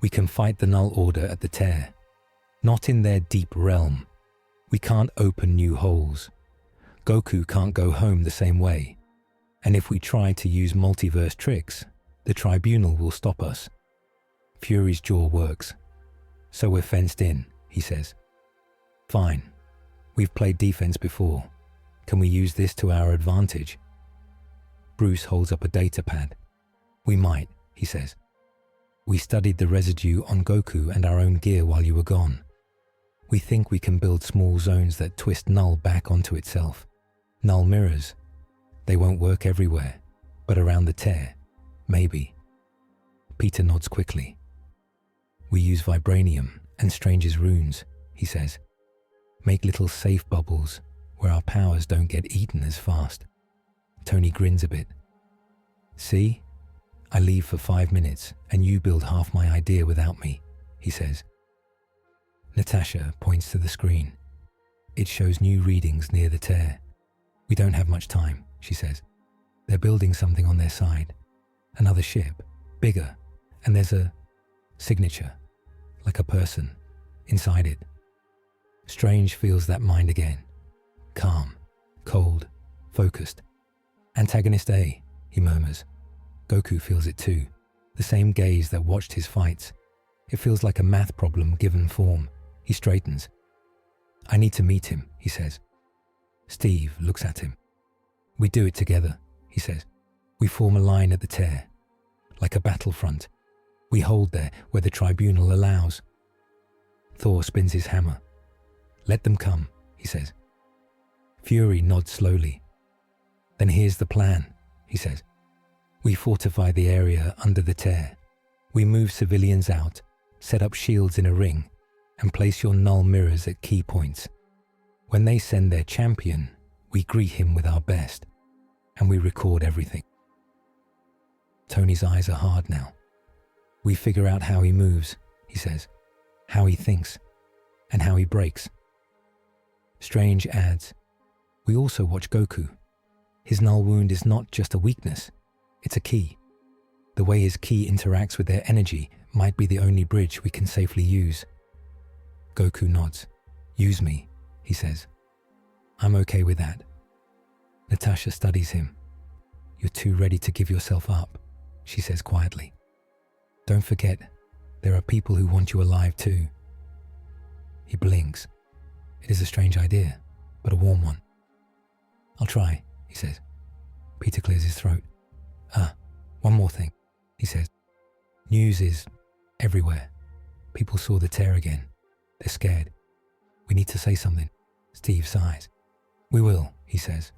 We can fight the Null Order at the tear. Not in their deep realm. We can't open new holes. Goku can't go home the same way. And if we try to use multiverse tricks, the Tribunal will stop us. Fury's jaw works. So we're fenced in, he says. Fine. We've played defense before. Can we use this to our advantage? Bruce holds up a data pad. We might, he says. We studied the residue on Goku and our own gear while you were gone. We think we can build small zones that twist Null back onto itself. Null mirrors. They won't work everywhere, but around the tear, maybe. Peter nods quickly. We use vibranium and Strange's runes, he says. Make little safe bubbles where our powers don't get eaten as fast. Tony grins a bit. See? I leave for 5 minutes and you build half my idea without me, he says. Natasha points to the screen. It shows new readings near the tear. We don't have much time, she says. They're building something on their side. Another ship, bigger, and there's a signature, like a person, inside it. Strange feels that mind again. Calm, cold, focused. Antagonist A, he murmurs. Goku feels it too, the same gaze that watched his fights. It feels like a math problem given form. He straightens. I need to meet him, he says. Steve looks at him. We do it together, he says. We form a line at the tear, like a battlefront. We hold there where the Tribunal allows. Thor spins his hammer. Let them come, he says. Fury nods slowly. Then here's the plan, he says. We fortify the area under the tear. We move civilians out, set up shields in a ring, and place your Null mirrors at key points. When they send their champion, we greet him with our best, and we record everything. Tony's eyes are hard now. We figure out how he moves, he says, how he thinks, and how he breaks. Strange adds, we also watch Goku. His Null wound is not just a weakness, it's a key. The way his ki interacts with their energy might be the only bridge we can safely use. Goku nods. Use me, he says. I'm okay with that. Natasha studies him. You're too ready to give yourself up, she says quietly. Don't forget, there are people who want you alive too. He blinks. It is a strange idea, but a warm one. I'll try, he says. Peter clears his throat. One more thing, he says. News is everywhere. People saw the tear again. They're scared. We need to say something. Steve sighs. We will, he says,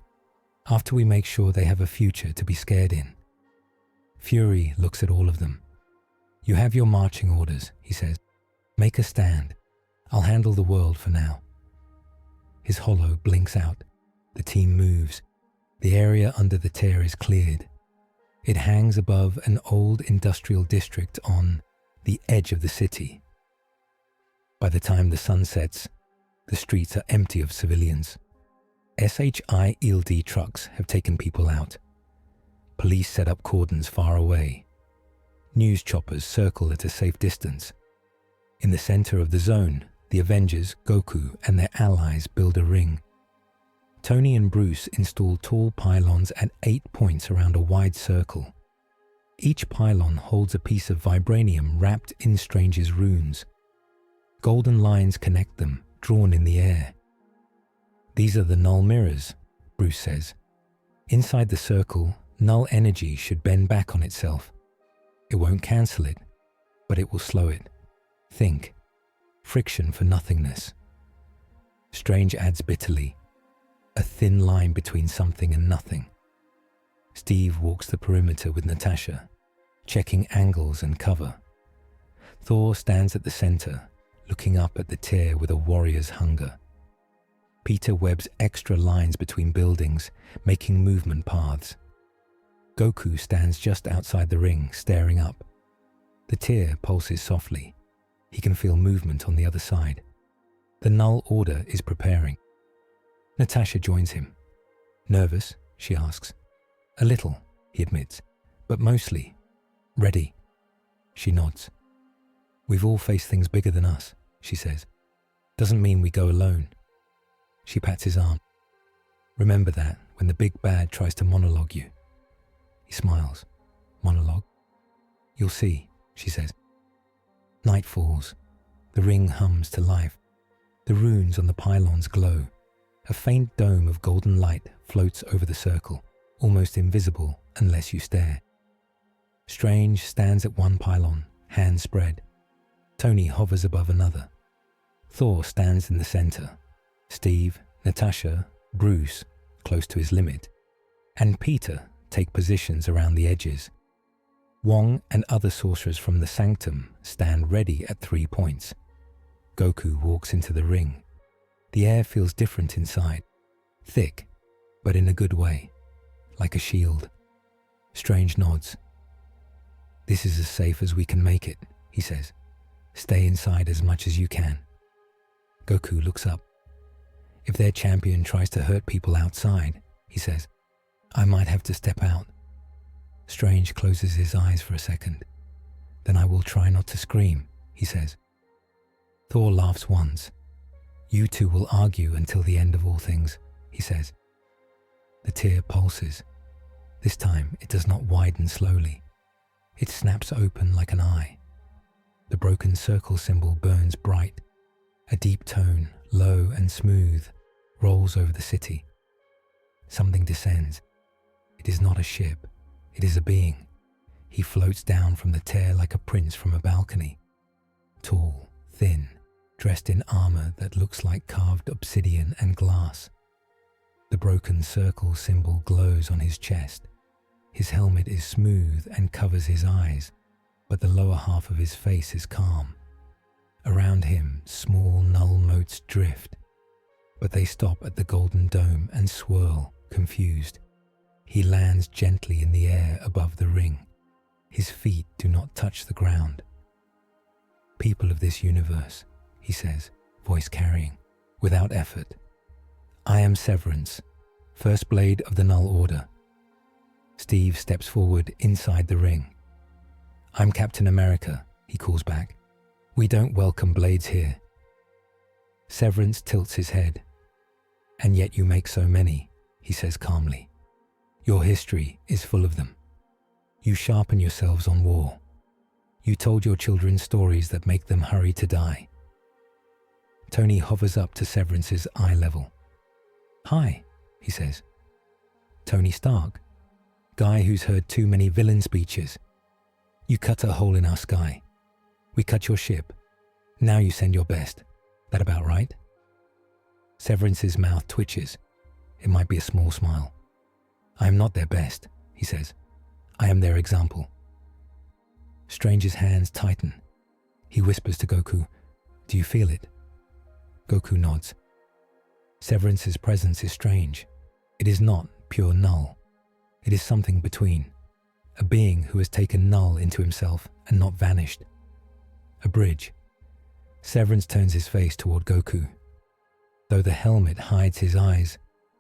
after we make sure they have a future to be scared in. Fury looks at all of them. You have your marching orders, he says. Make a stand. I'll handle the world for now. His hollow blinks out. The team moves. The area under the tear is cleared. It hangs above an old industrial district on the edge of the city. By the time the sun sets, the streets are empty of civilians. SHIELD trucks have taken people out. Police set up cordons far away. News choppers circle at a safe distance. In the center of the zone, the Avengers, Goku, and their allies build a ring. Tony and Bruce install tall pylons at 8 points around a wide circle. Each pylon holds a piece of vibranium wrapped in Strange's runes. Golden lines connect them, drawn in the air. These are the Null mirrors, Bruce says. Inside the circle, Null energy should bend back on itself. It won't cancel it, but it will slow it. Think. Friction for nothingness. Strange adds bitterly. A thin line between something and nothing. Steve walks the perimeter with Natasha, checking angles and cover. Thor stands at the center, looking up at the tier with a warrior's hunger. Peter webs extra lines between buildings, making movement paths. Goku stands just outside the ring, staring up. The tier pulses softly. He can feel movement on the other side. The Null Order is preparing. Natasha joins him. Nervous? She asks. A little, he admits, but mostly. Ready. She nods. We've all faced things bigger than us, she says. Doesn't mean we go alone. She pats his arm. Remember that when the big bad tries to monologue you. He smiles. Monologue? You'll see, she says. Night falls. The ring hums to life. The runes on the pylons glow. A faint dome of golden light floats over the circle, almost invisible unless you stare. Strange stands at one pylon, hands spread. Tony hovers above another. Thor stands in the center. Steve, Natasha, Bruce, close to his limit, and Peter take positions around the edges. Wong and other sorcerers from the Sanctum stand ready at 3 points. Goku walks into the ring. The air feels different inside, thick, but in a good way, like a shield. Strange nods. This is as safe as we can make it, he says. Stay inside as much as you can. Goku looks up. If their champion tries to hurt people outside, he says, I might have to step out. Strange closes his eyes for a second. Then I will try not to scream, he says. Thor laughs once. You two will argue until the end of all things, he says. The tear pulses. This time it does not widen slowly. It snaps open like an eye. The broken circle symbol burns bright. A deep tone, low and smooth, rolls over the city. Something descends. It is not a ship. It is a being. He floats down from the tear like a prince from a balcony. Tall, thin, dressed in armor that looks like carved obsidian and glass. The broken circle symbol glows on his chest. His helmet is smooth and covers his eyes, but the lower half of his face is calm. Around him, small null motes drift, but they stop at the golden dome and swirl, confused. He lands gently in the air above the ring. His feet do not touch the ground. People of this universe, he says, voice carrying, without effort. I am Severance, first blade of the Null Order. Steve steps forward inside the ring. I'm Captain America, he calls back. We don't welcome blades here. Severance tilts his head. And yet you make so many, he says calmly. Your history is full of them. You sharpen yourselves on war. You told your children stories that make them hurry to die. Tony hovers up to Severance's eye level. Hi, he says. Tony Stark, guy who's heard too many villain speeches. You cut a hole in our sky. We cut your ship. Now you send your best. That about right? Severance's mouth twitches. It might be a small smile. I am not their best, he says. I am their example. Strange's hands tighten. He whispers to Goku, do you feel it? Goku nods. Severance's presence is strange. It is not pure Null. It is something between. A being who has taken Null into himself and not vanished. A bridge. Severance turns his face toward Goku. Though the helmet hides his eyes,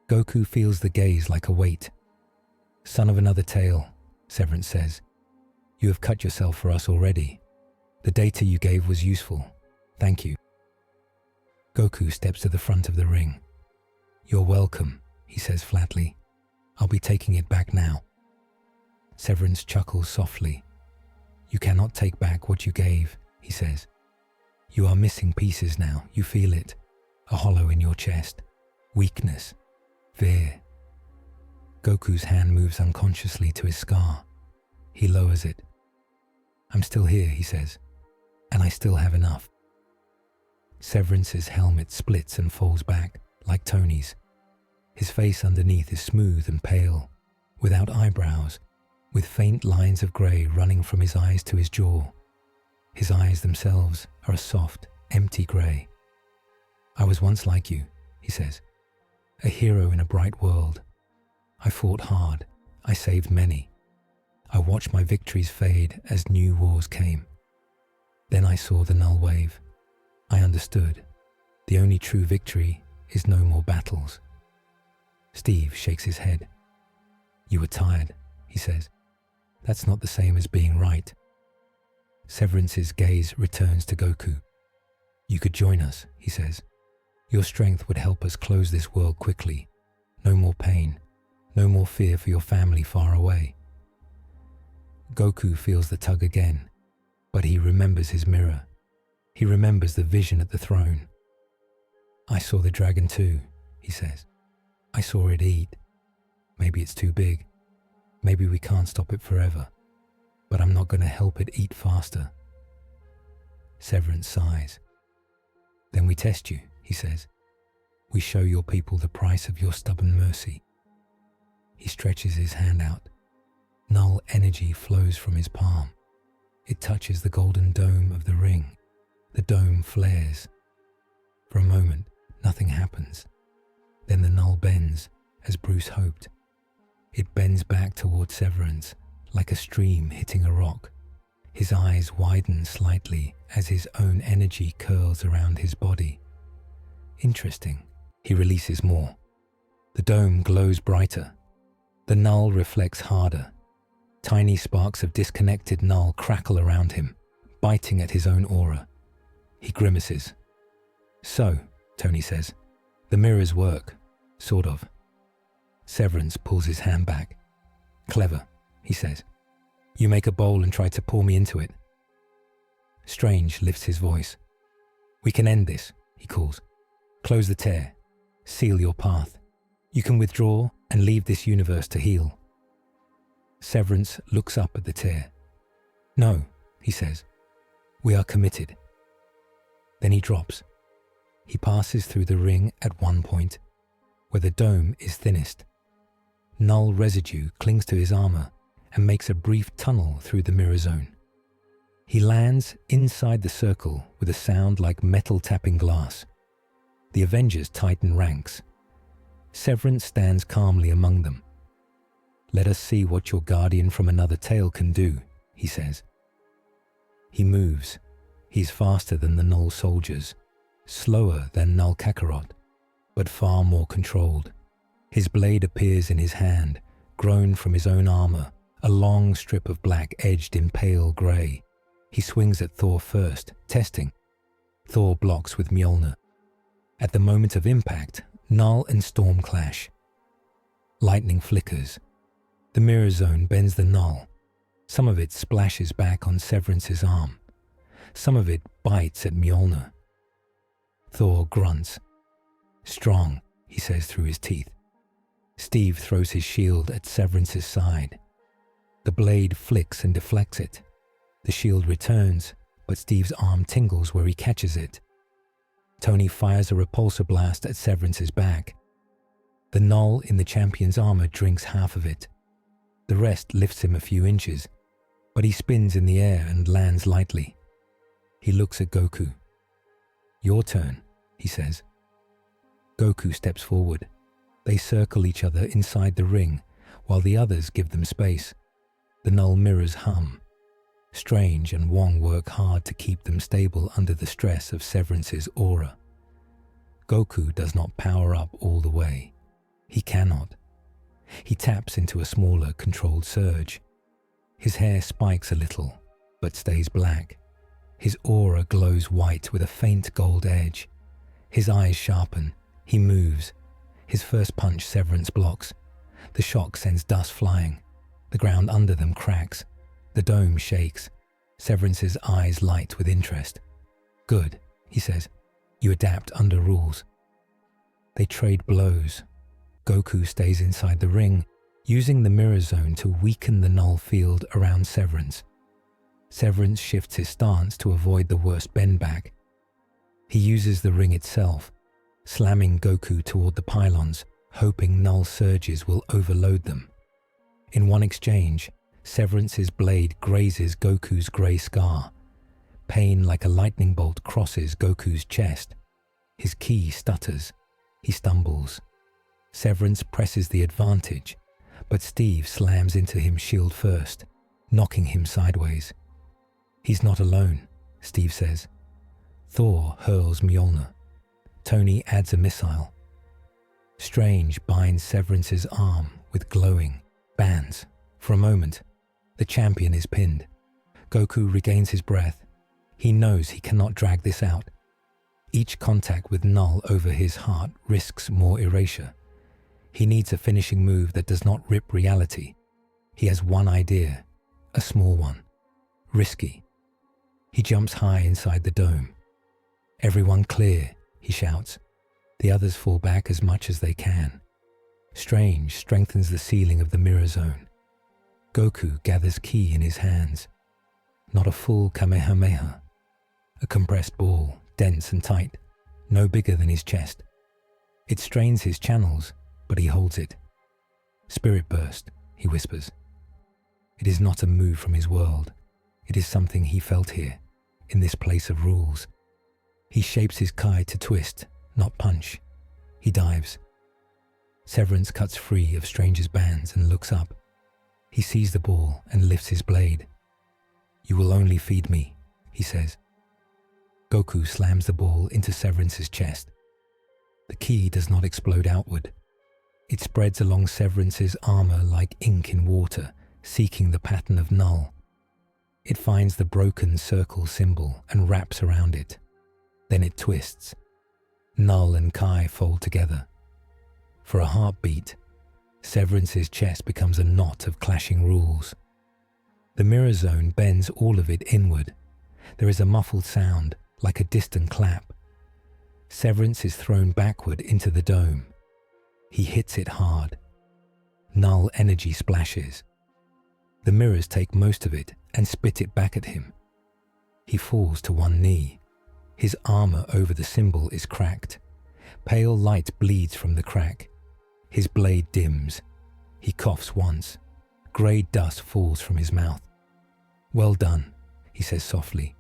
Goku feels the gaze like a weight. Son of another tale, Severance says. You have cut yourself for us already. The data you gave was useful. Thank you. Goku steps to the front of the ring. You're welcome, he says flatly. I'll be taking it back now. Severance chuckles softly. You cannot take back what you gave, he says. You are missing pieces now, you feel it. A hollow in your chest. Weakness. Fear. Goku's hand moves unconsciously to his scar. He lowers it. I'm still here, he says, and I still have enough. Severance's helmet splits and falls back, like Tony's. His face underneath is smooth and pale, without eyebrows, with faint lines of grey running from his eyes to his jaw. His eyes themselves are a soft, empty grey. "I was once like you," he says, "a hero in a bright world. I fought hard. I saved many. I watched my victories fade as new wars came. Then I saw the Null wave. I understood. The only true victory is no more battles." Steve shakes his head. "You were tired," he says. "That's not the same as being right." Severance's gaze returns to Goku. "You could join us," he says. "Your strength would help us close this world quickly. No more pain. No more fear for your family far away." Goku feels the tug again, but he remembers his mirror. He remembers the vision at the throne. "I saw the dragon too," he says. "I saw it eat. Maybe it's too big. Maybe we can't stop it forever. But I'm not going to help it eat faster." Severance sighs. "Then we test you," he says. "We show your people the price of your stubborn mercy." He stretches his hand out. Null energy flows from his palm. It touches the golden dome of the ring. The dome flares. For a moment, nothing happens. Then the Null bends, as Bruce hoped. It bends back toward Severance, like a stream hitting a rock. His eyes widen slightly as his own energy curls around his body. Interesting. He releases more. The dome glows brighter. The Null reflects harder. Tiny sparks of disconnected Null crackle around him, biting at his own aura. He grimaces. "So," Tony says, "the mirrors work. Sort of." Severance pulls his hand back. "Clever," he says. "You make a bowl and try to pull me into it." Strange lifts his voice. "We can end this," he calls. "Close the tear. Seal your path. You can withdraw and leave this universe to heal." Severance looks up at the tear. "No," he says. "We are committed." Then he drops. He passes through the ring at one point, where the dome is thinnest. Null residue clings to his armor and makes a brief tunnel through the mirror zone. He lands inside the circle with a sound like metal tapping glass. The Avengers tighten ranks. Severance stands calmly among them. "Let us see what your guardian from another tale can do," he says. He moves. He's faster than the Null soldiers, slower than Null Kakarot, but far more controlled. His blade appears in his hand, grown from his own armor, a long strip of black edged in pale grey. He swings at Thor first, testing. Thor blocks with Mjolnir. At the moment of impact, Null and Storm clash. Lightning flickers. The mirror zone bends the Null. Some of it splashes back on Severance's arm. Some of it bites at Mjolnir. Thor grunts. "Strong," he says through his teeth. Steve throws his shield at Severance's side. The blade flicks and deflects it. The shield returns, but Steve's arm tingles where he catches it. Tony fires a repulsor blast at Severance's back. The Null in the champion's armor drinks half of it. The rest lifts him a few inches, but he spins in the air and lands lightly. He looks at Goku. "Your turn," he says. Goku steps forward. They circle each other inside the ring, while the others give them space. The Null mirrors hum. Strange and Wong work hard to keep them stable under the stress of Severance's aura. Goku does not power up all the way. He cannot. He taps into a smaller, controlled surge. His hair spikes a little, but stays black. His aura glows white with a faint gold edge. His eyes sharpen. He moves. His first punch Severance blocks. The shock sends dust flying. The ground under them cracks. The dome shakes. Severance's eyes light with interest. "Good," he says. "You adapt under rules." They trade blows. Goku stays inside the ring, using the mirror zone to weaken the Null field around Severance. Severance shifts his stance to avoid the worst bend back. He uses the ring itself, slamming Goku toward the pylons, hoping Null surges will overload them. In one exchange, Severance's blade grazes Goku's grey scar. Pain like a lightning bolt crosses Goku's chest. His ki stutters. He stumbles. Severance presses the advantage, but Steve slams into him shield first, knocking him sideways. He's not alone, Steve says. Thor hurls Mjolnir. Tony adds a missile. Strange binds Severance's arm with glowing bands. For a moment, the champion is pinned. Goku regains his breath. He knows he cannot drag this out. Each contact with Null over his heart risks more erasure. He needs a finishing move that does not rip reality. He has one idea, a small one, risky. He jumps high inside the dome. Everyone clear, he shouts. The others fall back as much as they can. Strange strengthens the ceiling of the mirror zone. Goku gathers ki in his hands. Not a full Kamehameha. A compressed ball, dense and tight, no bigger than his chest. It strains his channels, but he holds it. Spirit burst, he whispers. It is not a move from his world. It is something he felt here, in this place of rules. He shapes his kai to twist, not punch. He dives. Severance cuts free of Stranger's bands and looks up. He sees the ball and lifts his blade. You will only feed me, he says. Goku slams the ball into Severance's chest. The ki does not explode outward. It spreads along Severance's armor like ink in water, seeking the pattern of Null. It finds the broken circle symbol and wraps around it. Then it twists. Null and Kai fold together. For a heartbeat, Severance's chest becomes a knot of clashing rules. The mirror zone bends all of it inward. There is a muffled sound, like a distant clap. Severance is thrown backward into the dome. He hits it hard. Null energy splashes. The mirrors take most of it and spit it back at him. He falls to one knee. His armor over the symbol is cracked. Pale light bleeds from the crack. His blade dims. He coughs once. Grey dust falls from his mouth. Well done, he says softly.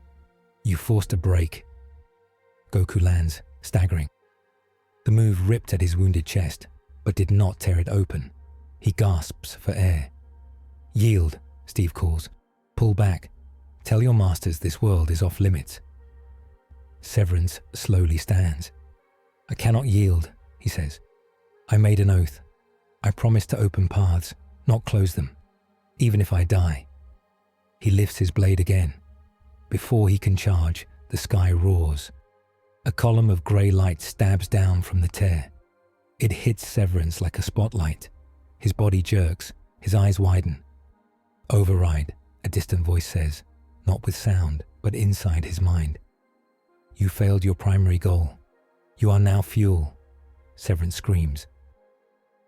You forced a break. Goku lands, staggering. The move ripped at his wounded chest, but did not tear it open. He gasps for air. Yield, Steve calls. Pull back. Tell your masters this world is off limits. Severance slowly stands. I cannot yield, he says. I made an oath. I promised to open paths, not close them, even if I die. He lifts his blade again. Before he can charge, the sky roars. A column of grey light stabs down from the tear. It hits Severance like a spotlight. His body jerks, his eyes widen. Override, a distant voice says, not with sound, but inside his mind. You failed your primary goal. You are now fuel, Severance screams.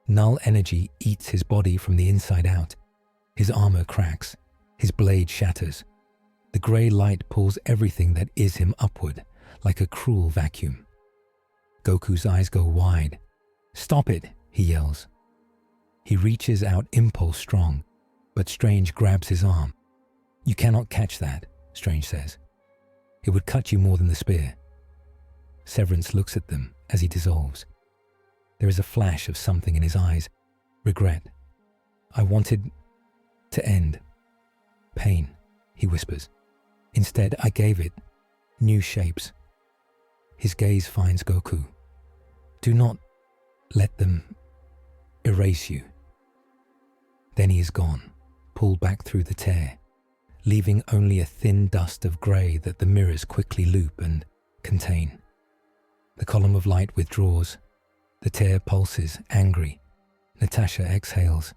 Null energy eats his body from the inside out. His armor cracks. His blade shatters. The grey light pulls everything that is him upward, like a cruel vacuum. Goku's eyes go wide. Stop it, he yells. He reaches out impulse strong, but Strange grabs his arm. You cannot catch that, Strange says. It would cut you more than the spear. Severance looks at them as he dissolves. There is a flash of something in his eyes. Regret. I wanted to end. Pain, he whispers. Instead, I gave it new shapes. His gaze finds Goku. Do not let them erase you. Then he is gone, pulled back through the tear, leaving only a thin dust of grey that the mirrors quickly loop and contain. The column of light withdraws. The tear pulses, angry. Natasha exhales.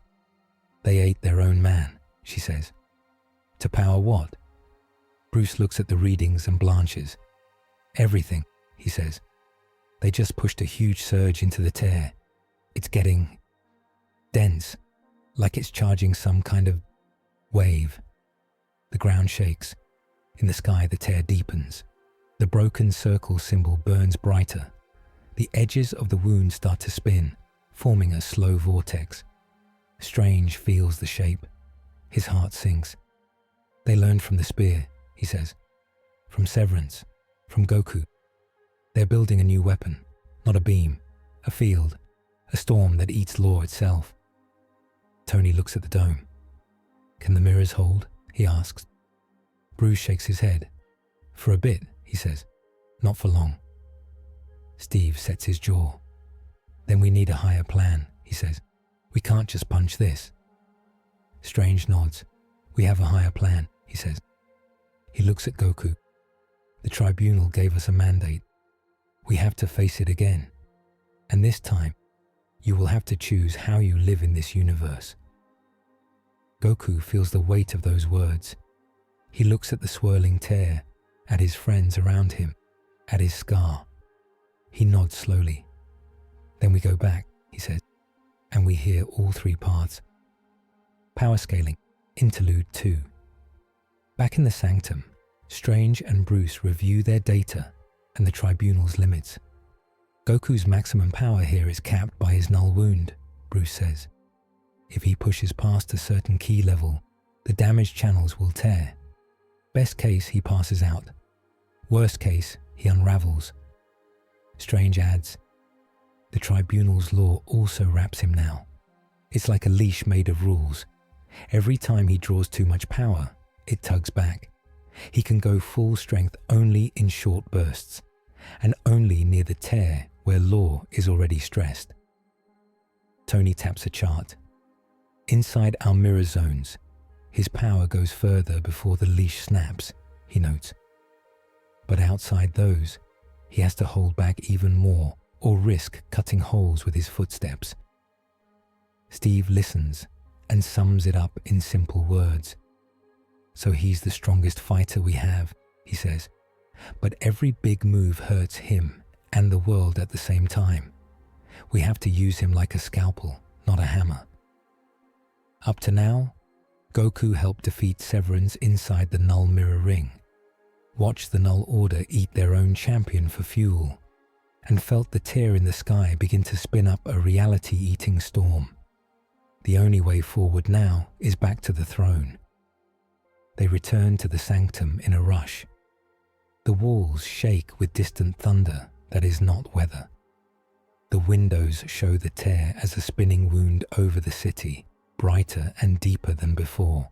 They ate their own man, she says. To power what? Bruce looks at the readings and blanches. Everything, he says. They just pushed a huge surge into the tear. It's getting dense, like it's charging some kind of wave. The ground shakes. In the sky, the tear deepens. The broken circle symbol burns brighter. The edges of the wound start to spin, forming a slow vortex. Strange feels the shape. His heart sinks. They learned from the spear, he says. From Severance. From Goku. They're building a new weapon. Not a beam. A field. A storm that eats law itself. Tony looks at the dome. Can the mirrors hold? He asks. Bruce shakes his head. For a bit, he says. Not for long. Steve sets his jaw. Then we need a higher plan, he says. We can't just punch this. Strange nods. We have a higher plan, he says. He looks at Goku. The tribunal gave us a mandate. We have to face it again. And this time, you will have to choose how you live in this universe. Goku feels the weight of those words. He looks at the swirling tear, at his friends around him, at his scar. He nods slowly. Then we go back, he says, and we hear all three paths. Power scaling, interlude 2. Back in the sanctum, Strange and Bruce review their data and the tribunal's limits. Goku's maximum power here is capped by his null wound, Bruce says. If he pushes past a certain key level, the damaged channels will tear. Best case, he passes out. Worst case, he unravels. Strange adds, the tribunal's law also wraps him now. It's like a leash made of rules. Every time he draws too much power, it tugs back. He can go full strength only in short bursts, and only near the tear where law is already stressed. Tony taps a chart. Inside our mirror zones, his power goes further before the leash snaps, he notes. But outside those, he has to hold back even more or risk cutting holes with his footsteps. Steve listens and sums it up in simple words. So he's the strongest fighter we have, he says, but every big move hurts him and the world at the same time. We have to use him like a scalpel, not a hammer. Up to now, Goku helped defeat Severance inside the Null mirror ring, watched the Null Order eat their own champion for fuel, and felt the tear in the sky begin to spin up a reality-eating storm. The only way forward now is back to the throne. They return to the sanctum in a rush. The walls shake with distant thunder that is not weather. The windows show the tear as a spinning wound over the city, brighter and deeper than before.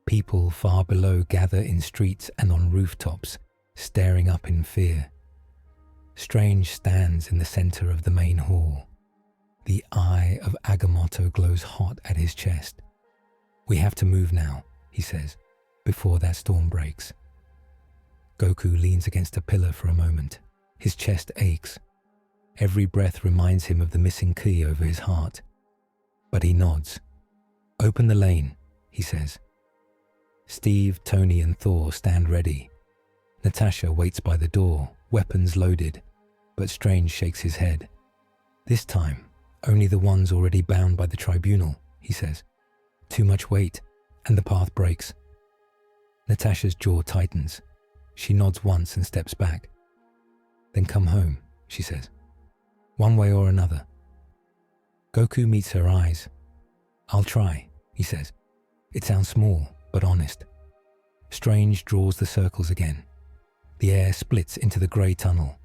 People far below gather in streets and on rooftops, staring up in fear. Strange stands in the center of the main hall. The eye of Agamotto glows hot at his chest. We have to move now, he says, before that storm breaks. Goku leans against a pillar for a moment. His chest aches. Every breath reminds him of the missing key over his heart. But he nods. Open the lane, he says. Steve, Tony, and Thor stand ready. Natasha waits by the door, weapons loaded, but Strange shakes his head. This time, only the ones already bound by the tribunal, he says. Too much weight, and the path breaks. Natasha's jaw tightens. She nods once and steps back. Then come home, she says. One way or another. Goku meets her eyes. I'll try, he says. It sounds small, but honest. Strange draws the circles again. The air splits into the grey tunnel.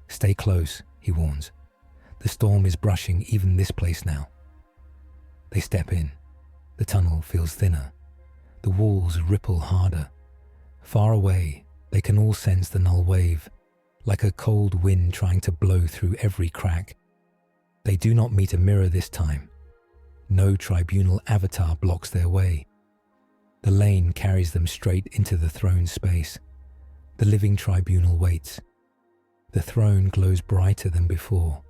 Stay close, he warns. The storm is brushing even this place now. They step in. The tunnel feels thinner. The walls ripple harder. Far away, they can all sense the Null wave, like a cold wind trying to blow through every crack. They do not meet a mirror this time. No tribunal avatar blocks their way. The lane carries them straight into the throne space. The Living Tribunal waits. The throne glows brighter than before.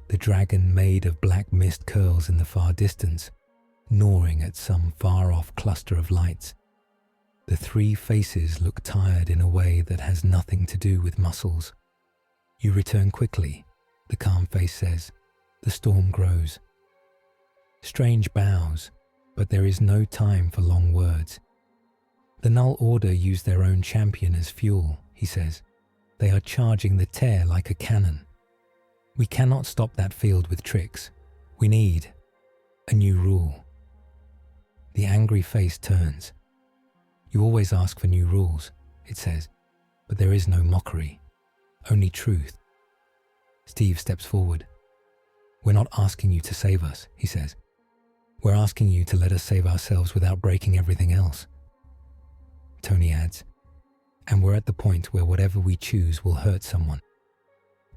The dragon made of black mist curls in the far distance, gnawing at some far-off cluster of lights. The three faces look tired in a way that has nothing to do with muscles. You return quickly, the calm face says. The storm grows. Strange bows, but there is no time for long words. The Null Order use their own champion as fuel, he says. They are charging the tear like a cannon. We cannot stop that field with tricks. We need a new rule. The angry face turns. You always ask for new rules, it says. But there is no mockery, only truth. Steve steps forward. "We're not asking you to save us," he says. "We're asking you to let us save ourselves without breaking everything else." Tony adds, "And we're at the point where whatever we choose will hurt someone.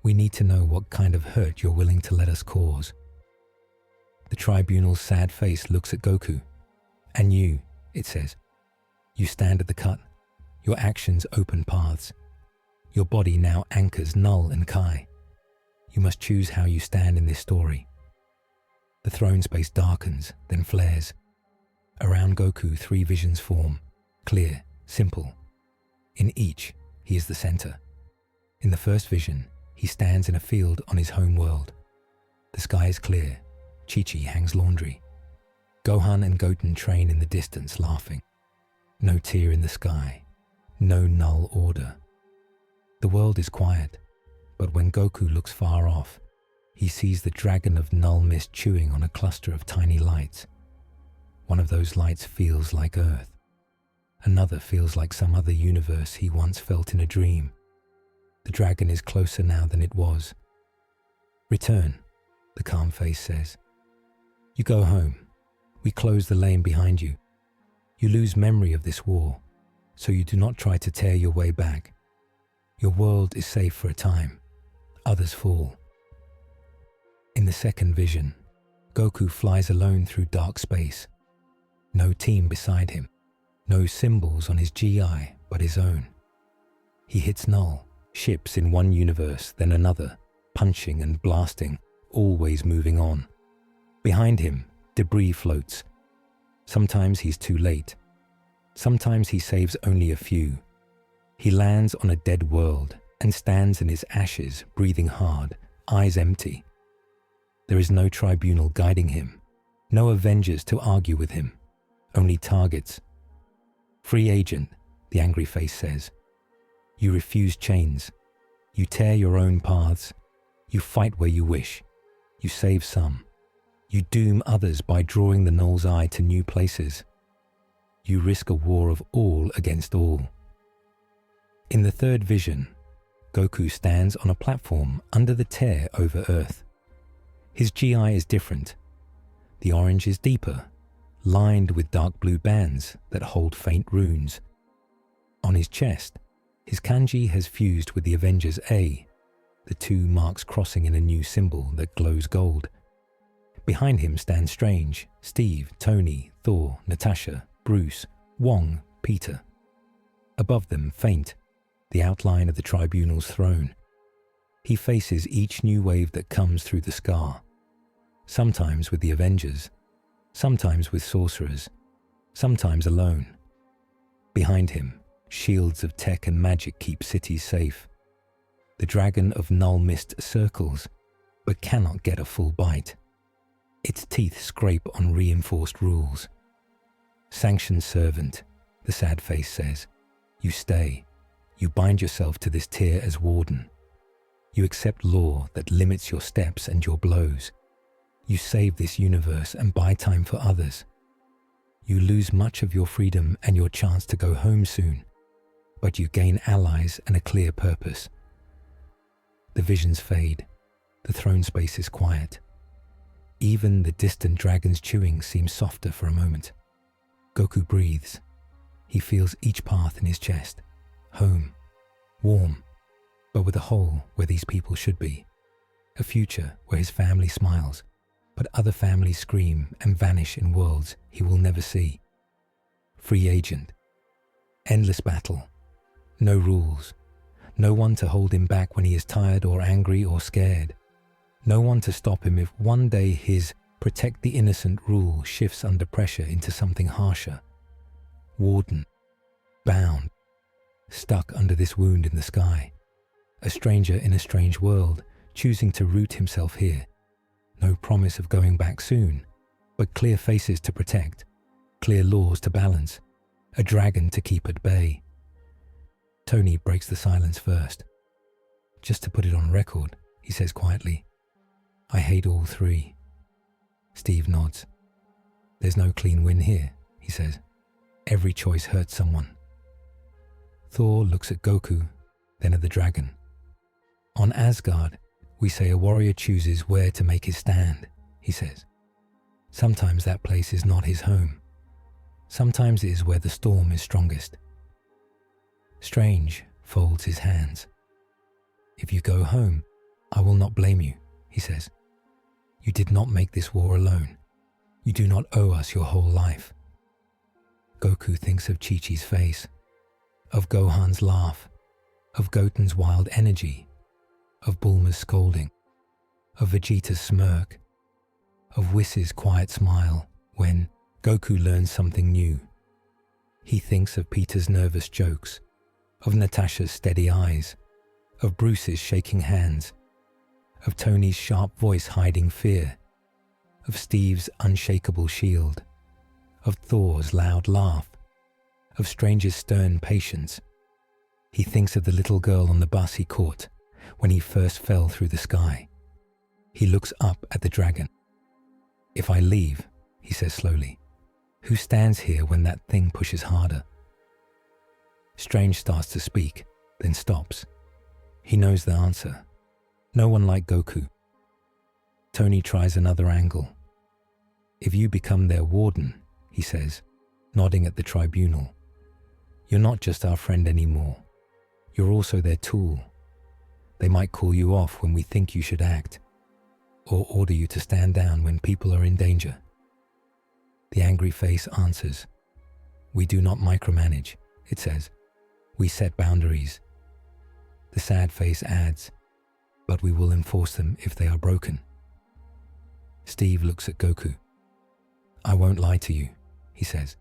We need to know what kind of hurt you're willing to let us cause." The tribunal's sad face looks at Goku. "And you," it says. "You stand at the cut. Your actions open paths. Your body now anchors Null and Kai. You must choose how you stand in this story." The throne space darkens, then flares. Around Goku, 3 visions form, clear, simple. In each, he is the center. In the first vision, he stands in a field on his home world. The sky is clear. Chi-Chi hangs laundry. Gohan and Goten train in the distance, laughing. No tear in the sky. No Null order. The world is quiet, but when Goku looks far off, he sees the dragon of Null mist chewing on a cluster of tiny lights. One of those lights feels like Earth. Another feels like some other universe he once felt in a dream. The dragon is closer now than it was. "Return," the calm face says. "You go home. We close the lane behind you. You lose memory of this war, so you do not try to tear your way back. Your world is safe for a time. Others fall." In the second vision, Goku flies alone through dark space. No team beside him. No symbols on his GI but his own. He hits Null, ships in one universe, then another, punching and blasting, always moving on. Behind him, debris floats. Sometimes he's too late. Sometimes he saves only a few. He lands on a dead world and stands in its ashes, breathing hard, eyes empty. There is no tribunal guiding him, no Avengers to argue with him, only targets. "Free agent," the angry face says. "You refuse chains. You tear your own paths. You fight where you wish. You save some. You doom others by drawing the Null's eye to new places. You risk a war of all against all." In the third vision, Goku stands on a platform under the tear over Earth. His GI is different. The orange is deeper, lined with dark blue bands that hold faint runes. On his chest, his kanji has fused with the Avengers A, the 2 marks crossing in a new symbol that glows gold. Behind him stand Strange, Steve, Tony, Thor, Natasha, Bruce, Wong, Peter. Above them, faint, the outline of the Tribunal's throne. He faces each new wave that comes through the scar, sometimes with the Avengers, sometimes with sorcerers, sometimes alone. Behind him, shields of tech and magic keep cities safe. The dragon of Null mist circles, but cannot get a full bite. Its teeth scrape on reinforced rules. "Sanctioned servant," the sad face says. "You stay. You bind yourself to this tier as warden. You accept law that limits your steps and your blows. You save this universe and buy time for others. You lose much of your freedom and your chance to go home soon, but you gain allies and a clear purpose." The visions fade. The throne space is quiet. Even the distant dragon's chewing seems softer for a moment. Goku breathes. He feels each path in his chest. Home. Warm. But with a hole where these people should be. A future where his family smiles, but other families scream and vanish in worlds he will never see. Free agent. Endless battle. No rules. No one to hold him back when he is tired or angry or scared. No one to stop him if one day his protect the innocent rule shifts under pressure into something harsher. Warden. Bound. Stuck under this wound in the sky. A stranger in a strange world, choosing to root himself here. No promise of going back soon, but clear faces to protect, clear laws to balance, a dragon to keep at bay. Tony breaks the silence first. "Just to put it on record," he says quietly, "I hate all 3. Steve nods. "There's no clean win here," he says. "Every choice hurts someone." Thor looks at Goku, then at the dragon. On Asgard, we say a warrior chooses where to make his stand, he says. Sometimes that place is not his home. Sometimes it is where the storm is strongest. Strange folds his hands. If you go home, I will not blame you, he says. You did not make this war alone. You do not owe us your whole life. Goku thinks of Chi-Chi's face, of Gohan's laugh, of Goten's wild energy, of Bulma's scolding, of Vegeta's smirk, of Whis' quiet smile when Goku learns something new. He thinks of Peter's nervous jokes, of Natasha's steady eyes, of Bruce's shaking hands, of Tony's sharp voice hiding fear, of Steve's unshakable shield, of Thor's loud laugh, of Strange's stern patience. He thinks of the little girl on the bus he caught when he first fell through the sky. He looks up at the dragon. If I leave, he says slowly, who stands here when that thing pushes harder? Strange starts to speak, then stops. He knows the answer. No one like Goku. Tony tries another angle. If you become their warden, he says, nodding at the tribunal, you're not just our friend anymore. You're also their tool. They might call you off when we think you should act, or order you to stand down when people are in danger. The angry face answers, we do not micromanage, it says. We set boundaries. The sad face adds, but we will enforce them if they are broken. Steve looks at Goku. I won't lie to you, he says.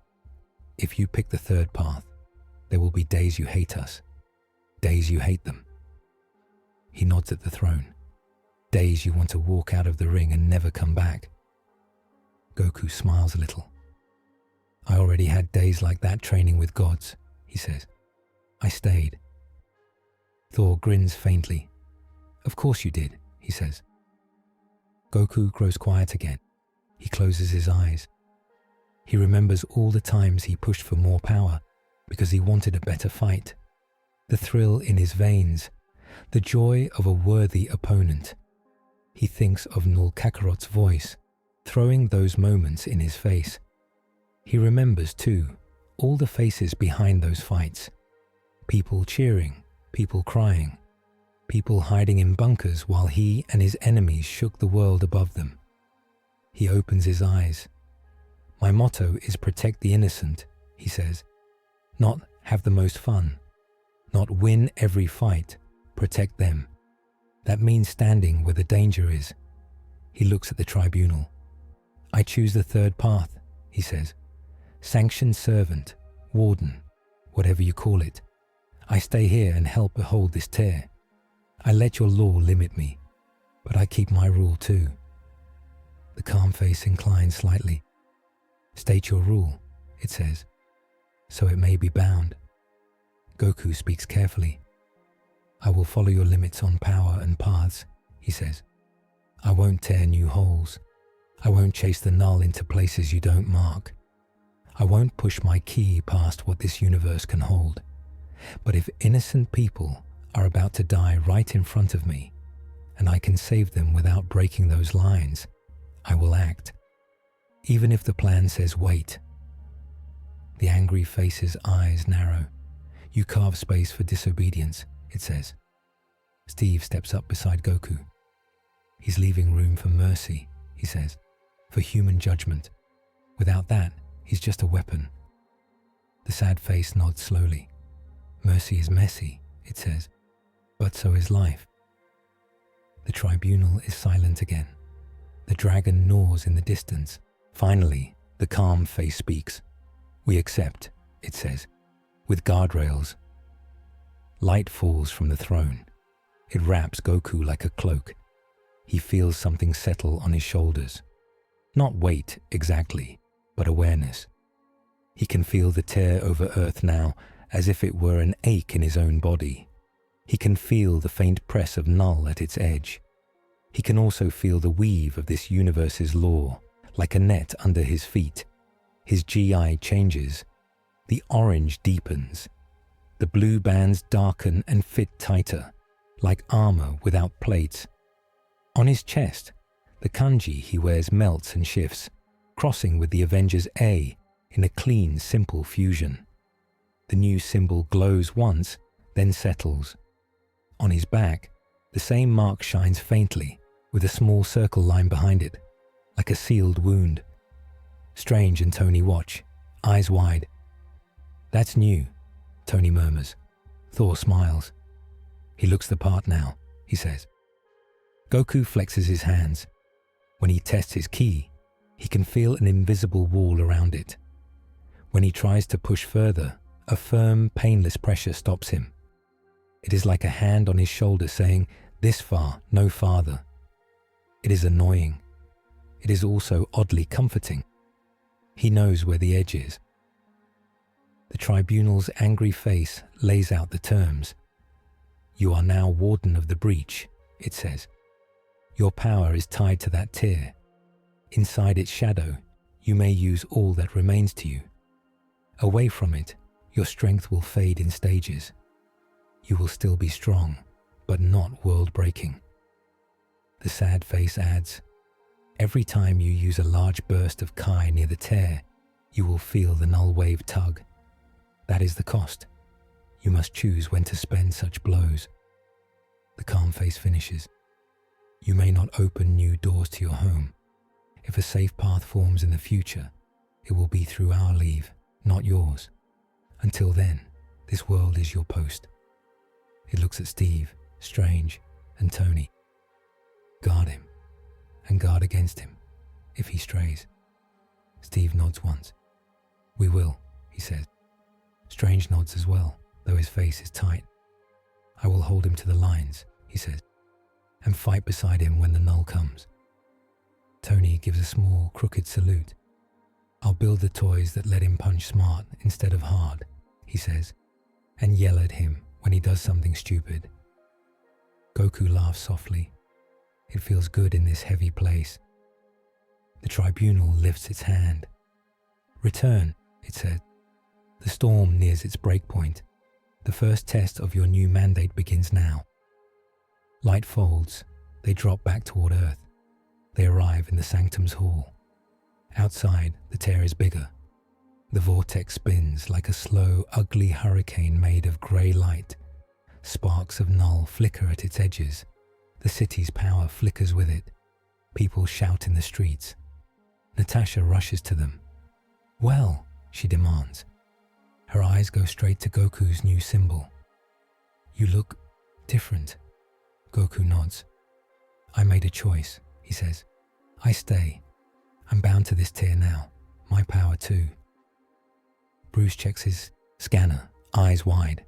If you pick the third path, there will be days you hate us, days you hate them. He nods at the throne. Days you want to walk out of the ring and never come back. Goku smiles a little. I already had days like that training with gods, he says. I stayed. Thor grins faintly. Of course you did, he says. Goku grows quiet again. He closes his eyes. He remembers all the times he pushed for more power because he wanted a better fight. The thrill in his veins, the joy of a worthy opponent. He thinks of Null Kakarot's voice, throwing those moments in his face. He remembers, too, all the faces behind those fights. People cheering, people crying, people hiding in bunkers while he and his enemies shook the world above them. He opens his eyes. My motto is protect the innocent, he says. Not have the most fun. Not win every fight. Protect them. That means standing where the danger is. He looks at the tribunal. I choose the third path, he says. Sanctioned servant, warden, whatever you call it. I stay here and help hold this tear. I let your law limit me, but I keep my rule too. The calm face inclines slightly. State your rule, it says, so it may be bound. Goku speaks carefully. I will follow your limits on power and paths, he says. I won't tear new holes. I won't chase the null into places you don't mark. I won't push my key past what this universe can hold. But if innocent people are about to die right in front of me, and I can save them without breaking those lines, I will act. Even if the plan says wait. The angry face's eyes narrow. You carve space for disobedience, it says. Steve steps up beside Goku. He's leaving room for mercy, he says, for human judgment. Without that, he's just a weapon. The sad face nods slowly. Mercy is messy, it says, but so is life. The tribunal is silent again. The dragon gnaws in the distance. Finally, the calm face speaks. We accept, it says, with guardrails. Light falls from the throne. It wraps Goku like a cloak. He feels something settle on his shoulders. Not weight, exactly, but awareness. He can feel the tear over Earth now, as if it were an ache in his own body. He can feel the faint press of Null at its edge. He can also feel the weave of this universe's law, like a net under his feet. His GI changes. The orange deepens. The blue bands darken and fit tighter, like armor without plates. On his chest, the kanji he wears melts and shifts, crossing with the Avenger's A in a clean, simple fusion. The new symbol glows once, then settles. On his back, the same mark shines faintly, with a small circle line behind it, like a sealed wound. Strange and Tony watch, eyes wide. "That's new," Tony murmurs. Thor smiles. "He looks the part now," he says. Goku flexes his hands. When he tests his ki, he can feel an invisible wall around it. When he tries to push further, a firm, painless pressure stops him. It is like a hand on his shoulder saying, "This far, no farther." It is annoying. It is also oddly comforting. He knows where the edge is. The tribunal's angry face lays out the terms. "You are now warden of the breach," it says. "Your power is tied to that tier. Inside its shadow, you may use all that remains to you. Away from it, your strength will fade in stages. You will still be strong, but not world-breaking." The sad face adds, "Every time you use a large burst of Kai near the tear, you will feel the null wave tug. That is the cost. You must choose when to spend such blows." The calm face finishes. "You may not open new doors to your home. If a safe path forms in the future, it will be through our leave, not yours. Until then, this world is your post." It looks at Steve, Strange, and Tony. "Guard him, and guard against him, if he strays." Steve nods once. "We will," he says. Strange nods as well, though his face is tight. "I will hold him to the lines," he says, "and fight beside him when the Null comes." Tony gives a small, crooked salute. "I'll build the toys that let him punch smart instead of hard," he says, "and yell at him when he does something stupid." Goku laughs softly. It feels good in this heavy place. The tribunal lifts its hand. "Return," it said. "The storm nears its breakpoint. The first test of your new mandate begins now." Light folds. They drop back toward Earth. They arrive in the Sanctum's hall. Outside, the tear is bigger. The vortex spins like a slow, ugly hurricane made of grey light. Sparks of Null flicker at its edges. The city's power flickers with it. People shout in the streets. Natasha rushes to them. "Well," she demands. Her eyes go straight to Goku's new symbol. "You look different." Goku nods. "I made a choice," he says. "I stay. I'm bound to this tier now. My power too." Bruce checks his scanner, eyes wide.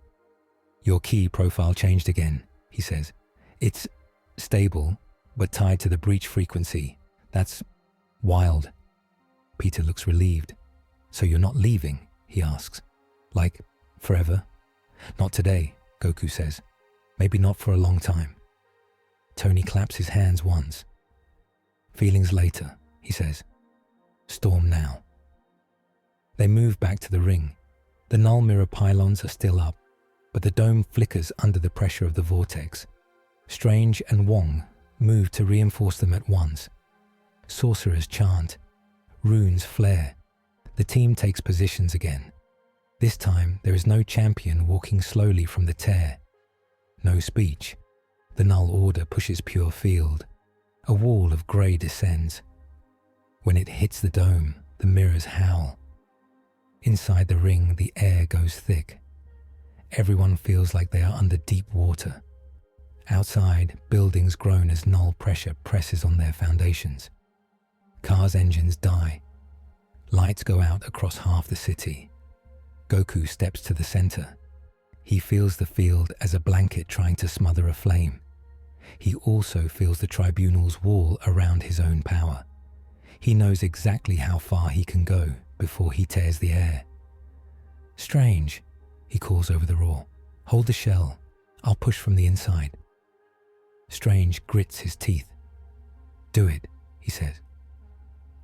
"Your key profile changed again," he says. "It's stable, but tied to the breach frequency. That's wild." Peter looks relieved. "So you're not leaving?" he asks. "Like, forever?" "Not today," Goku says. "Maybe not for a long time." Tony claps his hands once. "Feelings later," he says. "Storm now." They move back to the ring. The null mirror pylons are still up, but the dome flickers under the pressure of the vortex. Strange and Wong move to reinforce them at once. Sorcerers chant. Runes flare. The team takes positions again. This time, there is no champion walking slowly from the tear. No speech. The null order pushes pure field. A wall of grey descends. When it hits the dome, the mirrors howl. Inside the ring, the air goes thick. Everyone feels like they are under deep water. Outside, buildings groan as null pressure presses on their foundations. Cars' engines die. Lights go out across half the city. Goku steps to the center. He feels the field as a blanket trying to smother a flame. He also feels the tribunal's wall around his own power. He knows exactly how far he can go before he tears the air. "Strange," he calls over the roar. "Hold the shell. I'll push from the inside." Strange grits his teeth. "Do it," he says.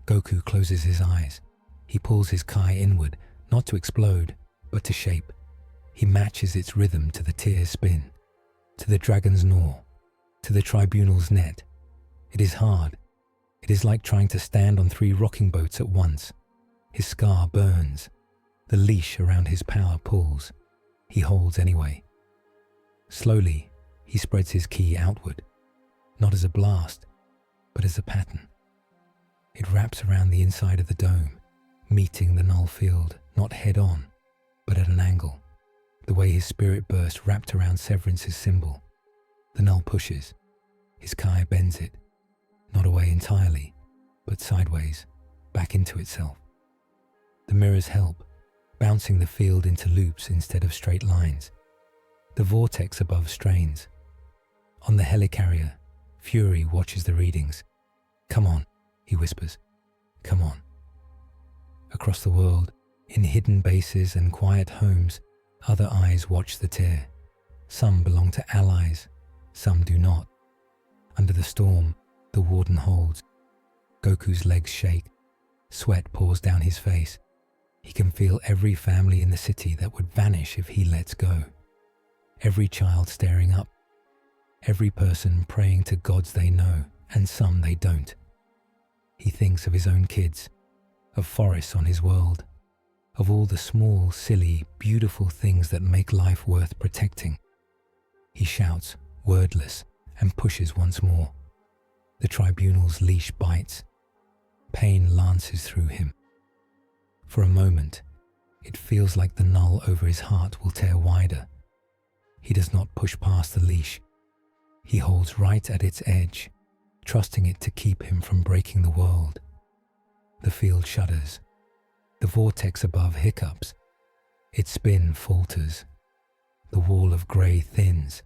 Goku closes his eyes. He pulls his Kai inward, not to explode, but to shape. He matches its rhythm to the tier's spin, to the dragon's gnaw, to the tribunal's net. It is hard. It is like trying to stand on 3 rocking boats at once. His scar burns. The leash around his power pulls. He holds anyway. Slowly, he spreads his key outward, not as a blast, but as a pattern. It wraps around the inside of the dome, meeting the null field, not head-on, but at an angle, the way his spirit burst wrapped around Severance's symbol. The null pushes. His Kai bends it, not away entirely, but sideways, back into itself. The mirrors help, bouncing the field into loops instead of straight lines. The vortex above strains. On the helicarrier, Fury watches the readings. "Come on," he whispers. "Come on." Across the world, in hidden bases and quiet homes, other eyes watch the tear. Some belong to allies, some do not. Under the storm, the warden holds. Goku's legs shake. Sweat pours down his face. He can feel every family in the city that would vanish if he lets go. Every child staring up. Every person praying to gods they know, and some they don't. He thinks of his own kids, of forests on his world, of all the small, silly, beautiful things that make life worth protecting. He shouts, wordless, and pushes once more. The tribunal's leash bites. Pain lances through him. For a moment, it feels like the null over his heart will tear wider. He does not push past the leash. He holds right at its edge, trusting it to keep him from breaking the world. The field shudders. The vortex above hiccups. Its spin falters. The wall of grey thins.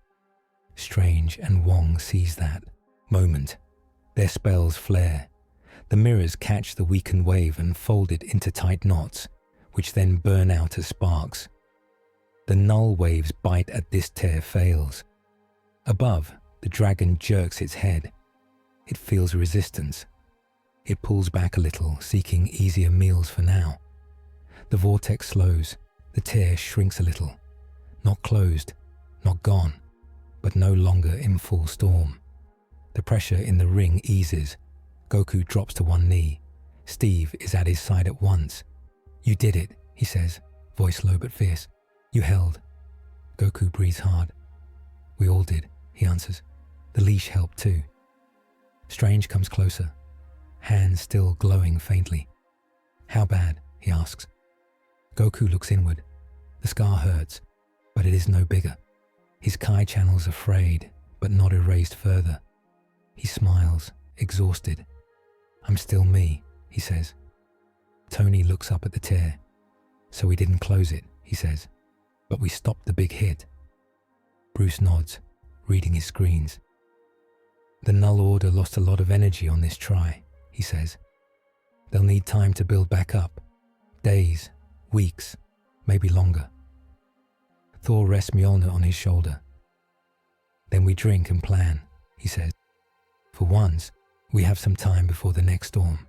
Strange and Wong sees that moment. Their spells flare. The mirrors catch the weakened wave and fold it into tight knots, which then burn out as sparks. The null wave's bite at this tear fails. Above, the dragon jerks its head. It feels resistance. It pulls back a little, seeking easier meals for now. The vortex slows. The tear shrinks a little. Not closed, not gone, but no longer in full storm. The pressure in the ring eases. Goku drops to one knee. Steve is at his side at once. "You did it," he says, voice low but fierce. "You held." Goku breathes hard. "We all did," he answers. "The leash helped too." Strange comes closer, hands still glowing faintly. "How bad?" he asks. Goku looks inward. The scar hurts, but it is no bigger. His Kai channels are frayed, but not erased further. He smiles, exhausted. "I'm still me," he says. Tony looks up at the tear. "So we didn't close it," he says, "but we stopped the big hit." Bruce nods, reading his screens. "The Null Order lost a lot of energy on this try," he says. "They'll need time to build back up. Days, weeks, maybe longer." Thor rests Mjolnir on his shoulder. "Then we drink and plan," he says. "For once, we have some time before the next storm."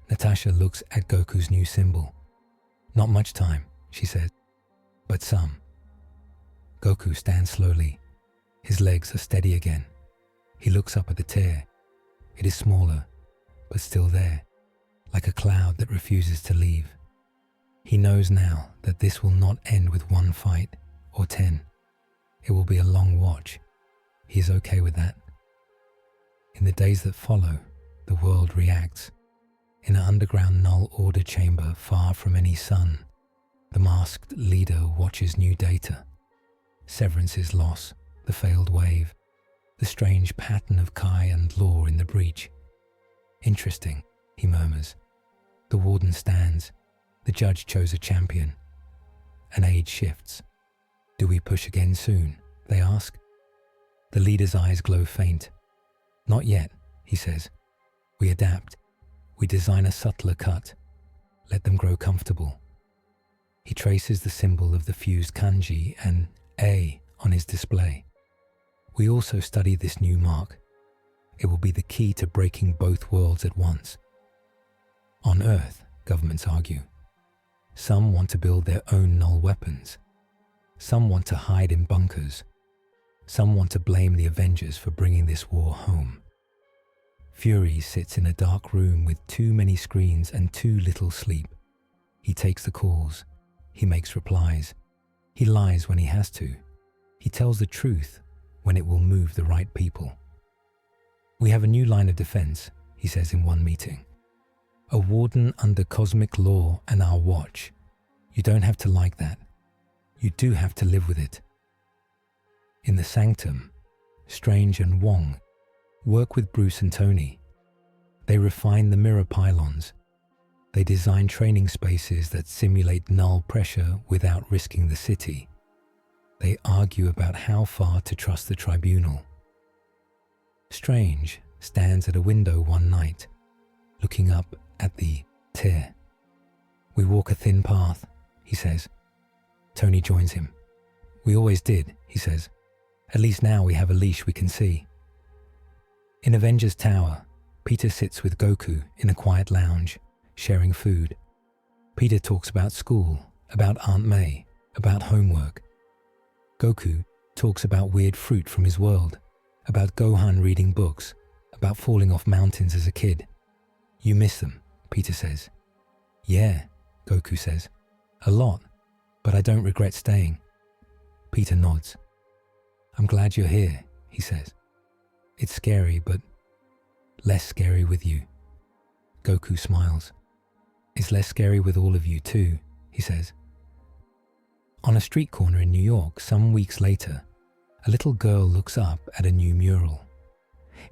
Natasha looks at Goku's new symbol. "Not much time," she says, "but some." Goku stands slowly. His legs are steady again. He looks up at the tear. It is smaller, but still there, like a cloud that refuses to leave. He knows now that this will not end with one fight or 10. It will be a long watch. He is okay with that. In the days that follow, the world reacts. In an underground Null Order chamber far from any sun, the masked leader watches new data. Severance's loss, the failed wave, the strange pattern of Kai and law in the breach. "Interesting," he murmurs. The warden stands. The judge chose a champion. An age shifts. "Do we push again soon?" they ask. The leader's eyes glow faint. "Not yet," he says. "We adapt. We design a subtler cut. Let them grow comfortable." He traces the symbol of the fused kanji and A on his display. "We also study this new mark. It will be the key to breaking both worlds at once." On Earth, governments argue. Some want to build their own null weapons. Some want to hide in bunkers. Some want to blame the Avengers for bringing this war home. Fury sits in a dark room with too many screens and too little sleep. He takes the calls. He makes replies. He lies when he has to. He tells the truth when it will move the right people. "We have a new line of defense," he says in one meeting. "A warden under cosmic law and our watch. You don't have to like that. You do have to live with it." In the sanctum, Strange and Wong work with Bruce and Tony. They refine the mirror pylons. They design training spaces that simulate null pressure without risking the city. They argue about how far to trust the tribunal. Strange stands at a window one night, looking up at the tear. "We walk a thin path," he says. Tony joins him. "We always did," he says. "At least now we have a leash we can see." In Avengers Tower, Peter sits with Goku in a quiet lounge, sharing food. Peter talks about school, about Aunt May, about homework. Goku talks about weird fruit from his world, about Gohan reading books, about falling off mountains as a kid. "You miss them," Peter says. "Yeah," Goku says. "A lot, but I don't regret staying." Peter nods. "I'm glad you're here," he says. "It's scary, but less scary with you." Goku smiles. "It's less scary with all of you too," he says. On a street corner in New York, some weeks later, a little girl looks up at a new mural.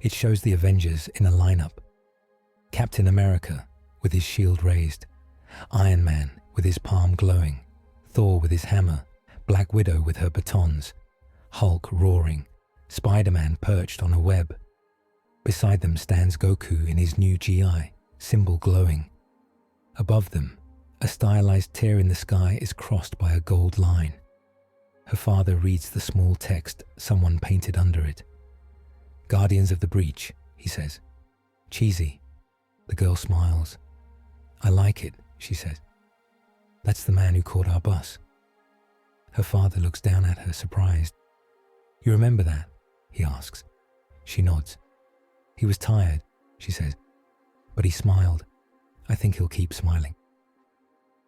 It shows the Avengers in a lineup. Captain America with his shield raised, Iron Man with his palm glowing, Thor with his hammer, Black Widow with her batons, Hulk roaring, Spider-Man perched on a web. Beside them stands Goku in his new GI, symbol glowing. Above them, a stylized tear in the sky is crossed by a gold line. Her father reads the small text someone painted under it. "Guardians of the Breach," he says. "Cheesy." The girl smiles. "I like it," she says. "That's the man who caught our bus." Her father looks down at her, surprised. "You remember that?" he asks. She nods. "He was tired," she says, "but he smiled. I think he'll keep smiling."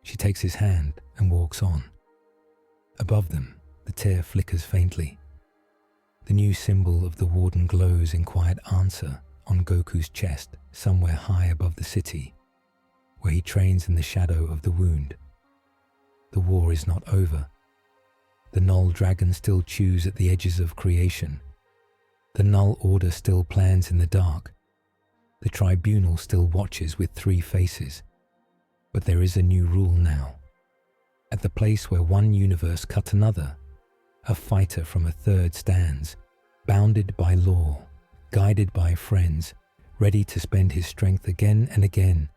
She takes his hand and walks on. Above them, the tear flickers faintly. The new symbol of the warden glows in quiet answer on Goku's chest somewhere high above the city, where he trains in the shadow of the wound. The war is not over. The Null dragon still chews at the edges of creation. The Null order still plans in the dark. The tribunal still watches with 3 faces. But there is a new rule now. At the place where one universe cut another, a fighter from a third stands, bounded by law, guided by friends, ready to spend his strength again and again,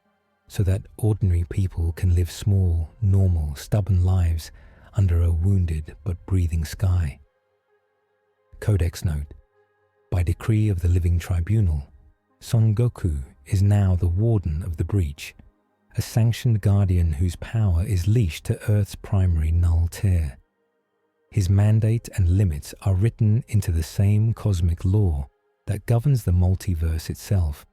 so that ordinary people can live small, normal, stubborn lives under a wounded but breathing sky. Codex note: by decree of the Living Tribunal, Son Goku is now the Warden of the Breach, a sanctioned guardian whose power is leashed to Earth's primary null tier. His mandate and limits are written into the same cosmic law that governs the multiverse itself.